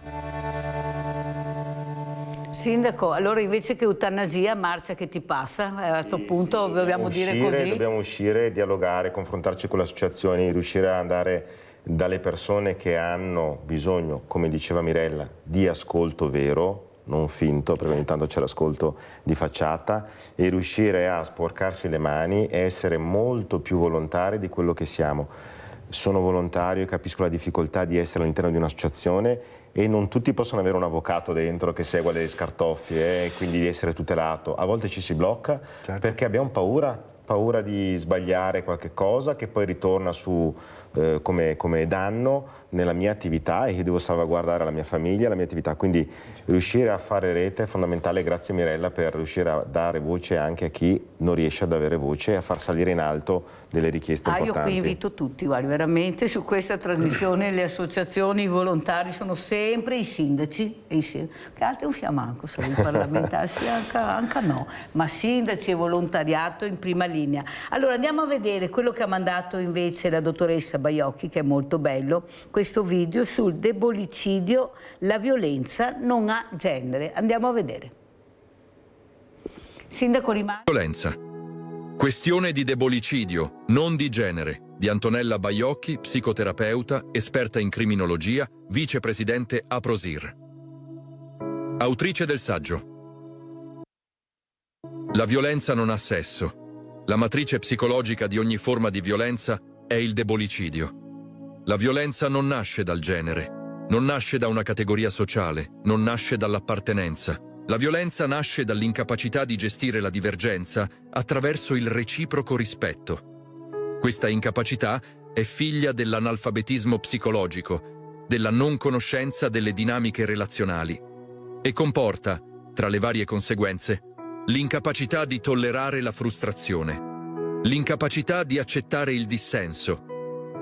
Sindaco, allora invece che eutanasia, marcia che ti passa, a questo punto dobbiamo dire così? Dobbiamo uscire, dialogare, confrontarci con le associazioni, riuscire ad andare dalle persone che hanno bisogno, come diceva Mirella, di ascolto vero, non finto, perché ogni tanto c'è l'ascolto di facciata, e riuscire a sporcarsi le mani e essere molto più volontari di quello che siamo. Sono volontario e capisco la difficoltà di essere all'interno di un'associazione e non tutti possono avere un avvocato dentro che segua le scartoffie e quindi di essere tutelato. A volte ci si blocca perché abbiamo paura di sbagliare qualche cosa che poi ritorna su come danno nella mia attività, e io devo salvaguardare la mia famiglia, la mia attività, quindi riuscire a fare rete è fondamentale. Grazie Mirella per riuscire a dare voce anche a chi non riesce ad avere voce e a far salire in alto delle richieste importanti. Io qui invito tutti, guardi, veramente su questa trasmissione le associazioni, i volontari sono sempre i sindaci, che altro un fiamanco sono i parlamentari, sì, anche no, ma sindaci e volontariato in prima linea. Allora andiamo a vedere quello che ha mandato invece la dottoressa Baiocchi, che è molto bello, questo video sul debolicidio, la violenza non ha genere. Andiamo a vedere. Sindaco rimane. Violenza. Questione di debolicidio, non di genere, di Antonella Baiocchi, psicoterapeuta, esperta in criminologia, vicepresidente APROSIR. Autrice del saggio. La violenza non ha sesso. La matrice psicologica di ogni forma di violenza è il debolicidio. La violenza non nasce dal genere, non nasce da una categoria sociale, non nasce dall'appartenenza. La violenza nasce dall'incapacità di gestire la divergenza attraverso il reciproco rispetto. Questa incapacità è figlia dell'analfabetismo psicologico, della non conoscenza delle dinamiche relazionali e comporta, tra le varie conseguenze, l'incapacità di tollerare la frustrazione, l'incapacità di accettare il dissenso,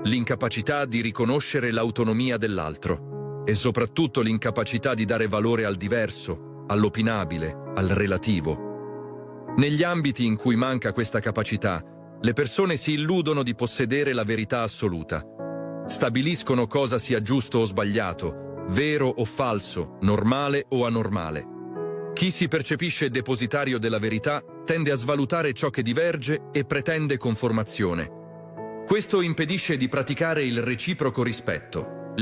l'incapacità di riconoscere l'autonomia dell'altro e soprattutto l'incapacità di dare valore al diverso, all'opinabile, al relativo. Negli ambiti in cui manca questa capacità, le persone si illudono di possedere la verità assoluta. Stabiliscono cosa sia giusto o sbagliato, vero o falso, normale o anormale. Chi si percepisce depositario della verità tende a svalutare ciò che diverge e pretende conformazione. Questo impedisce di praticare il reciproco rispetto.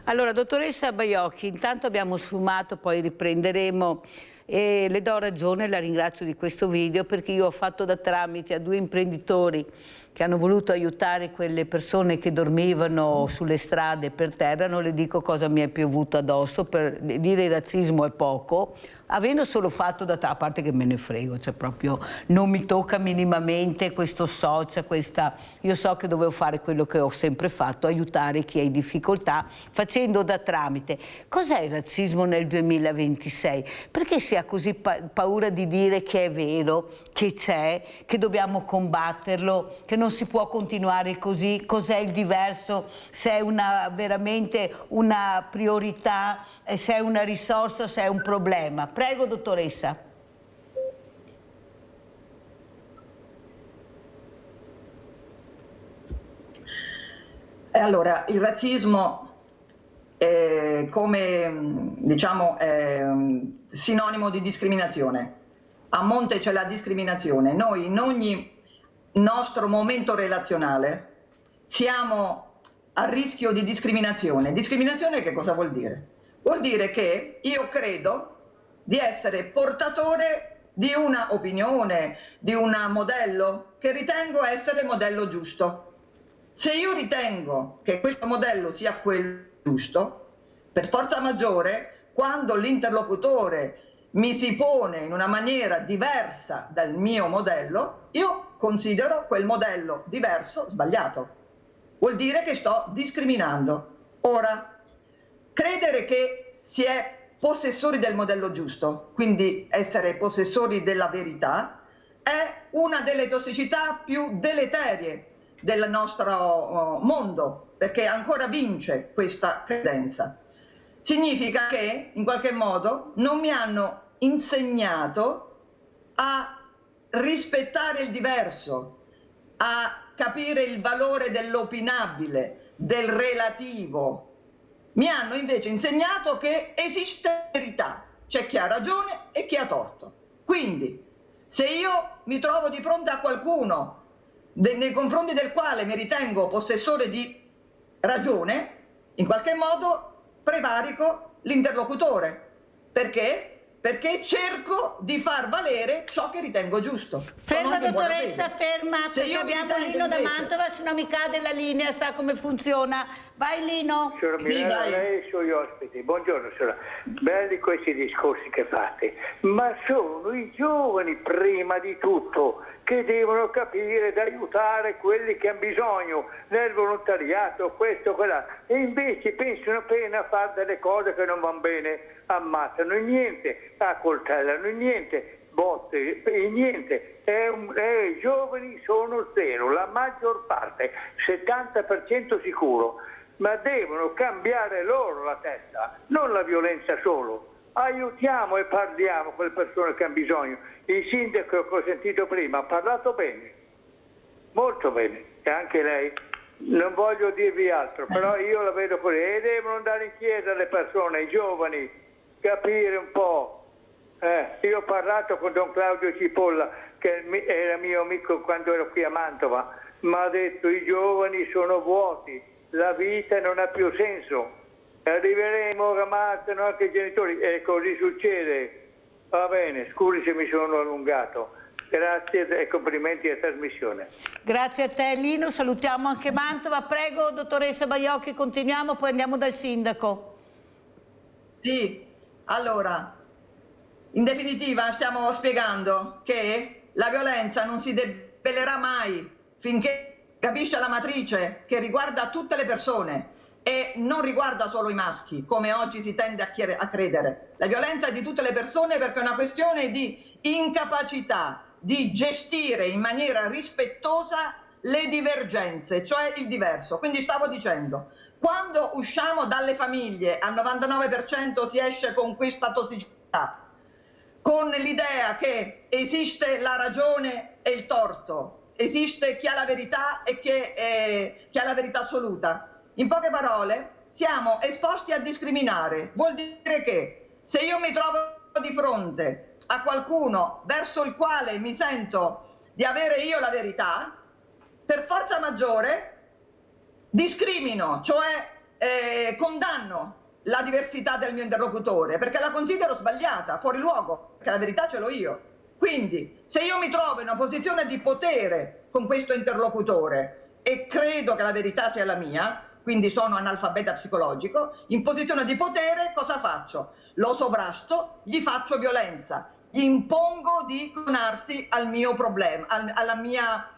Allora, dottoressa Baiocchi, intanto abbiamo sfumato, poi riprenderemo e le do ragione, la ringrazio di questo video, perché io ho fatto da tramite a 2 imprenditori che hanno voluto aiutare quelle persone che dormivano sulle strade per terra. Non le dico cosa mi è piovuto addosso, per dire il razzismo è poco, avendo solo fatto a parte che me ne frego, cioè proprio non mi tocca minimamente questo social, io so che dovevo fare quello che ho sempre fatto, aiutare chi è in difficoltà, facendo da tramite. Cos'è il razzismo nel 2026? Perché si ha così paura di dire che è vero, che c'è, che dobbiamo combatterlo, che non si può continuare così? Cos'è il diverso? Se è veramente una priorità, se è una risorsa, se è un problema. Prego, dottoressa. Allora, il razzismo come diciamo è sinonimo di discriminazione. A monte c'è la discriminazione. Noi in ogni nostro momento relazionale siamo a rischio di discriminazione. Discriminazione che cosa vuol dire? Vuol dire che io credo di essere portatore di una opinione, di un modello che ritengo essere modello giusto. Se io ritengo che questo modello sia quello giusto, per forza maggiore, quando l'interlocutore mi si pone in una maniera diversa dal mio modello, io considero quel modello diverso sbagliato. Vuol dire che sto discriminando. Ora, credere che si è possessori del modello giusto, quindi essere possessori della verità, è una delle tossicità più deleterie del nostro mondo, perché ancora vince questa credenza. Significa che in qualche modo non mi hanno insegnato a rispettare il diverso, a capire il valore dell'opinabile, del relativo. Mi hanno invece insegnato che esiste verità, c'è chi ha ragione e chi ha torto. Quindi, se io mi trovo di fronte a qualcuno nei confronti del quale mi ritengo possessore di ragione, in qualche modo prevarico l'interlocutore. Perché? Perché cerco di far valere ciò che ritengo giusto. Ferma dottoressa, ferma, perché abbiamo Lino da invece... Mantova, se no mi cade la linea, sa come funziona. Vai Lino. Signora Mirella, lei e i suoi ospiti, buongiorno signora. Belli questi discorsi che fate, ma sono i giovani prima di tutto che devono capire ed aiutare quelli che hanno bisogno nel volontariato, questo, quella, e invece pensano appena a fare delle cose che non vanno bene, ammazzano e niente, accoltellano e niente, botte e niente. I giovani sono zero, la maggior parte, 70% sicuro, ma devono cambiare loro la testa, non la violenza solo. Aiutiamo e parliamo con le persone che hanno bisogno. Il sindaco che ho sentito prima ha parlato bene, molto bene, e anche lei. Non voglio dirvi altro, però io la vedo così. E devono andare in chiesa le persone, i giovani, capire un po'. Io ho parlato con Don Claudio Cipolla, che era mio amico quando ero qui a Mantova, ma ha detto i giovani sono vuoti, la vita non ha più senso. Arriveremo che ammazzano anche i genitori e così succede. Va bene, scusi se mi sono allungato. Grazie e complimenti alla trasmissione. Grazie a te Lino, salutiamo anche Mantova. Prego dottoressa Baiocchi, continuiamo, poi andiamo dal sindaco. Sì, allora, in definitiva stiamo spiegando che la violenza non si debellerà mai finché capisce la matrice che riguarda tutte le persone e non riguarda solo i maschi, come oggi si tende a credere. La violenza è di tutte le persone perché è una questione di incapacità di gestire in maniera rispettosa le divergenze, cioè il diverso. Quindi stavo dicendo, quando usciamo dalle famiglie al 99% si esce con questa tossicità, con l'idea che esiste la ragione e il torto, esiste chi ha la verità e chi ha la verità assoluta. In poche parole, siamo esposti a discriminare. Vuol dire che se io mi trovo di fronte a qualcuno verso il quale mi sento di avere io la verità, per forza maggiore discrimino, cioè condanno la diversità del mio interlocutore, perché la considero sbagliata, fuori luogo, perché la verità ce l'ho io. Quindi, se io mi trovo in una posizione di potere con questo interlocutore e credo che la verità sia la mia, quindi sono analfabeta psicologico, in posizione di potere cosa faccio? Lo sovrasto, gli faccio violenza, gli impongo di clonarsi al mio problema, alla mia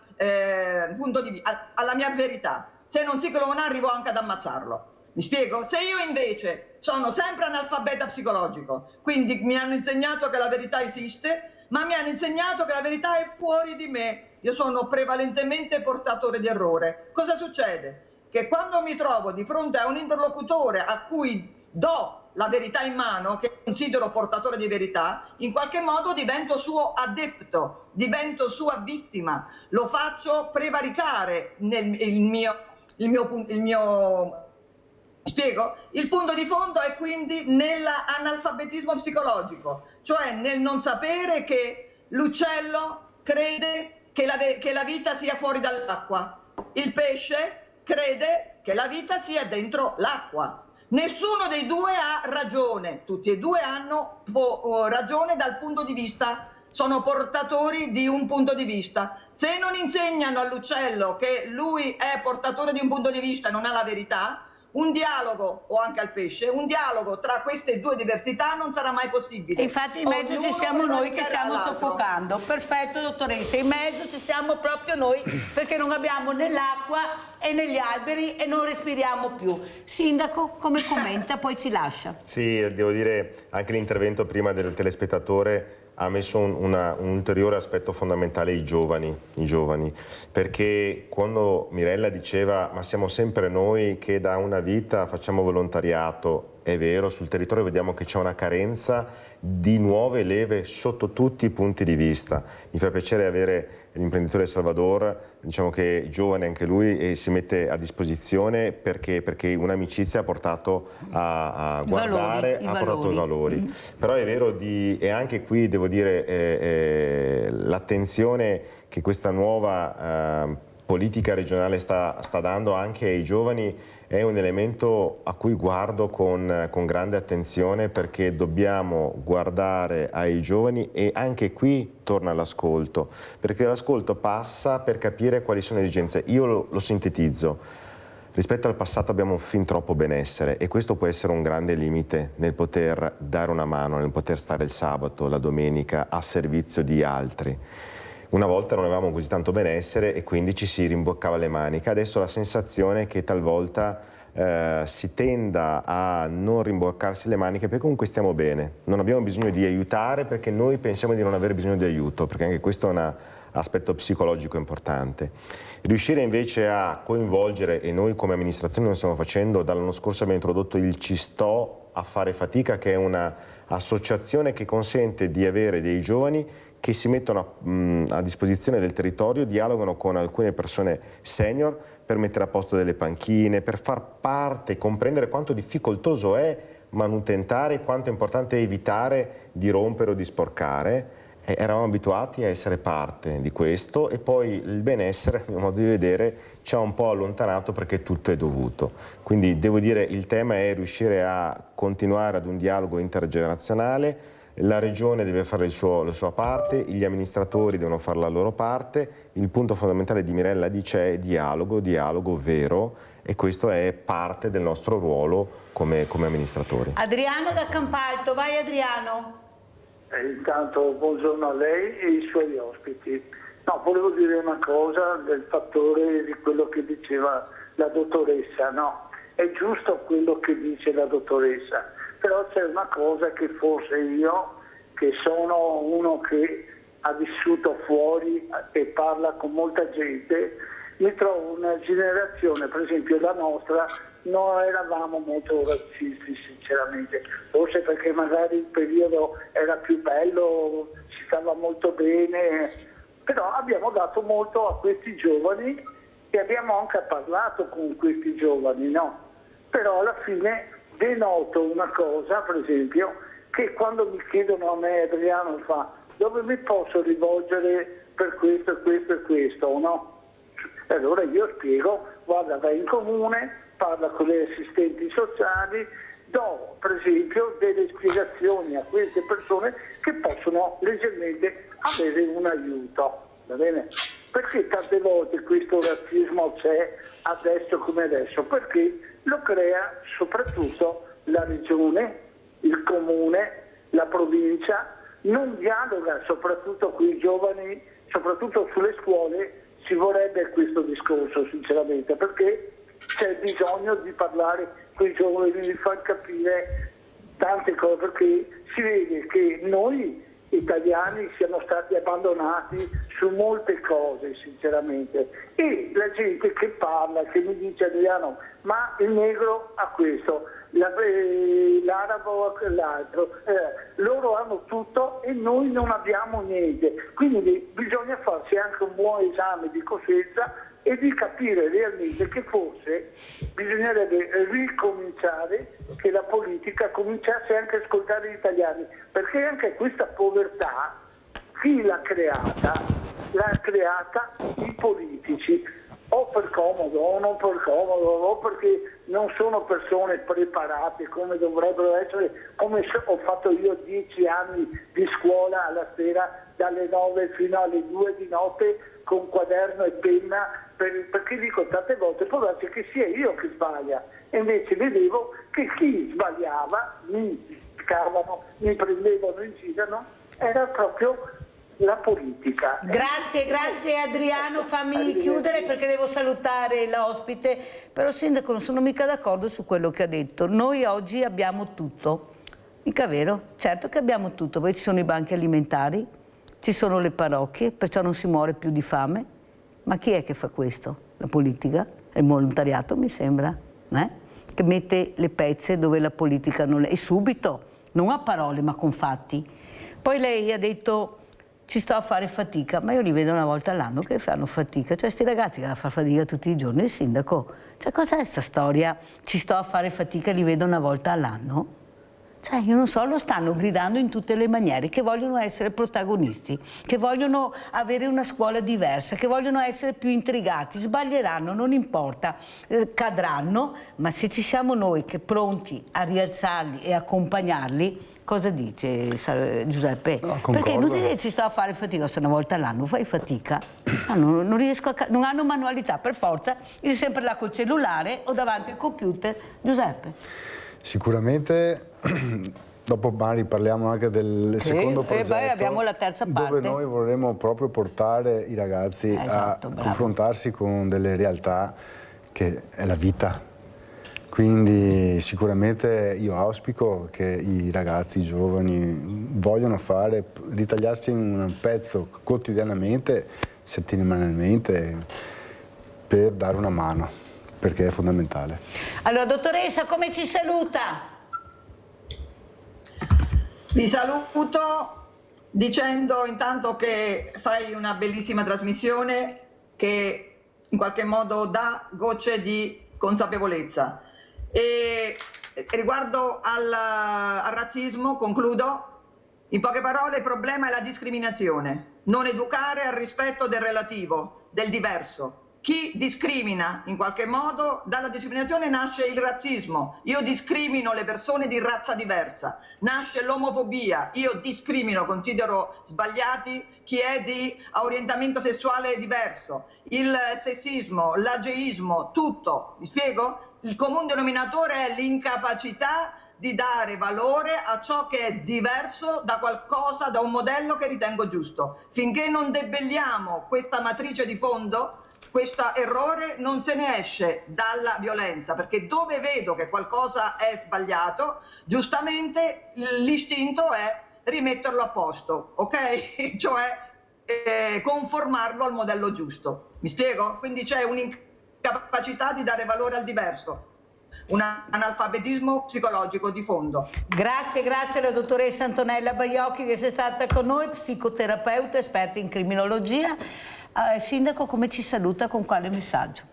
punto di vista, alla mia verità. Se non si clona arrivo anche ad ammazzarlo. Mi spiego? Se io invece sono sempre analfabeta psicologico, quindi mi hanno insegnato che la verità esiste, ma mi hanno insegnato che la verità è fuori di me, io sono prevalentemente portatore di errore. Cosa succede? Che quando mi trovo di fronte a un interlocutore a cui do la verità in mano, che considero portatore di verità, in qualche modo divento suo adepto, divento sua vittima, lo faccio prevaricare il mio spiego? Il punto di fondo è quindi nell'analfabetismo psicologico, cioè nel non sapere che l'uccello crede che la vita sia fuori dall'acqua, il pesce crede che la vita sia dentro l'acqua. Nessuno dei due ha ragione, tutti e due hanno ragione dal punto di vista, sono portatori di un punto di vista. Se non insegnano all'uccello che lui è portatore di un punto di vista e non ha la verità, un dialogo, o anche al pesce, un dialogo tra queste due diversità non sarà mai possibile. Infatti in mezzo ci siamo noi che stiamo soffocando. Perfetto dottoressa, in mezzo ci siamo proprio noi perché non abbiamo né l'acqua e né gli alberi e non respiriamo più. Sindaco, come commenta? Poi ci lascia. Sì, devo dire anche l'intervento prima del telespettatore ha messo un ulteriore aspetto fondamentale, i giovani, perché quando Mirella diceva ma siamo sempre noi che da una vita facciamo volontariato, è vero, sul territorio vediamo che c'è una carenza di nuove leve sotto tutti i punti di vista. Mi fa piacere avere l'imprenditore Salvador, diciamo che è giovane anche lui e si mette a disposizione perché una amicizia ha portato a guardare, ha portato i valori. Però è vero, e anche qui devo dire l'attenzione che questa nuova politica regionale sta dando anche ai giovani è un elemento a cui guardo con grande attenzione, perché dobbiamo guardare ai giovani e anche qui torna l'ascolto, perché l'ascolto passa per capire quali sono le esigenze. Io lo sintetizzo: rispetto al passato abbiamo fin troppo benessere e questo può essere un grande limite nel poter dare una mano, nel poter stare il sabato, la domenica a servizio di altri. Una volta non avevamo così tanto benessere e quindi ci si rimboccava le maniche. Adesso la sensazione è che talvolta si tenda a non rimboccarsi le maniche perché comunque stiamo bene. Non abbiamo bisogno di aiutare perché noi pensiamo di non avere bisogno di aiuto, perché anche questo è un aspetto psicologico importante. Riuscire invece a coinvolgere, e noi come amministrazione lo stiamo facendo, dall'anno scorso abbiamo introdotto il Ci sto a fare fatica, che è un'associazione che consente di avere dei giovani che si mettono a disposizione del territorio, dialogano con alcune persone senior per mettere a posto delle panchine, per far parte, comprendere quanto difficoltoso è manutentare, quanto è importante evitare di rompere o di sporcare. Eravamo abituati a essere parte di questo e poi il benessere, a mio modo di vedere, ci ha un po' allontanato perché tutto è dovuto. Quindi devo dire, il tema è riuscire a continuare ad un dialogo intergenerazionale. La Regione deve fare la sua parte, gli amministratori devono fare la loro parte. Il punto fondamentale di Mirella dice è dialogo vero, e questo è parte del nostro ruolo come amministratori. Adriano da Campalto, vai Adriano. Intanto buongiorno a lei e ai suoi ospiti. No, volevo dire una cosa del fattore di quello che diceva la dottoressa. No, è giusto quello che dice la dottoressa. Però c'è una cosa che forse io, che sono uno che ha vissuto fuori e parla con molta gente, mi trovo una generazione, per esempio la nostra, non eravamo molto razzisti sinceramente, forse perché magari il periodo era più bello, si stava molto bene, però abbiamo dato molto a questi giovani e abbiamo anche parlato con questi giovani, no? Però alla fine denoto una cosa, per esempio, che quando mi chiedono a me, Adriano fa, dove mi posso rivolgere per questo e questo e questo, no? E allora io spiego, guarda, vai in comune, parla con le assistenti sociali, do per esempio delle spiegazioni a queste persone che possono leggermente avere un aiuto, va bene? Perché tante volte questo razzismo c'è adesso come adesso? Perché lo crea soprattutto la regione, il comune, la provincia, non dialoga soprattutto con i giovani, soprattutto sulle scuole ci vorrebbe questo discorso sinceramente, perché c'è bisogno di parlare con i giovani, di far capire tante cose, perché si vede che noi italiani siamo stati abbandonati su molte cose sinceramente, e la gente che parla, che mi dice Adriano, ma il negro ha questo, l'arabo ha quell'altro, loro hanno tutto e noi non abbiamo niente, quindi bisogna farsi anche un buon esame di coscienza e di capire realmente che forse bisognerebbe ricominciare, che la politica cominciasse anche a ascoltare gli italiani, perché anche questa povertà, chi l'ha creata? L'ha creata i politici, o per comodo o non per comodo, o perché non sono persone preparate come dovrebbero essere, come ho fatto io 10 anni di scuola alla sera dalle 9 fino alle 2 di notte con quaderno e penna, perché dico tante volte può darsi che sia io che sbaglia, e invece vedevo che chi sbagliava mi cavano, mi prendevano in giro, era proprio la politica. Grazie Adriano, fammi chiudere perché devo salutare l'ospite, però Sindaco non sono mica d'accordo su quello che ha detto. Noi oggi abbiamo tutto, mica vero? Certo che abbiamo tutto, poi ci sono i banchi alimentari, ci sono le parrocchie, perciò non si muore più di fame, ma chi è che fa questo? La politica? Il volontariato mi sembra, che mette le pezze dove la politica non è, e subito, non a parole ma con fatti. Poi lei ha detto ci sto a fare fatica, ma io li vedo una volta all'anno che fanno fatica, cioè sti ragazzi che fanno fare fatica tutti i giorni, il sindaco, cioè cos'è sta storia? Ci sto a fare fatica, li vedo una volta all'anno? Cioè, io non so, lo stanno gridando in tutte le maniere, che vogliono essere protagonisti, che vogliono avere una scuola diversa, che vogliono essere più intrigati, sbaglieranno, non importa, cadranno, ma se ci siamo noi che pronti a rialzarli e accompagnarli, cosa dice Giuseppe? No, perché è inutile che ci sto a fare fatica, se una volta all'anno fai fatica, non riesco non hanno manualità, per forza, è sempre là col cellulare o davanti al computer. Giuseppe? Sicuramente, dopo Mari parliamo anche del secondo progetto, abbiamo la terza parte, dove noi vorremmo proprio portare i ragazzi a confrontarsi con delle realtà che è la vita. Quindi sicuramente io auspico che i ragazzi, i giovani vogliano ritagliarsi un pezzo quotidianamente, settimanalmente, per dare una mano, perché è fondamentale. Allora, dottoressa, come ci saluta? Vi saluto dicendo intanto che fai una bellissima trasmissione che in qualche modo dà gocce di consapevolezza. E riguardo al razzismo, concludo, in poche parole il problema è la discriminazione, non educare al rispetto del relativo, del diverso. Chi discrimina in qualche modo, dalla discriminazione nasce il razzismo, io discrimino le persone di razza diversa, nasce l'omofobia, io discrimino, considero sbagliati chi è di orientamento sessuale diverso, il sessismo, l'ageismo, tutto, mi spiego? Il comune denominatore è l'incapacità di dare valore a ciò che è diverso da qualcosa, da un modello che ritengo giusto. Finché non debelliamo questa matrice di fondo, questo errore, non se ne esce dalla violenza, perché dove vedo che qualcosa è sbagliato, giustamente l'istinto è rimetterlo a posto, ok? Cioè conformarlo al modello giusto. Mi spiego? Quindi c'è un'incapacità di dare valore al diverso, un analfabetismo psicologico di fondo. Grazie alla dottoressa Antonella Baiocchi di essere stata con noi, psicoterapeuta, esperta in criminologia. Sindaco, come ci saluta, con quale messaggio?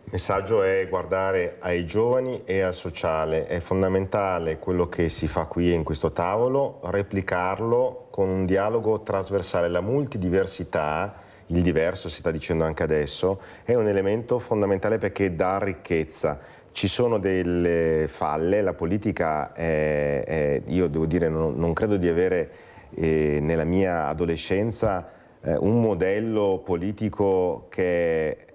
Il messaggio è guardare ai giovani e al sociale. È fondamentale quello che si fa qui in questo tavolo, replicarlo con un dialogo trasversale. La multidiversità, il diverso si sta dicendo anche adesso, è un elemento fondamentale perché dà ricchezza. Ci sono delle falle, la politica io devo dire non credo di avere nella mia adolescenza un modello politico che è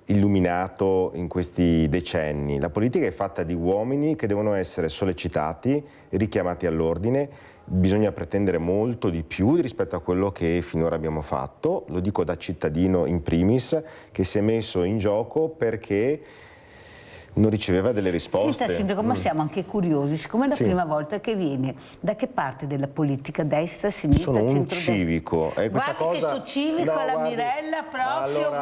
illuminato in questi decenni. La politica è fatta di uomini che devono essere sollecitati, richiamati all'ordine. Bisogna pretendere molto di più rispetto a quello che finora abbiamo fatto. Lo dico da cittadino in primis, che si è messo in gioco perché non riceveva delle risposte. Senta, Sindaco, ma siamo anche curiosi, siccome è la prima volta che viene, da che parte della politica? Destra, sinistra, sono un centrodestra? civico. Questa guardi cosa... che sto civico alla guardi, Mirella proprio,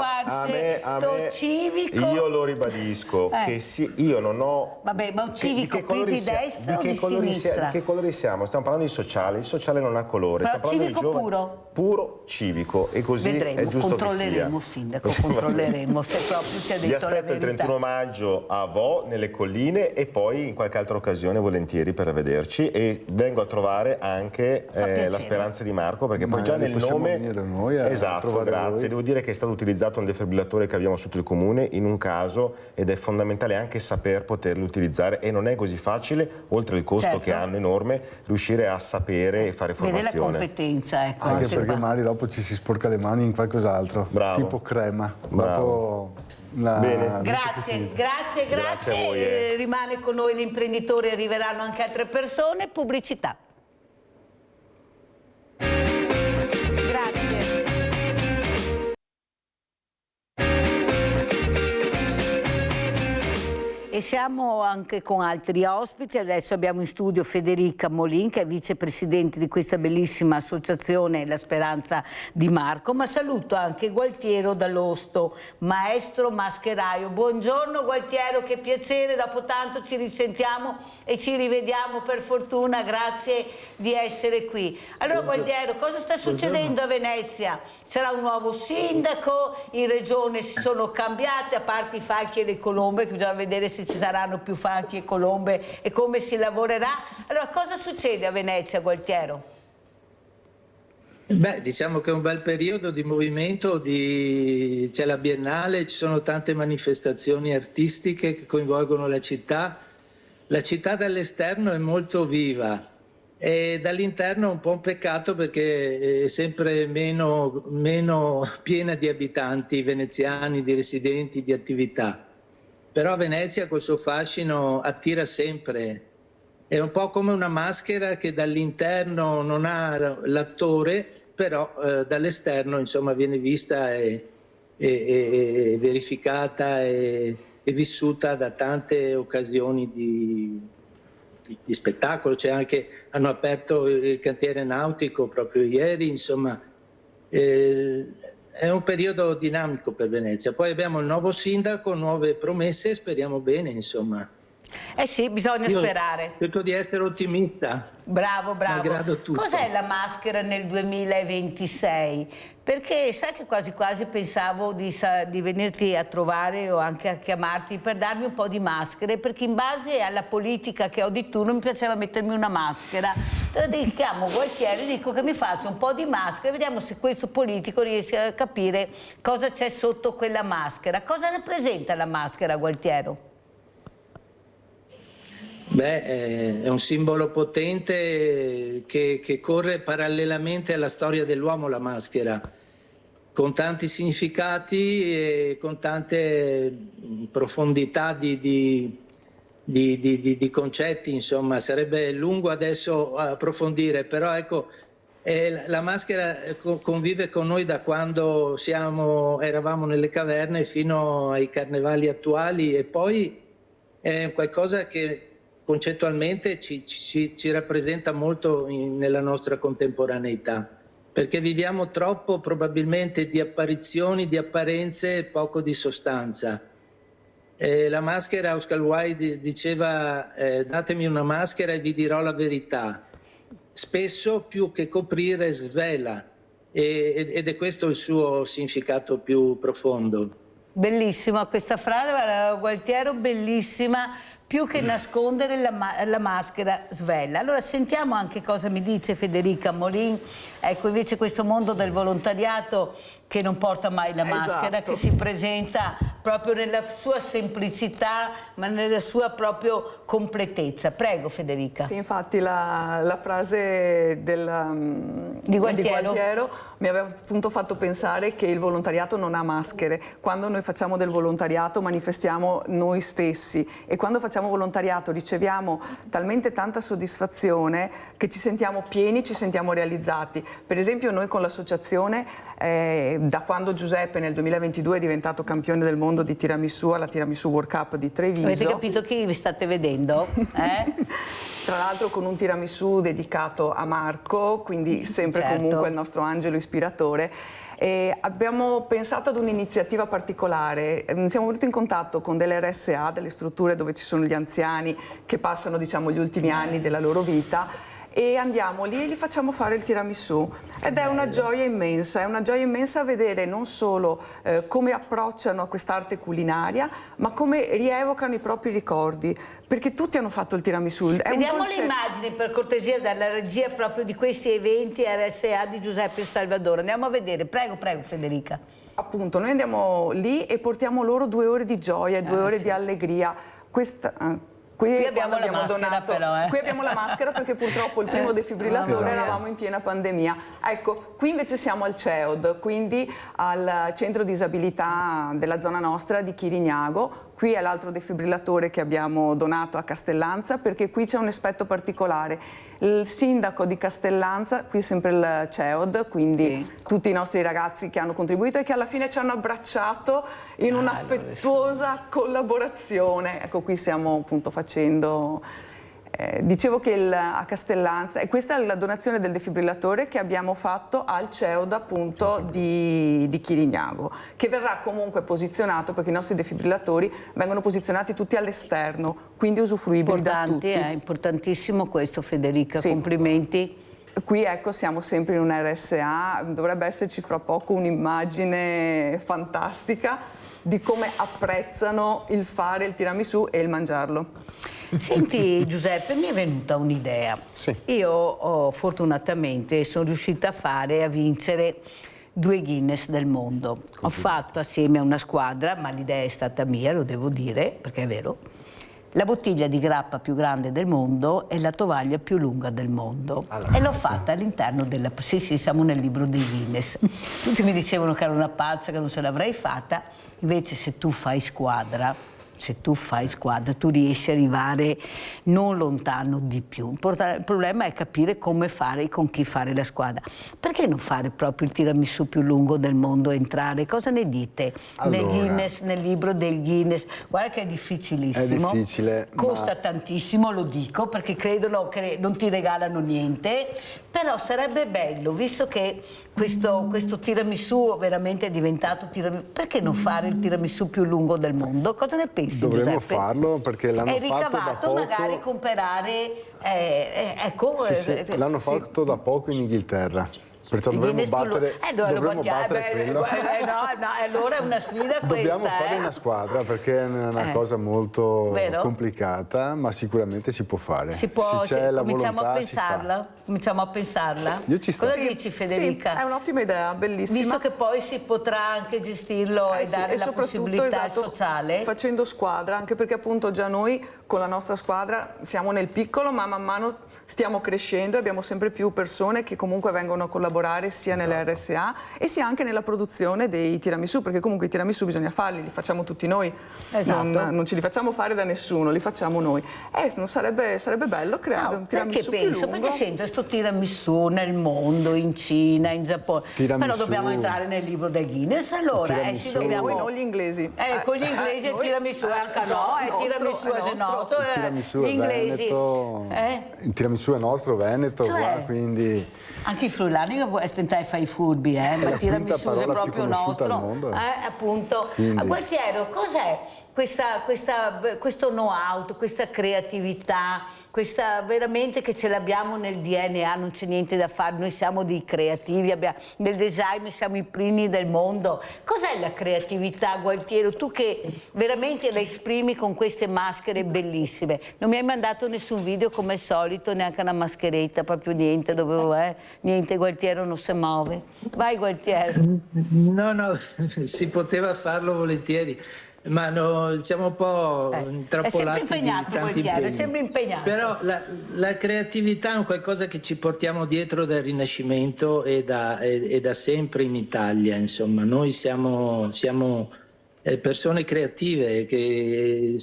allora, sto civico... Io lo ribadisco, che io non ho... Vabbè, ma un civico qui di destra o di sinistra? Di che colori siamo? Stiamo parlando di sociale, il sociale non ha colore. Però civico puro? Puro civico, e così vedremo, è giusto che sia. controlleremo, Sindaco, controlleremo, se proprio ci ha detto Vi aspetto la il verità. 31 maggio a Vo, nelle colline, e poi in qualche altra occasione volentieri per vederci, e vengo a trovare anche la Speranza di Marco, perché poi già nel nome... Noi esatto, grazie. Voi. Devo dire che è stato utilizzato un defibrillatore che abbiamo sotto il comune in un caso, ed è fondamentale anche saper poterli utilizzare, e non è così facile, oltre il costo che hanno enorme, riuscire a sapere e fare formazione. Vede la competenza, ecco. Anche perché Mari dopo ci si sporca le mani in qualcos'altro, tipo crema. Bravo. Bene. Grazie. Grazie a voi, Rimane con noi l'imprenditore, arriveranno anche altre persone. Pubblicità. Grazie. E siamo anche con altri ospiti. Adesso abbiamo in studio Federica Molin, che è vicepresidente di questa bellissima associazione La Speranza di Marco, ma saluto anche Gualtiero Dall'Osto, maestro mascheraio. Buongiorno Gualtiero, che piacere, dopo tanto ci risentiamo e ci rivediamo per fortuna, grazie di essere qui. Allora Gualtiero, cosa sta succedendo a Venezia? Sarà un nuovo sindaco, in regione si sono cambiate, a parte i falchi e le colombe, che bisogna vedere se ci saranno più falchi e colombe e come si lavorerà. Allora, cosa succede a Venezia, Gualtiero? Beh, diciamo che è un bel periodo di movimento, c'è la Biennale, ci sono tante manifestazioni artistiche che coinvolgono la città. La città dall'esterno è molto viva. E dall'interno è un po' un peccato perché è sempre meno piena di abitanti veneziani, di residenti, di attività. Però Venezia col suo fascino attira sempre. È un po' come una maschera che dall'interno non ha l'attore, però dall'esterno insomma viene vista e verificata e vissuta da tante occasioni di spettacolo. Hanno aperto il cantiere nautico proprio ieri, insomma è un periodo dinamico per Venezia. Poi abbiamo il nuovo sindaco, nuove promesse, speriamo bene, insomma. Eh sì, bisogna sperare. Cerco di essere ottimista. Bravo, bravo. Malgrado tutto. Cos'è la maschera nel 2026? Perché sai che quasi quasi pensavo di venirti a trovare o anche a chiamarti per darmi un po' di maschere, perché in base alla politica che ho di turno mi piaceva mettermi una maschera. Allora chiamo Gualtieri e dico che mi faccio un po' di maschere, vediamo se questo politico riesce a capire cosa c'è sotto quella maschera. Cosa rappresenta la maschera, Gualtiero? Beh, è un simbolo potente che corre parallelamente alla storia dell'uomo, la maschera, con tanti significati e con tante profondità di concetti, insomma. Sarebbe lungo adesso approfondire, però ecco, la maschera convive con noi da quando eravamo nelle caverne fino ai carnevali attuali, e poi è qualcosa che concettualmente ci rappresenta molto nella nostra contemporaneità, perché viviamo troppo probabilmente di apparizioni, di apparenze e poco di sostanza. La maschera, Oscar Wilde diceva datemi una maschera e vi dirò la verità. Spesso più che coprire svela, ed è questo il suo significato più profondo. Bellissima questa frase, Gualtiero, bellissima. Più che nascondere, la maschera svela. Allora sentiamo anche cosa mi dice Federica Molin. Ecco, invece questo mondo del volontariato che non porta mai la maschera, che si presenta proprio nella sua semplicità, ma nella sua proprio completezza. Prego Federica. Sì, infatti la frase di Gualtiero mi aveva appunto fatto pensare che il volontariato non ha maschere. Quando noi facciamo del volontariato manifestiamo noi stessi, e quando facciamo volontariato riceviamo talmente tanta soddisfazione che ci sentiamo pieni, ci sentiamo realizzati. Per esempio noi con l'associazione, da quando Giuseppe nel 2022 è diventato campione del mondo di tiramisù alla Tiramisù World Cup di Treviso. Avete capito chi vi state vedendo? Tra l'altro con un tiramisù dedicato a Marco, quindi sempre comunque il nostro angelo ispiratore. E abbiamo pensato ad un'iniziativa particolare. Siamo venuti in contatto con delle RSA, delle strutture dove ci sono gli anziani che passano, diciamo, gli ultimi anni della loro vita, e andiamo lì e gli facciamo fare il tiramisù, ed è una gioia immensa vedere non solo come approcciano a quest'arte culinaria, ma come rievocano i propri ricordi, perché tutti hanno fatto il tiramisù. Vediamo le immagini per cortesia dalla regia proprio di questi eventi RSA di Giuseppe Salvador. Andiamo a vedere, prego Federica. Appunto, noi andiamo lì e portiamo loro 2 ore di gioia, 2 ore di allegria. Qui abbiamo la maschera però, Qui abbiamo la maschera perché purtroppo il primo defibrillatore eravamo in piena pandemia. Ecco, qui invece siamo al CEOD, quindi al centro disabilità della zona nostra di Chirignago, qui è l'altro defibrillatore che abbiamo donato a Castellanza, perché qui c'è un aspetto particolare. Il sindaco di Castellanza, qui è sempre il CEOD, quindi tutti i nostri ragazzi che hanno contribuito e che alla fine ci hanno abbracciato in un'affettuosa collaborazione. Ecco, qui stiamo appunto facendo... dicevo che a Castellanza, e questa è la donazione del defibrillatore che abbiamo fatto al CEOD appunto di Chirignago, che verrà comunque posizionato, perché i nostri defibrillatori vengono posizionati tutti all'esterno, quindi usufruibili da tutti. È importantissimo questo, Federica, sì. Complimenti. Qui ecco siamo sempre in un RSA, dovrebbe esserci fra poco un'immagine fantastica di come apprezzano il fare il tiramisù e il mangiarlo. Senti Giuseppe, mi è venuta un'idea. Sì. Io fortunatamente sono riuscita a vincere 2 Guinness del mondo. Ho fatto assieme a una squadra, ma l'idea è stata mia, lo devo dire, perché è vero, la bottiglia di grappa più grande del mondo e la tovaglia più lunga del mondo. E l'ho fatta all'interno della... Sì, siamo nel libro dei Guinness. Tutti mi dicevano che ero una pazza, che non ce l'avrei fatta. Invece se tu fai squadra, tu riesci a arrivare non lontano di più. Il problema è capire come fare, con chi fare la squadra. Perché non fare proprio il tiramisù più lungo del mondo, entrare? Cosa ne dite? Allora, nel libro del Guinness. Guarda che è difficilissimo. È difficile. Costa tantissimo, lo dico, perché credono che non ti regalano niente. Però sarebbe bello, visto che questo tiramisù veramente è diventato tiramisù, perché non fare il tiramisù più lungo del mondo? Cosa ne pensi? Dovremmo Giuseppe? farlo perché l'hanno fatto da poco. Magari comprare, ecco, l'hanno fatto da poco in Inghilterra. Perciò dovremmo battere quello. Allora è una sfida questa. Dobbiamo fare una squadra perché è una cosa molto complicata, ma sicuramente si può fare. Se c'è la volontà, si fa. Cominciamo a pensarla? Io ci sto. Cosa dici, Federica? Sì, è un'ottima idea, bellissima. Visto che poi si potrà anche gestirlo e dare la possibilità sociale. Facendo squadra, anche perché appunto già noi con la nostra squadra siamo nel piccolo, ma man mano stiamo crescendo e abbiamo sempre più persone che comunque vengono a collaborare sia nelle RSA e sia anche nella produzione dei tiramisù, perché comunque i tiramisù bisogna farli, li facciamo tutti noi, non ce li facciamo fare da nessuno, li facciamo noi. Non sarebbe bello creare un tiramisù più lungo? Perché sento questo tiramisù nel mondo, in Cina, in Giappone, però dobbiamo entrare nel libro del Guinness, allora dobbiamo... Noi non gli inglesi. Con gli inglesi il tiramisù anche il tiramisù è noto, il tiramisù gli è inglesi. Il tiramisù è nostro, Veneto, quindi... Anche i friulani tentai fai i furbi, ma il tiramisù è proprio nostro. Al mondo. Appunto. Gualtiero, cos'è questo know-how, questa creatività, questa veramente che ce l'abbiamo nel DNA, non c'è niente da fare, noi siamo dei creativi, nel design siamo i primi del mondo. Cos'è la creatività, Gualtiero? Tu che veramente la esprimi con queste maschere bellissime. Non mi hai mandato nessun video come al solito, neanche una mascheretta, proprio niente, niente, Gualtiero non si muove. Vai Gualtiero. No, si poteva farlo volentieri. Ma siamo un po' intrappolati. È sempre impegnato Gualtiero, è sempre impegnato. Però la creatività è un qualcosa che ci portiamo dietro dal Rinascimento e da sempre in Italia, insomma. Noi siamo persone creative che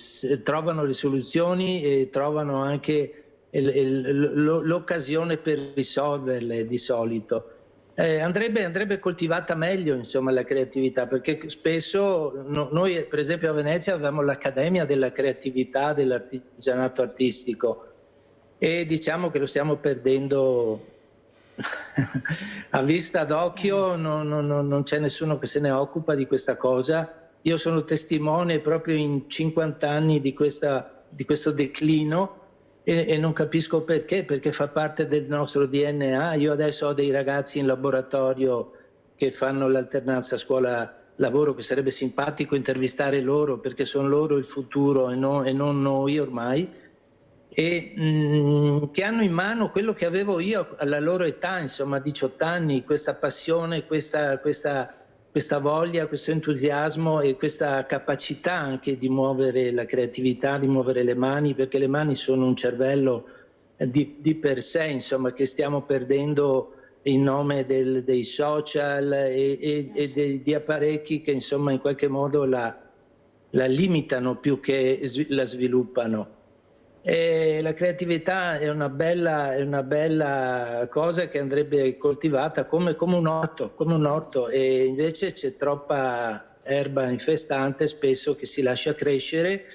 trovano le soluzioni e trovano anche l'occasione per risolverle di solito. Andrebbe coltivata meglio, insomma, la creatività, perché spesso noi per esempio a Venezia avevamo l'Accademia della Creatività, dell'Artigianato Artistico, e diciamo che lo stiamo perdendo a vista d'occhio, non c'è nessuno che se ne occupa di questa cosa. Io sono testimone proprio in 50 anni di questo declino. E non capisco perché fa parte del nostro DNA. Io adesso ho dei ragazzi in laboratorio che fanno l'alternanza scuola-lavoro, che sarebbe simpatico intervistare loro perché sono loro il futuro e non noi ormai, e che hanno in mano quello che avevo io alla loro età, insomma 18 anni, questa passione, questa voglia, questo entusiasmo e questa capacità anche di muovere la creatività, di muovere le mani, perché le mani sono un cervello di per sé, insomma, che stiamo perdendo in nome dei social e di apparecchi che insomma in qualche modo la limitano più che la sviluppano. E la creatività è una bella cosa che andrebbe coltivata come un orto, e invece c'è troppa erba infestante spesso che si lascia crescere,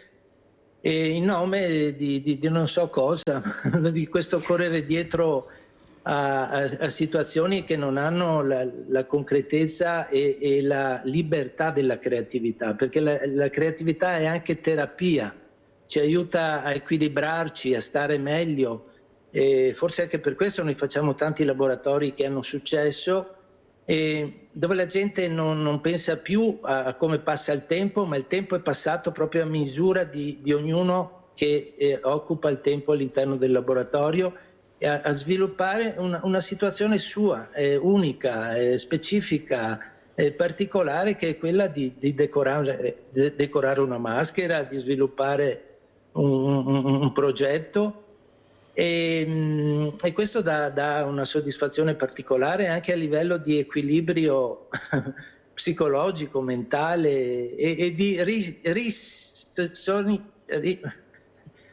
e in nome di non so cosa, di questo correre dietro a situazioni che non hanno la concretezza e la libertà della creatività, perché la creatività è anche terapia, ci aiuta a equilibrarci, a stare meglio, e forse anche per questo noi facciamo tanti laboratori che hanno successo, e dove la gente non pensa più a come passa il tempo, ma il tempo è passato proprio a misura di ognuno che occupa il tempo all'interno del laboratorio, e a sviluppare una situazione sua, unica, specifica, particolare, che è quella di decorare una maschera, di sviluppare un progetto, e questo dà una soddisfazione particolare anche a livello di equilibrio psicologico, mentale, e di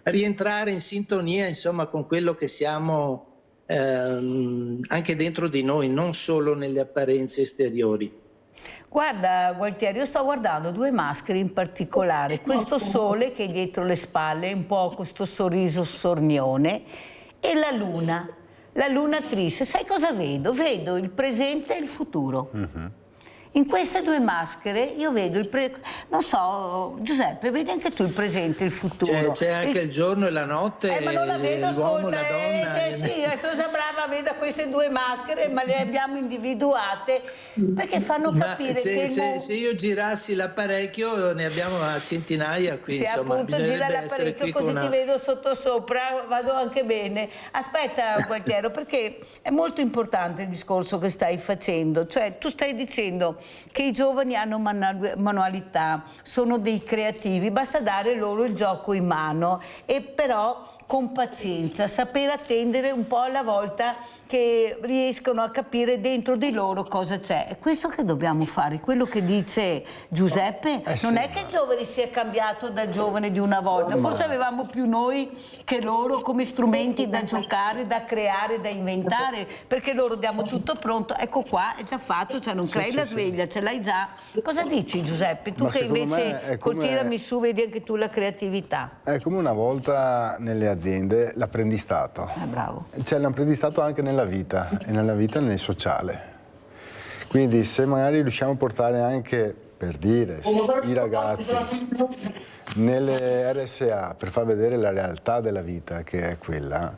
rientrare in sintonia, insomma, con quello che siamo anche dentro di noi, non solo nelle apparenze esteriori. Guarda Gualtieri, io sto guardando due maschere in particolare, questo sole che è dietro le spalle, un po' questo sorriso sornione, e la luna triste. Sai cosa vedo? Vedo il presente e il futuro. In queste due maschere io vedo non so, Giuseppe, vedi anche tu il presente e il futuro. C'è anche il giorno e la notte, ma non la vedo, l'uomo e la donna. Sì, sono brava, vedo queste due maschere, ma le abbiamo individuate perché fanno capire che... Se io girassi l'apparecchio, ne abbiamo a centinaia qui, se insomma. Appunto gira l'apparecchio, così ti vedo sottosopra, vado anche bene. Aspetta Gualtiero, perché è molto importante il discorso che stai facendo, cioè tu stai dicendo che i giovani hanno manualità, sono dei creativi, basta dare loro il gioco in mano, e però con pazienza, saper attendere un po' alla volta che riescono a capire dentro di loro cosa c'è. È questo che dobbiamo fare, quello che dice Giuseppe. Non è che il giovane sia cambiato da giovane di una volta, forse avevamo più noi che loro come strumenti da giocare, da creare, da inventare, perché loro diamo tutto pronto, ecco qua, è già fatto, cioè non crei la sveglia, ce l'hai già. Cosa dici Giuseppe? Tu che invece col tiramisù vedi anche tu la creatività. È come una volta nelle aziende l'apprendistato. Bravo. C'è l'apprendistato anche nella vita, e nella vita nel sociale. Quindi se magari riusciamo a portare anche, per dire, i ragazzi nelle RSA per far vedere la realtà della vita, che è quella,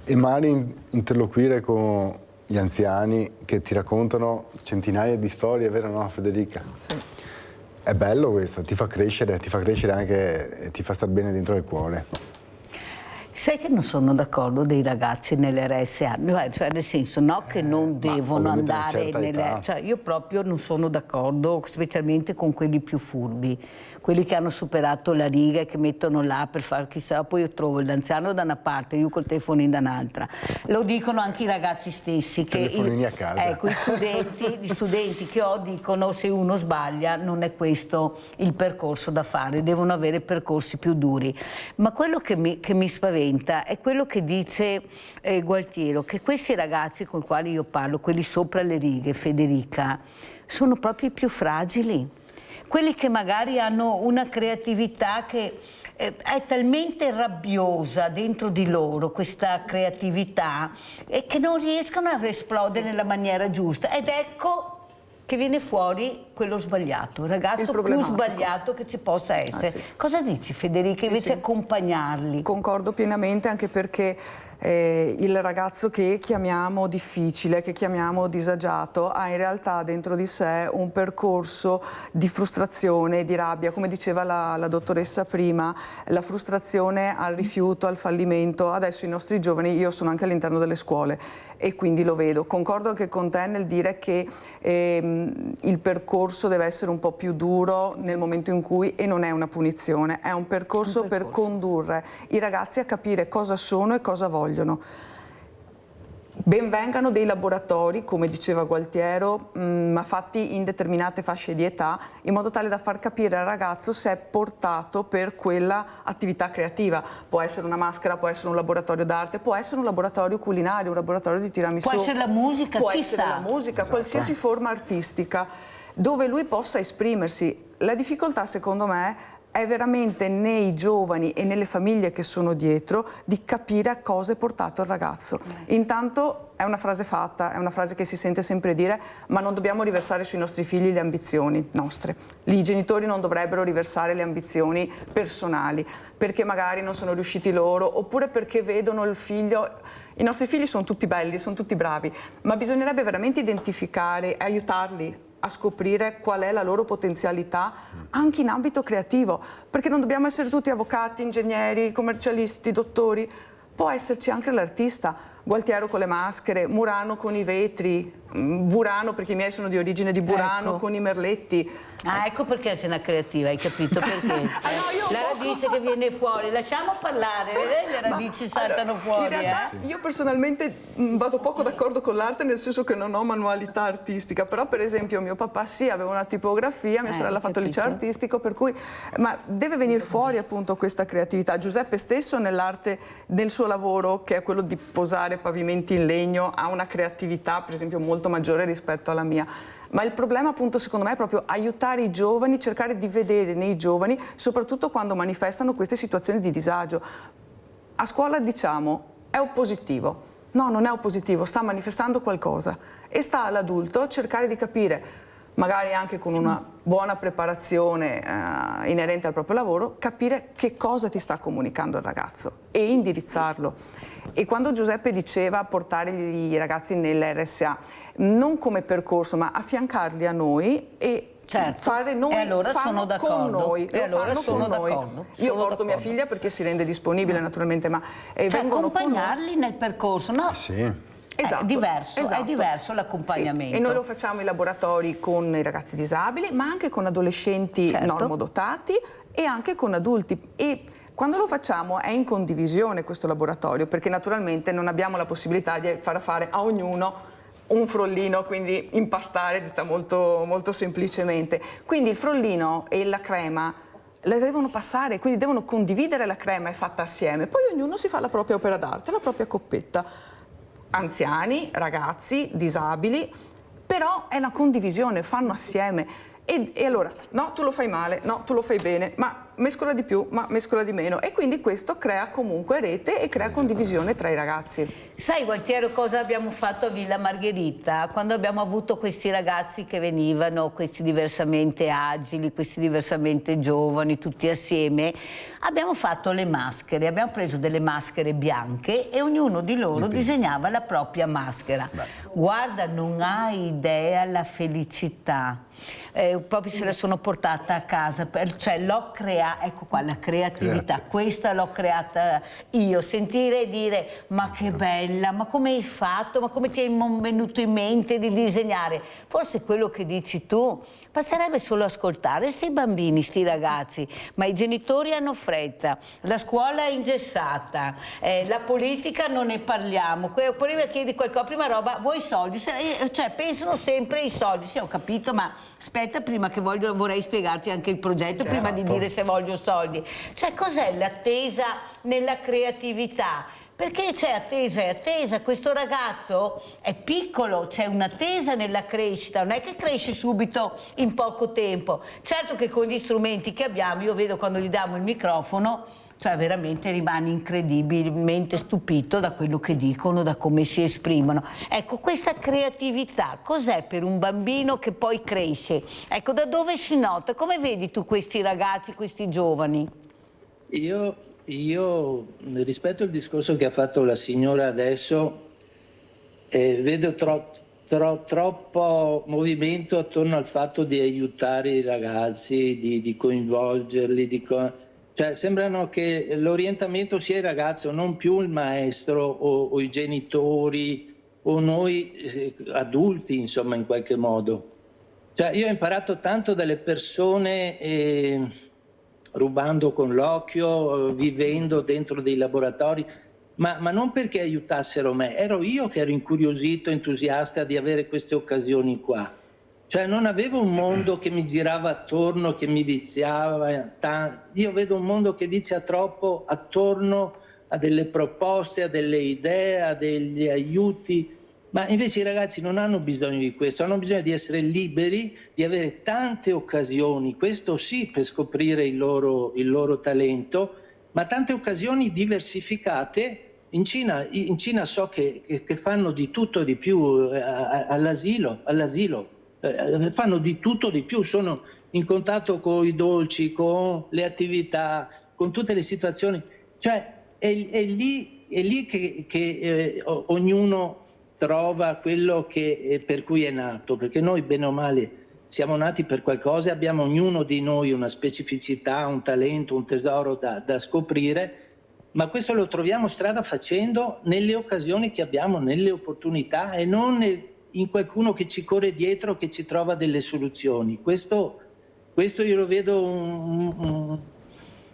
e magari interloquire con gli anziani che ti raccontano centinaia di storie, vero no Federica? Sì. È bello questo, ti fa crescere anche, ti fa star bene dentro il cuore. Sai che non sono d'accordo dei ragazzi nelle RSA, cioè nel senso che non devono andare nelle... Cioè, io proprio non sono d'accordo, specialmente con quelli più furbi, quelli che hanno superato la riga e che mettono là per far chissà, poi io trovo l'anziano da una parte, io col telefonino da un'altra. Lo dicono anche i ragazzi stessi. Telefonini a casa. Ecco, gli studenti che ho dicono se uno sbaglia non è questo il percorso da fare, devono avere percorsi più duri. Ma quello che mi spaventa è quello che dice Gualtiero, che questi ragazzi con i quali io parlo, quelli sopra le righe, Federica, sono proprio i più fragili. Quelli che magari hanno una creatività che è talmente rabbiosa dentro di loro, questa creatività, e che non riescono a esplodere nella maniera giusta. Ed ecco che viene fuori quello sbagliato, il ragazzo più sbagliato che ci possa essere. Cosa dici Federica, invece accompagnarli? Concordo pienamente, anche perché il ragazzo che chiamiamo difficile, che chiamiamo disagiato, ha in realtà dentro di sé un percorso di frustrazione, di rabbia, come diceva la dottoressa prima, la frustrazione al rifiuto, al fallimento. Adesso i nostri giovani, io sono anche all'interno delle scuole e quindi lo vedo. Concordo anche con te nel dire che il percorso deve essere un po' più duro nel momento in cui, e non è una punizione, è un percorso per condurre i ragazzi a capire cosa sono e cosa vogliono. Ben vengano dei laboratori, come diceva Gualtiero, ma fatti in determinate fasce di età, in modo tale da far capire al ragazzo se è portato per quella attività creativa. Può essere una maschera, può essere un laboratorio d'arte, può essere un laboratorio culinario, un laboratorio di tiramisù. Può essere la musica, può chissà. essere la musica, Esatto. qualsiasi forma artistica, dove lui possa esprimersi. La difficoltà, secondo me, è veramente nei giovani e nelle famiglie che sono dietro di capire a cosa è portato il ragazzo. Intanto è una frase fatta, è una frase che si sente sempre dire, ma non dobbiamo riversare sui nostri figli le ambizioni nostre. I genitori non dovrebbero riversare le ambizioni personali, perché magari non sono riusciti loro, oppure perché vedono il figlio. I nostri figli sono tutti belli, sono tutti bravi, ma bisognerebbe veramente identificare e aiutarli a scoprire qual è la loro potenzialità anche in ambito creativo, perché non dobbiamo essere tutti avvocati, ingegneri, commercialisti, dottori, può esserci anche l'artista, Gualtiero con le maschere, Murano con i vetri, Burano, perché i miei sono di origine di Burano, Ecco. con i merletti. Ah, ecco perché sei una creativa, hai capito perché? La radice che viene fuori, lasciamo parlare, le radici saltano fuori. In realtà io personalmente vado poco d'accordo con l'arte, nel senso che non ho manualità artistica, però per esempio mio papà sì, aveva una tipografia, mia sorella ha fatto il liceo artistico, per cui ma deve venire fuori appunto questa creatività. Giuseppe stesso nell'arte, nel suo lavoro, che è quello di posare pavimenti in legno, ha una creatività per esempio molto maggiore rispetto alla mia. Ma il problema appunto secondo me è proprio aiutare i giovani, cercare di vedere nei giovani, soprattutto quando manifestano queste situazioni di disagio. A scuola diciamo è oppositivo, no, non è oppositivo, sta manifestando qualcosa e sta all'adulto cercare di capire, magari anche con una buona preparazione inerente al proprio lavoro, capire che cosa ti sta comunicando il ragazzo e indirizzarlo. E quando Giuseppe diceva portare i ragazzi nell'RSA, non come percorso, ma affiancarli a noi e fare noi, e allora fanno sono con noi, e allora sono d'accordo. Io porto mia figlia perché si rende disponibile naturalmente, ma vengono accompagnarli nel percorso, no? Sì. Esatto, è diverso l'accompagnamento. Sì. E noi lo facciamo in laboratori con i ragazzi disabili, ma anche con adolescenti normodotati e anche con adulti. E quando lo facciamo è in condivisione questo laboratorio, perché naturalmente non abbiamo la possibilità di far fare a ognuno un frollino, quindi impastare, detta molto, molto semplicemente. Quindi il frollino e la crema la devono passare, quindi devono condividere la crema, è fatta assieme. Poi ognuno si fa la propria opera d'arte, la propria coppetta. Anziani, ragazzi, disabili, però è una condivisione, fanno assieme. E allora, no, tu lo fai male, no, tu lo fai bene, ma mescola di più, ma mescola di meno. E quindi questo crea comunque rete e crea condivisione tra i ragazzi. Sai, Gualtiero, cosa abbiamo fatto a Villa Margherita? Quando abbiamo avuto questi ragazzi che venivano, questi diversamente agili, questi diversamente giovani, tutti assieme, abbiamo fatto le maschere, abbiamo preso delle maschere bianche e ognuno di loro disegnava la propria maschera. Guarda, non hai idea la felicità. Proprio se la sono portata a casa, cioè l'ho creata, ecco qua la creatività, questa l'ho creata io, sentire e dire ma che bella, ma come hai fatto, ma come ti è venuto in mente di disegnare, forse quello che dici tu, basterebbe solo ascoltare questi bambini, questi ragazzi, ma i genitori hanno fretta, la scuola è ingessata, la politica non ne parliamo, prima chiedi qualcosa, prima roba, vuoi soldi, cioè pensano sempre ai soldi, sì ho capito, ma aspetta prima che vorrei spiegarti anche il progetto, prima di dire se voglio soldi, cioè cos'è l'attesa nella creatività? Perché c'è attesa e attesa, questo ragazzo è piccolo, c'è un'attesa nella crescita, non è che cresce subito in poco tempo. Certo che con gli strumenti che abbiamo, io vedo quando gli diamo il microfono, cioè veramente rimani incredibilmente stupito da quello che dicono, da come si esprimono. Ecco, questa creatività, cos'è per un bambino che poi cresce? Ecco, da dove si nota? Come vedi tu questi ragazzi, questi giovani? Io, rispetto al discorso che ha fatto la signora adesso, vedo troppo movimento attorno al fatto di aiutare i ragazzi, di coinvolgerli, cioè sembrano che l'orientamento sia il ragazzo, non più il maestro o i genitori o noi adulti, insomma, in qualche modo. Cioè, io ho imparato tanto dalle persone rubando con l'occhio, vivendo dentro dei laboratori, ma non perché aiutassero me, ero io che ero incuriosito, entusiasta di avere queste occasioni qua. Cioè non avevo un mondo che mi girava attorno, che mi viziava. Io vedo un mondo che vizia troppo attorno a delle proposte, a delle idee, a degli aiuti. Ma invece i ragazzi non hanno bisogno di questo, hanno bisogno di essere liberi, di avere tante occasioni, questo sì, per scoprire il loro talento, ma tante occasioni diversificate. In Cina so che fanno di tutto di più all'asilo. Fanno di tutto di più, sono in contatto con i dolci, con le attività, con tutte le situazioni. Cioè è lì che ognuno trova quello per cui è nato, perché noi bene o male siamo nati per qualcosa e abbiamo ognuno di noi una specificità, un talento, un tesoro da scoprire, ma questo lo troviamo strada facendo nelle occasioni che abbiamo, nelle opportunità e non in qualcuno che ci corre dietro, che ci trova delle soluzioni. Questo io lo vedo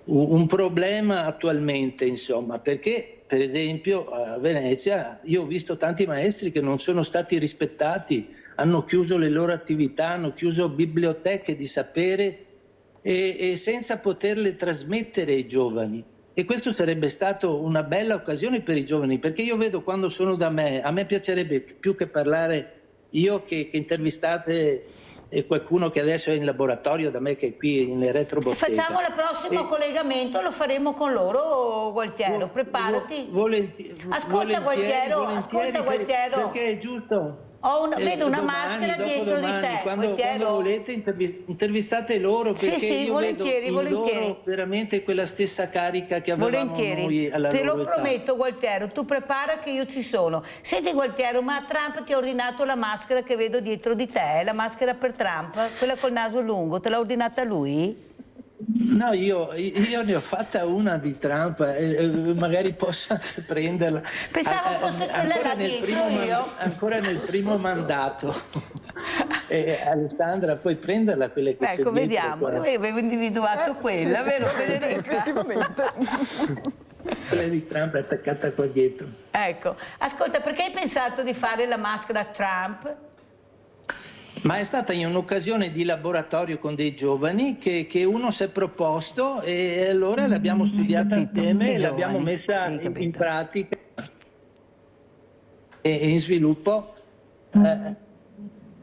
un problema attualmente, insomma, perché per esempio a Venezia io ho visto tanti maestri che non sono stati rispettati, hanno chiuso le loro attività, hanno chiuso biblioteche di sapere e senza poterle trasmettere ai giovani. E questo sarebbe stato una bella occasione per i giovani, perché io vedo quando sono da me, a me piacerebbe più che parlare io che intervistate qualcuno che adesso è in laboratorio da me, che è qui in retrobottega. Facciamo il prossimo collegamento, lo faremo con loro, Gualtiero, preparati. Ascolta Gualtiero, perché è giusto. Vedo una maschera dietro di te, quando volete intervistate loro, perché io vedo in loro veramente quella stessa carica che avevamo noi alla loro età. Te lo prometto, Gualtiero, tu prepara che io ci sono. Senti Gualtiero, ma Trump ti ha ordinato la maschera che vedo dietro di te, la maschera per Trump, quella col naso lungo, te l'ha ordinata lui? No, io ne ho fatta una di Trump, magari posso anche prenderla. Pensavo fosse quella là dietro io. Ancora nel primo mandato. Alessandra, puoi prenderla quella che c'è dietro? Ecco, vediamo, io avevo individuato quella, vero Federica? Effettivamente. Quella di Trump è attaccata qua dietro. Ecco, ascolta, perché hai pensato di fare la maschera Trump? Ma è stata in un'occasione di laboratorio con dei giovani che uno si è proposto e allora l'abbiamo studiata insieme e l'abbiamo messa in pratica e in sviluppo.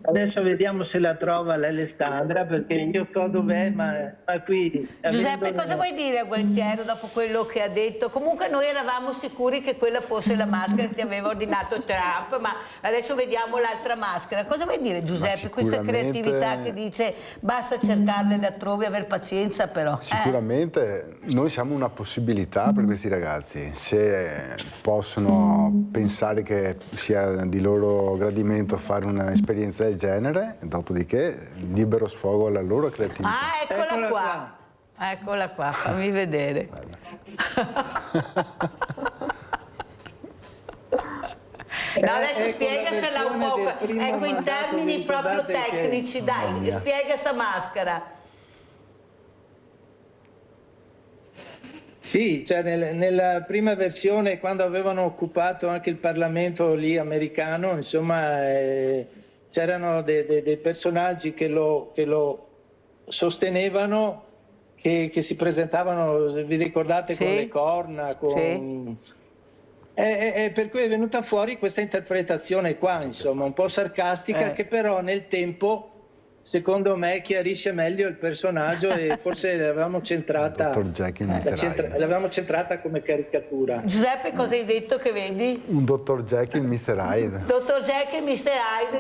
Adesso vediamo se la trova l'Alessandra, perché io so dov'è, ma qui... Giuseppe, cosa vuoi dire a Gualtiero dopo quello che ha detto? Comunque noi eravamo sicuri che quella fosse la maschera che ti aveva ordinato Trump, ma adesso vediamo l'altra maschera. Cosa vuoi dire, Giuseppe? Questa creatività che dice basta cercarle altrove, aver pazienza però. Sicuramente noi siamo una possibilità per questi ragazzi, se possono pensare che sia di loro gradimento fare un'esperienza del genere, dopodiché libero sfogo alla loro creatività. Ah, eccola qua. Eccola qua, fammi vedere. No, adesso spiegasela un po', ecco, in termini proprio tecnici, dai, spiega sta maschera. Sì, cioè nella prima versione, quando avevano occupato anche il Parlamento lì americano, insomma, c'erano dei personaggi che lo sostenevano, che si presentavano, vi ricordate, con le corna, con... per cui è venuta fuori questa interpretazione qua, insomma, un po' sarcastica, che però nel tempo, secondo me, chiarisce meglio il personaggio e forse l'avevamo centrata, l'avevamo centrata come caricatura. Giuseppe, cosa hai detto che vedi? Un Dr. Jekyll, Mr. Hyde. Dr. Jekyll, Mr.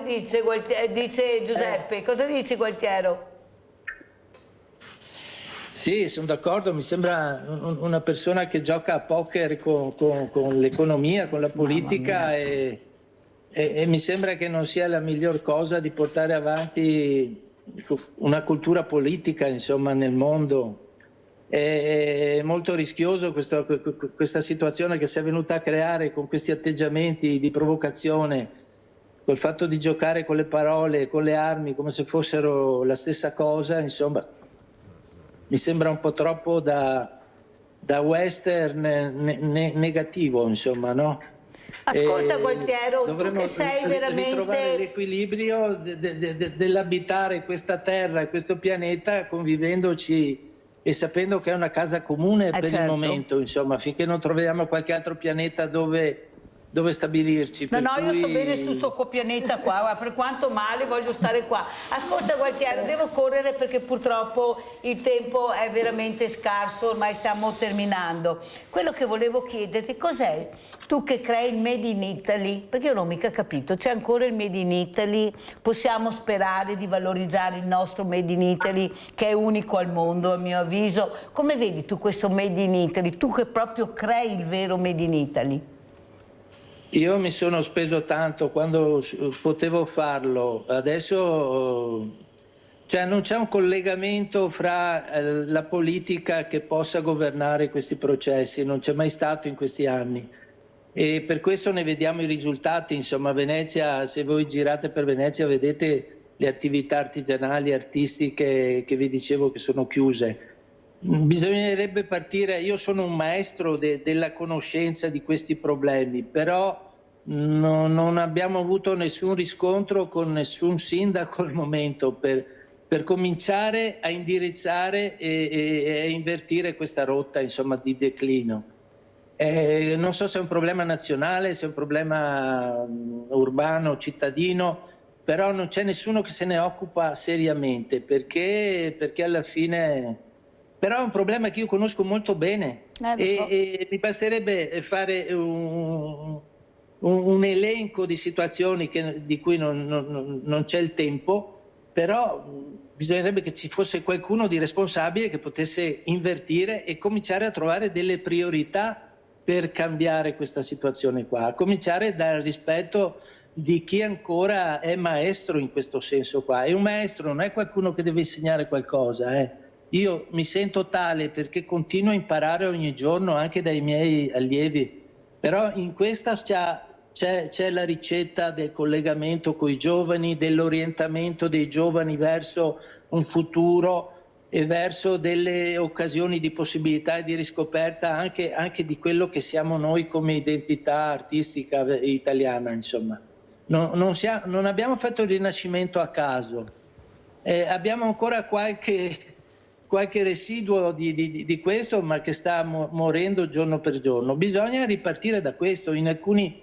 Hyde, dice Giuseppe. Cosa dici, Gualtiero? Sì, sono d'accordo, mi sembra una persona che gioca a poker con l'economia, con la politica e mi sembra che non sia la miglior cosa di portare avanti una cultura politica, insomma, nel mondo. È molto rischioso questa situazione che si è venuta a creare con questi atteggiamenti di provocazione, col fatto di giocare con le parole, con le armi, come se fossero la stessa cosa, insomma. Mi sembra un po' troppo da da western negativo, insomma, no? Ascolta Gualtiero, tu dovremmo che sei veramente... ritrovare l'equilibrio dell'abitare questa terra, questo pianeta, convivendoci e sapendo che è una casa comune per il momento, insomma, finché non troviamo qualche altro pianeta dove stabilirci. No, per io cui... sto bene su sto pianeta qua, guarda, per quanto male voglio stare qua. Ascolta Gualtiero, devo correre perché purtroppo il tempo è veramente scarso, ormai stiamo terminando. Quello che volevo chiederti, cos'è? Tu che crei il Made in Italy, perché io non ho mica capito, c'è ancora il Made in Italy? Possiamo sperare di valorizzare il nostro Made in Italy, che è unico al mondo a mio avviso. Come vedi tu questo Made in Italy? Tu che proprio crei il vero Made in Italy? Io mi sono speso tanto quando potevo farlo, adesso non c'è un collegamento fra la politica che possa governare questi processi, non c'è mai stato in questi anni e per questo ne vediamo i risultati. Insomma, Venezia, se voi girate per Venezia vedete le attività artigianali, artistiche che vi dicevo che sono chiuse. Bisognerebbe partire, io sono un maestro della conoscenza di questi problemi, però non abbiamo avuto nessun riscontro con nessun sindaco al momento per cominciare a indirizzare e invertire questa rotta, insomma, di declino. Non so se è un problema nazionale, se è un problema urbano, cittadino, però non c'è nessuno che se ne occupa seriamente perché alla fine... Però è un problema che io conosco molto bene e mi basterebbe fare un elenco di situazioni di cui non c'è il tempo, però bisognerebbe che ci fosse qualcuno di responsabile che potesse invertire e cominciare a trovare delle priorità per cambiare questa situazione qua, a cominciare dal rispetto di chi ancora è maestro in questo senso qua. E un maestro non è qualcuno che deve insegnare qualcosa, Io mi sento tale perché continuo a imparare ogni giorno anche dai miei allievi, però in questa c'è la ricetta del collegamento con i giovani, dell'orientamento dei giovani verso un futuro e verso delle occasioni di possibilità e di riscoperta anche di quello che siamo noi come identità artistica italiana, insomma. Non abbiamo fatto il Rinascimento a caso, abbiamo ancora qualche residuo di questo, ma che sta morendo giorno per giorno. Bisogna ripartire da questo. In alcuni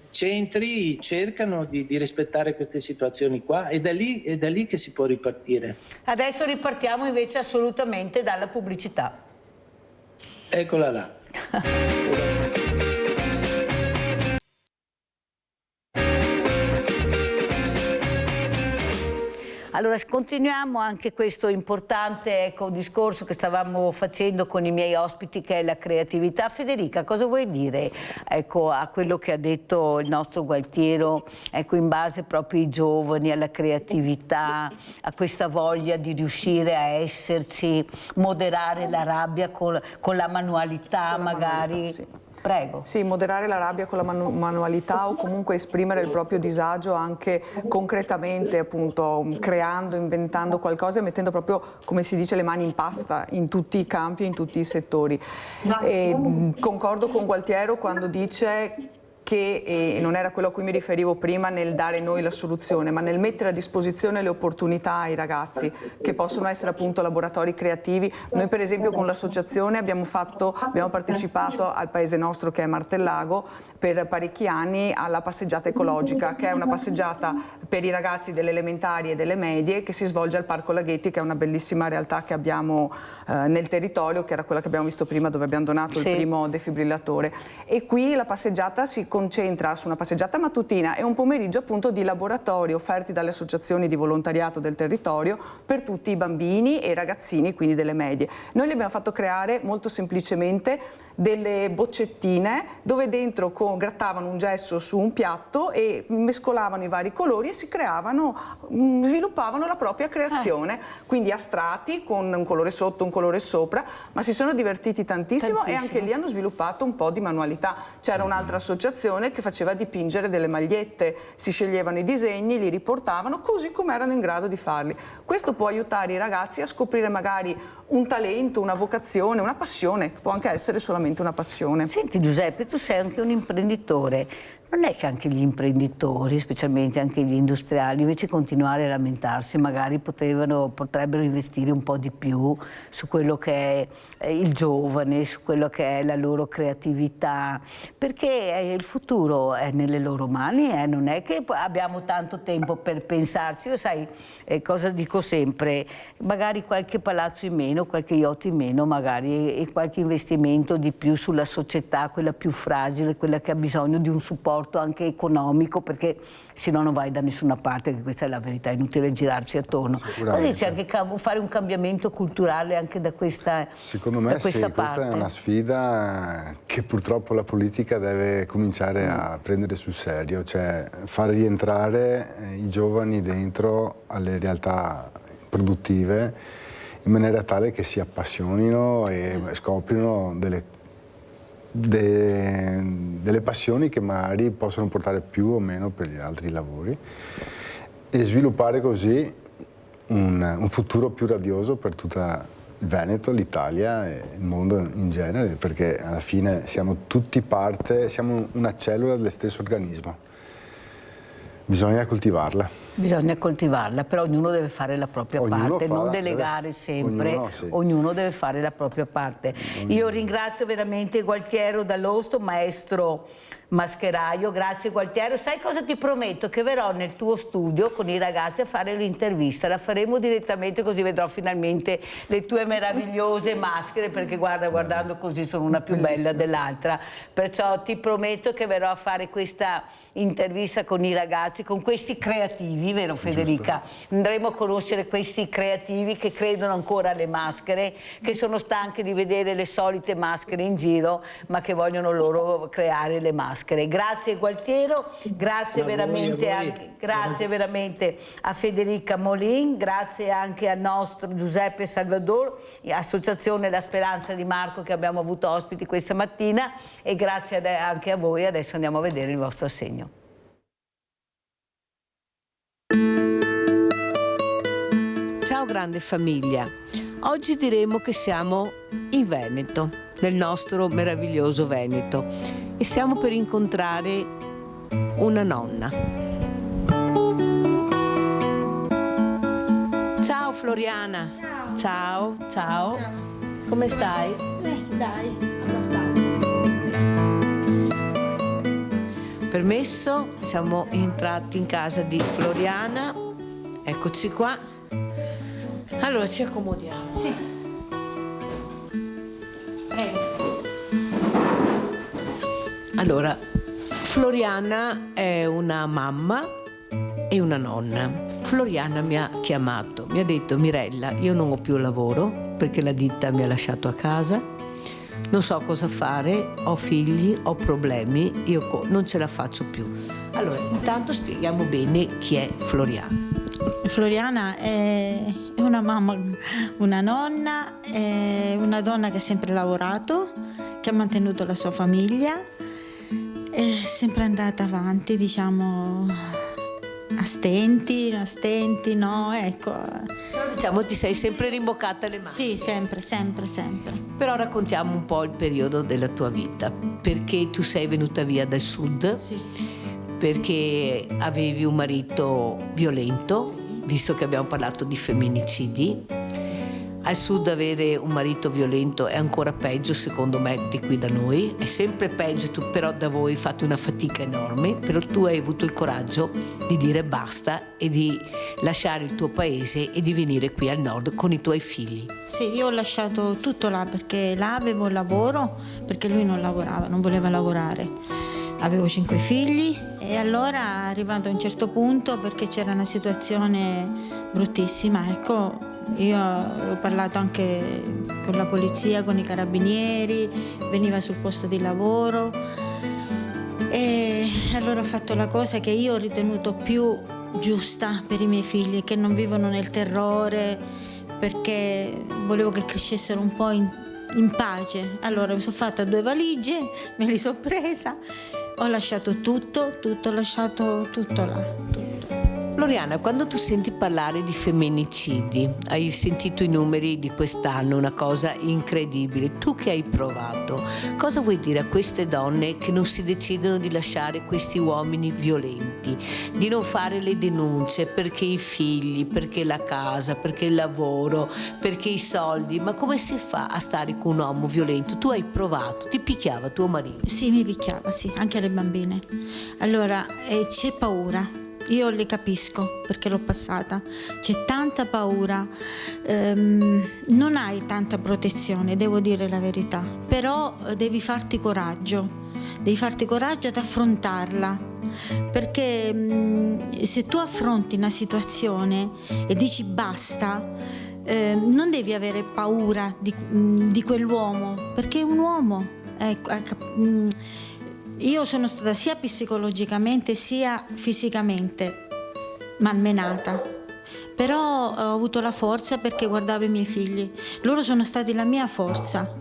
centri cercano di rispettare queste situazioni qua, è da lì che si può ripartire. Adesso ripartiamo invece assolutamente dalla pubblicità. Eccola là. Allora, continuiamo anche questo importante discorso che stavamo facendo con i miei ospiti, che è la creatività. Federica, cosa vuoi dire a quello che ha detto il nostro Gualtiero, in base proprio ai giovani, alla creatività, a questa voglia di riuscire a esserci, moderare la rabbia con la manualità magari? Sì. Prego. Sì, moderare la rabbia con la manualità o comunque esprimere il proprio disagio anche concretamente, appunto, creando, inventando qualcosa e mettendo proprio, come si dice, le mani in pasta in tutti i campi, in tutti i settori. E concordo con Gualtiero quando dice che non era quello a cui mi riferivo prima nel dare noi la soluzione, ma nel mettere a disposizione le opportunità ai ragazzi che possono essere appunto laboratori creativi. Noi per esempio con l'associazione abbiamo partecipato al paese nostro che è Martellago per parecchi anni alla passeggiata ecologica, che è una passeggiata per i ragazzi delle elementari e delle medie che si svolge al Parco Laghetti, che è una bellissima realtà che abbiamo nel territorio, che era quella che abbiamo visto prima dove abbiamo donato il primo defibrillatore. E qui la passeggiata si concentra su una passeggiata mattutina e un pomeriggio appunto di laboratori offerti dalle associazioni di volontariato del territorio per tutti i bambini e i ragazzini, quindi delle medie. Noi li abbiamo fatto creare molto semplicemente delle boccettine dove dentro grattavano un gesso su un piatto e mescolavano i vari colori e si creavano, sviluppavano la propria creazione, quindi astratti con un colore sotto, un colore sopra, ma si sono divertiti tantissimo e anche lì hanno sviluppato un po' di manualità. C'era un'altra associazione che faceva dipingere delle magliette, si sceglievano i disegni, li riportavano così come erano in grado di farli. Questo può aiutare i ragazzi a scoprire magari un talento, una vocazione, una passione, può anche essere solamente una passione. Senti Giuseppe, tu sei anche un imprenditore. Non è che anche gli imprenditori, specialmente anche gli industriali, invece di continuare a lamentarsi, magari potrebbero investire un po' di più su quello che è il giovane, su quello che è la loro creatività, perché il futuro è nelle loro mani, non è che abbiamo tanto tempo per pensarci. Io sai cosa dico sempre, magari qualche palazzo in meno, qualche yacht in meno magari, e qualche investimento di più sulla società, quella più fragile, quella che ha bisogno di un supporto anche economico, perché se no non vai da nessuna parte, che questa è la verità, è inutile girarci attorno. Quindi c'è anche fare un cambiamento culturale anche da questa Secondo me sì, questa è una sfida che purtroppo la politica deve cominciare a prendere sul serio, cioè far rientrare i giovani dentro alle realtà produttive in maniera tale che si appassionino e scoprino delle passioni che magari possono portare più o meno per gli altri lavori e sviluppare così un futuro più radioso per tutta il Veneto, l'Italia e il mondo in genere, perché alla fine siamo tutti parte, siamo una cellula dello stesso organismo. Bisogna coltivarla. Bisogna coltivarla, però ognuno deve fare la propria parte, non delegare sempre, ognuno deve fare la propria parte. Io ringrazio veramente Gualtiero Dall'Osto, maestro mascheraio, grazie Gualtiero. Sai cosa ti prometto? Che verrò nel tuo studio con i ragazzi a fare l'intervista, la faremo direttamente così vedrò finalmente le tue meravigliose maschere, perché guarda, guardando così sono una più bella dell'altra, perciò ti prometto che verrò a fare questa intervista con i ragazzi, con questi creativi, vero Federica? Giusto. Andremo a conoscere questi creativi che credono ancora alle maschere, che sono stanchi di vedere le solite maschere in giro, ma che vogliono loro creare le maschere. Grazie Gualtiero, grazie veramente anche, grazie veramente a Federica Molin, grazie anche al nostro Giuseppe Salvador, Associazione La Speranza di Marco, che abbiamo avuto ospiti questa mattina, e grazie anche a voi. Adesso andiamo a vedere il vostro assegno. Ciao grande famiglia, oggi diremo che siamo in Veneto, nel nostro meraviglioso Veneto, e stiamo per incontrare una nonna. Ciao Floriana. Ciao. Ciao. Come stai? Dai, abbastanza. Permesso, siamo entrati in casa di Floriana, eccoci qua. Allora ci accomodiamo. Sì. Prego. Allora, Floriana è una mamma e una nonna. Floriana mi ha chiamato, mi ha detto: Mirella, io non ho più lavoro perché la ditta mi ha lasciato a casa, non so cosa fare, ho figli, ho problemi, io non ce la faccio più. Allora, intanto spieghiamo bene chi è Floriana. Floriana è una mamma, una nonna, è una donna che ha sempre lavorato, che ha mantenuto la sua famiglia, è sempre andata avanti, diciamo, a stenti, no, ecco. Però diciamo ti sei sempre rimboccata le mani. Sì, sempre. Però raccontiamo un po' il periodo della tua vita, perché tu sei venuta via dal sud, sì, perché avevi un marito violento, visto che abbiamo parlato di femminicidi. Al sud avere un marito violento è ancora peggio, secondo me, di qui da noi. È sempre peggio, tu però da voi fate una fatica enorme, però tu hai avuto il coraggio di dire basta e di lasciare il tuo paese e di venire qui al nord con i tuoi figli. Sì, io ho lasciato tutto là perché là avevo il lavoro, perché lui non lavorava, non voleva lavorare. Avevo 5 figli e allora, arrivato a un certo punto, perché c'era una situazione bruttissima, ecco, io ho parlato anche con la polizia, con i carabinieri, veniva sul posto di lavoro e allora ho fatto la cosa che io ho ritenuto più giusta per i miei figli, che non vivono nel terrore, perché volevo che crescessero un po' in pace. Allora mi sono fatta 2 valigie, me li sono presa, ho lasciato tutto, ho lasciato tutto là, tutto. Floriana, quando tu senti parlare di femminicidi, hai sentito i numeri di quest'anno, una cosa incredibile, tu che hai provato, cosa vuoi dire a queste donne che non si decidono di lasciare questi uomini violenti, di non fare le denunce perché i figli, perché la casa, perché il lavoro, perché i soldi, ma come si fa a stare con un uomo violento? Tu hai provato, ti picchiava tuo marito? Sì, mi picchiava, sì, anche le bambine. Allora, c'è paura. Io le capisco perché l'ho passata, c'è tanta paura, non hai tanta protezione, devo dire la verità, però devi farti coraggio ad affrontarla, perché se tu affronti una situazione e dici basta, non devi avere paura di quell'uomo, perché è un uomo. Io sono stata sia psicologicamente sia fisicamente malmenata, però ho avuto la forza perché guardavo i miei figli. Loro sono stati la mia forza,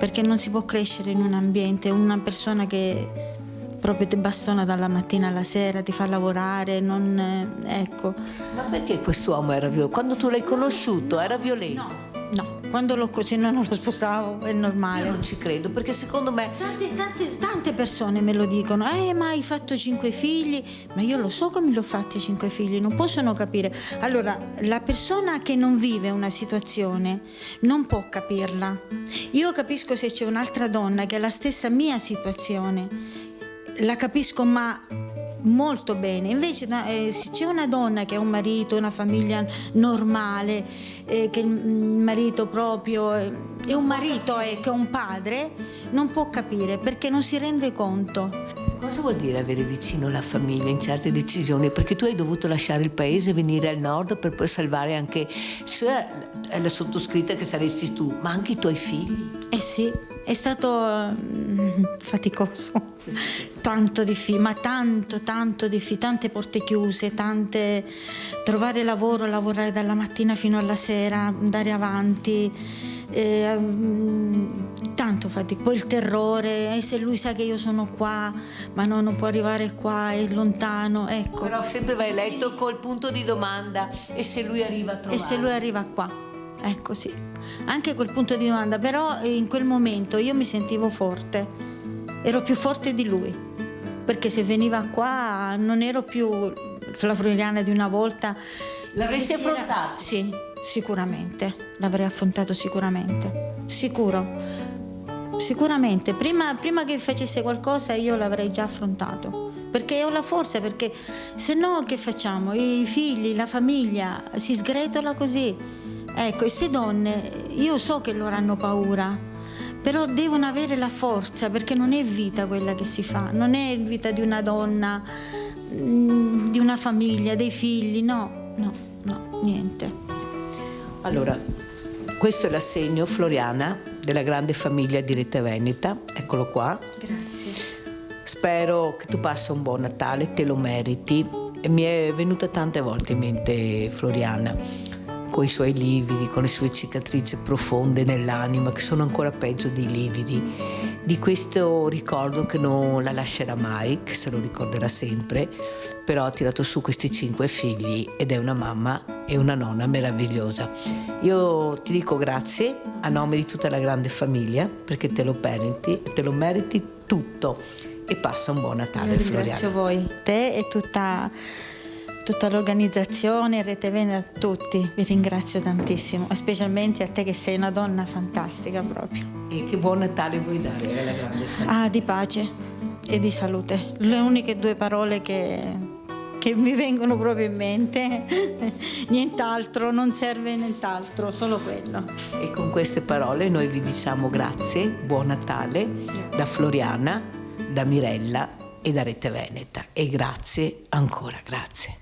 perché non si può crescere in un ambiente, una persona che proprio ti bastona dalla mattina alla sera, ti fa lavorare, ecco. Ma perché quest'uomo era violento? Quando tu l'hai conosciuto era violento? No, quando se non lo sposavo è normale. Io non ci credo, perché secondo me tante persone me lo dicono, ma hai fatto 5 figli, ma io lo so come li ho fatti 5 figli, non possono capire. Allora, la persona che non vive una situazione non può capirla. Io capisco se c'è un'altra donna che ha la stessa mia situazione, la capisco, ma molto bene. Invece se c'è una donna che ha un marito, una famiglia normale, che il marito proprio è un marito e che è un padre, non può capire perché non si rende conto. Cosa vuol dire avere vicino la famiglia in certe decisioni? Perché tu hai dovuto lasciare il paese e venire al nord per poi salvare anche la sottoscritta che saresti tu, ma anche i tuoi figli. Eh sì, è stato faticoso, tanto difficile, ma tanto difficile, tante porte chiuse, trovare lavoro, lavorare dalla mattina fino alla sera, andare avanti. Tanto fatico, poi il terrore, se lui sa che io sono qua ma non può arrivare qua, è lontano, ecco. Però sempre vai letto col punto di domanda, e se lui arriva a trovare? E se lui arriva qua, ecco, sì, anche quel punto di domanda. Però in quel momento io mi sentivo forte, ero più forte di lui, perché se veniva qua non ero più la Floriana di una volta. L'avresti affrontato? Sì, sicuramente, l'avrei affrontato sicuramente, sicuramente. Prima che facesse qualcosa io l'avrei già affrontato, perché ho la forza, perché se no che facciamo? I figli, la famiglia si sgretola così. Ecco, queste donne, io so che loro hanno paura, però devono avere la forza, perché non è vita quella che si fa, non è vita di una donna, di una famiglia, dei figli, no, niente. Allora, questo è l'assegno, Floriana, della grande famiglia di Rete Veneta, eccolo qua. Grazie. Spero che tu passi un buon Natale, te lo meriti. E mi è venuta tante volte in mente Floriana, con i suoi lividi, con le sue cicatrici profonde nell'anima, che sono ancora peggio dei lividi, di questo ricordo che non la lascerà mai, che se lo ricorderà sempre, però ha tirato su questi 5 figli ed è una mamma e una nonna meravigliosa. Io ti dico grazie a nome di tutta la grande famiglia, perché te lo meriti tutto, e passa un buon Natale, Floriana. Ringrazio voi, te e tutta l'organizzazione, Rete Veneta, tutti, vi ringrazio tantissimo, specialmente a te che sei una donna fantastica proprio. E che buon Natale vuoi dare alla grande famiglia? Di pace e di salute, le uniche 2 parole che mi vengono proprio in mente, nient'altro, non serve nient'altro, solo quello. E con queste parole noi vi diciamo grazie, buon Natale da Floriana, da Mirella e da Rete Veneta, e grazie ancora, grazie.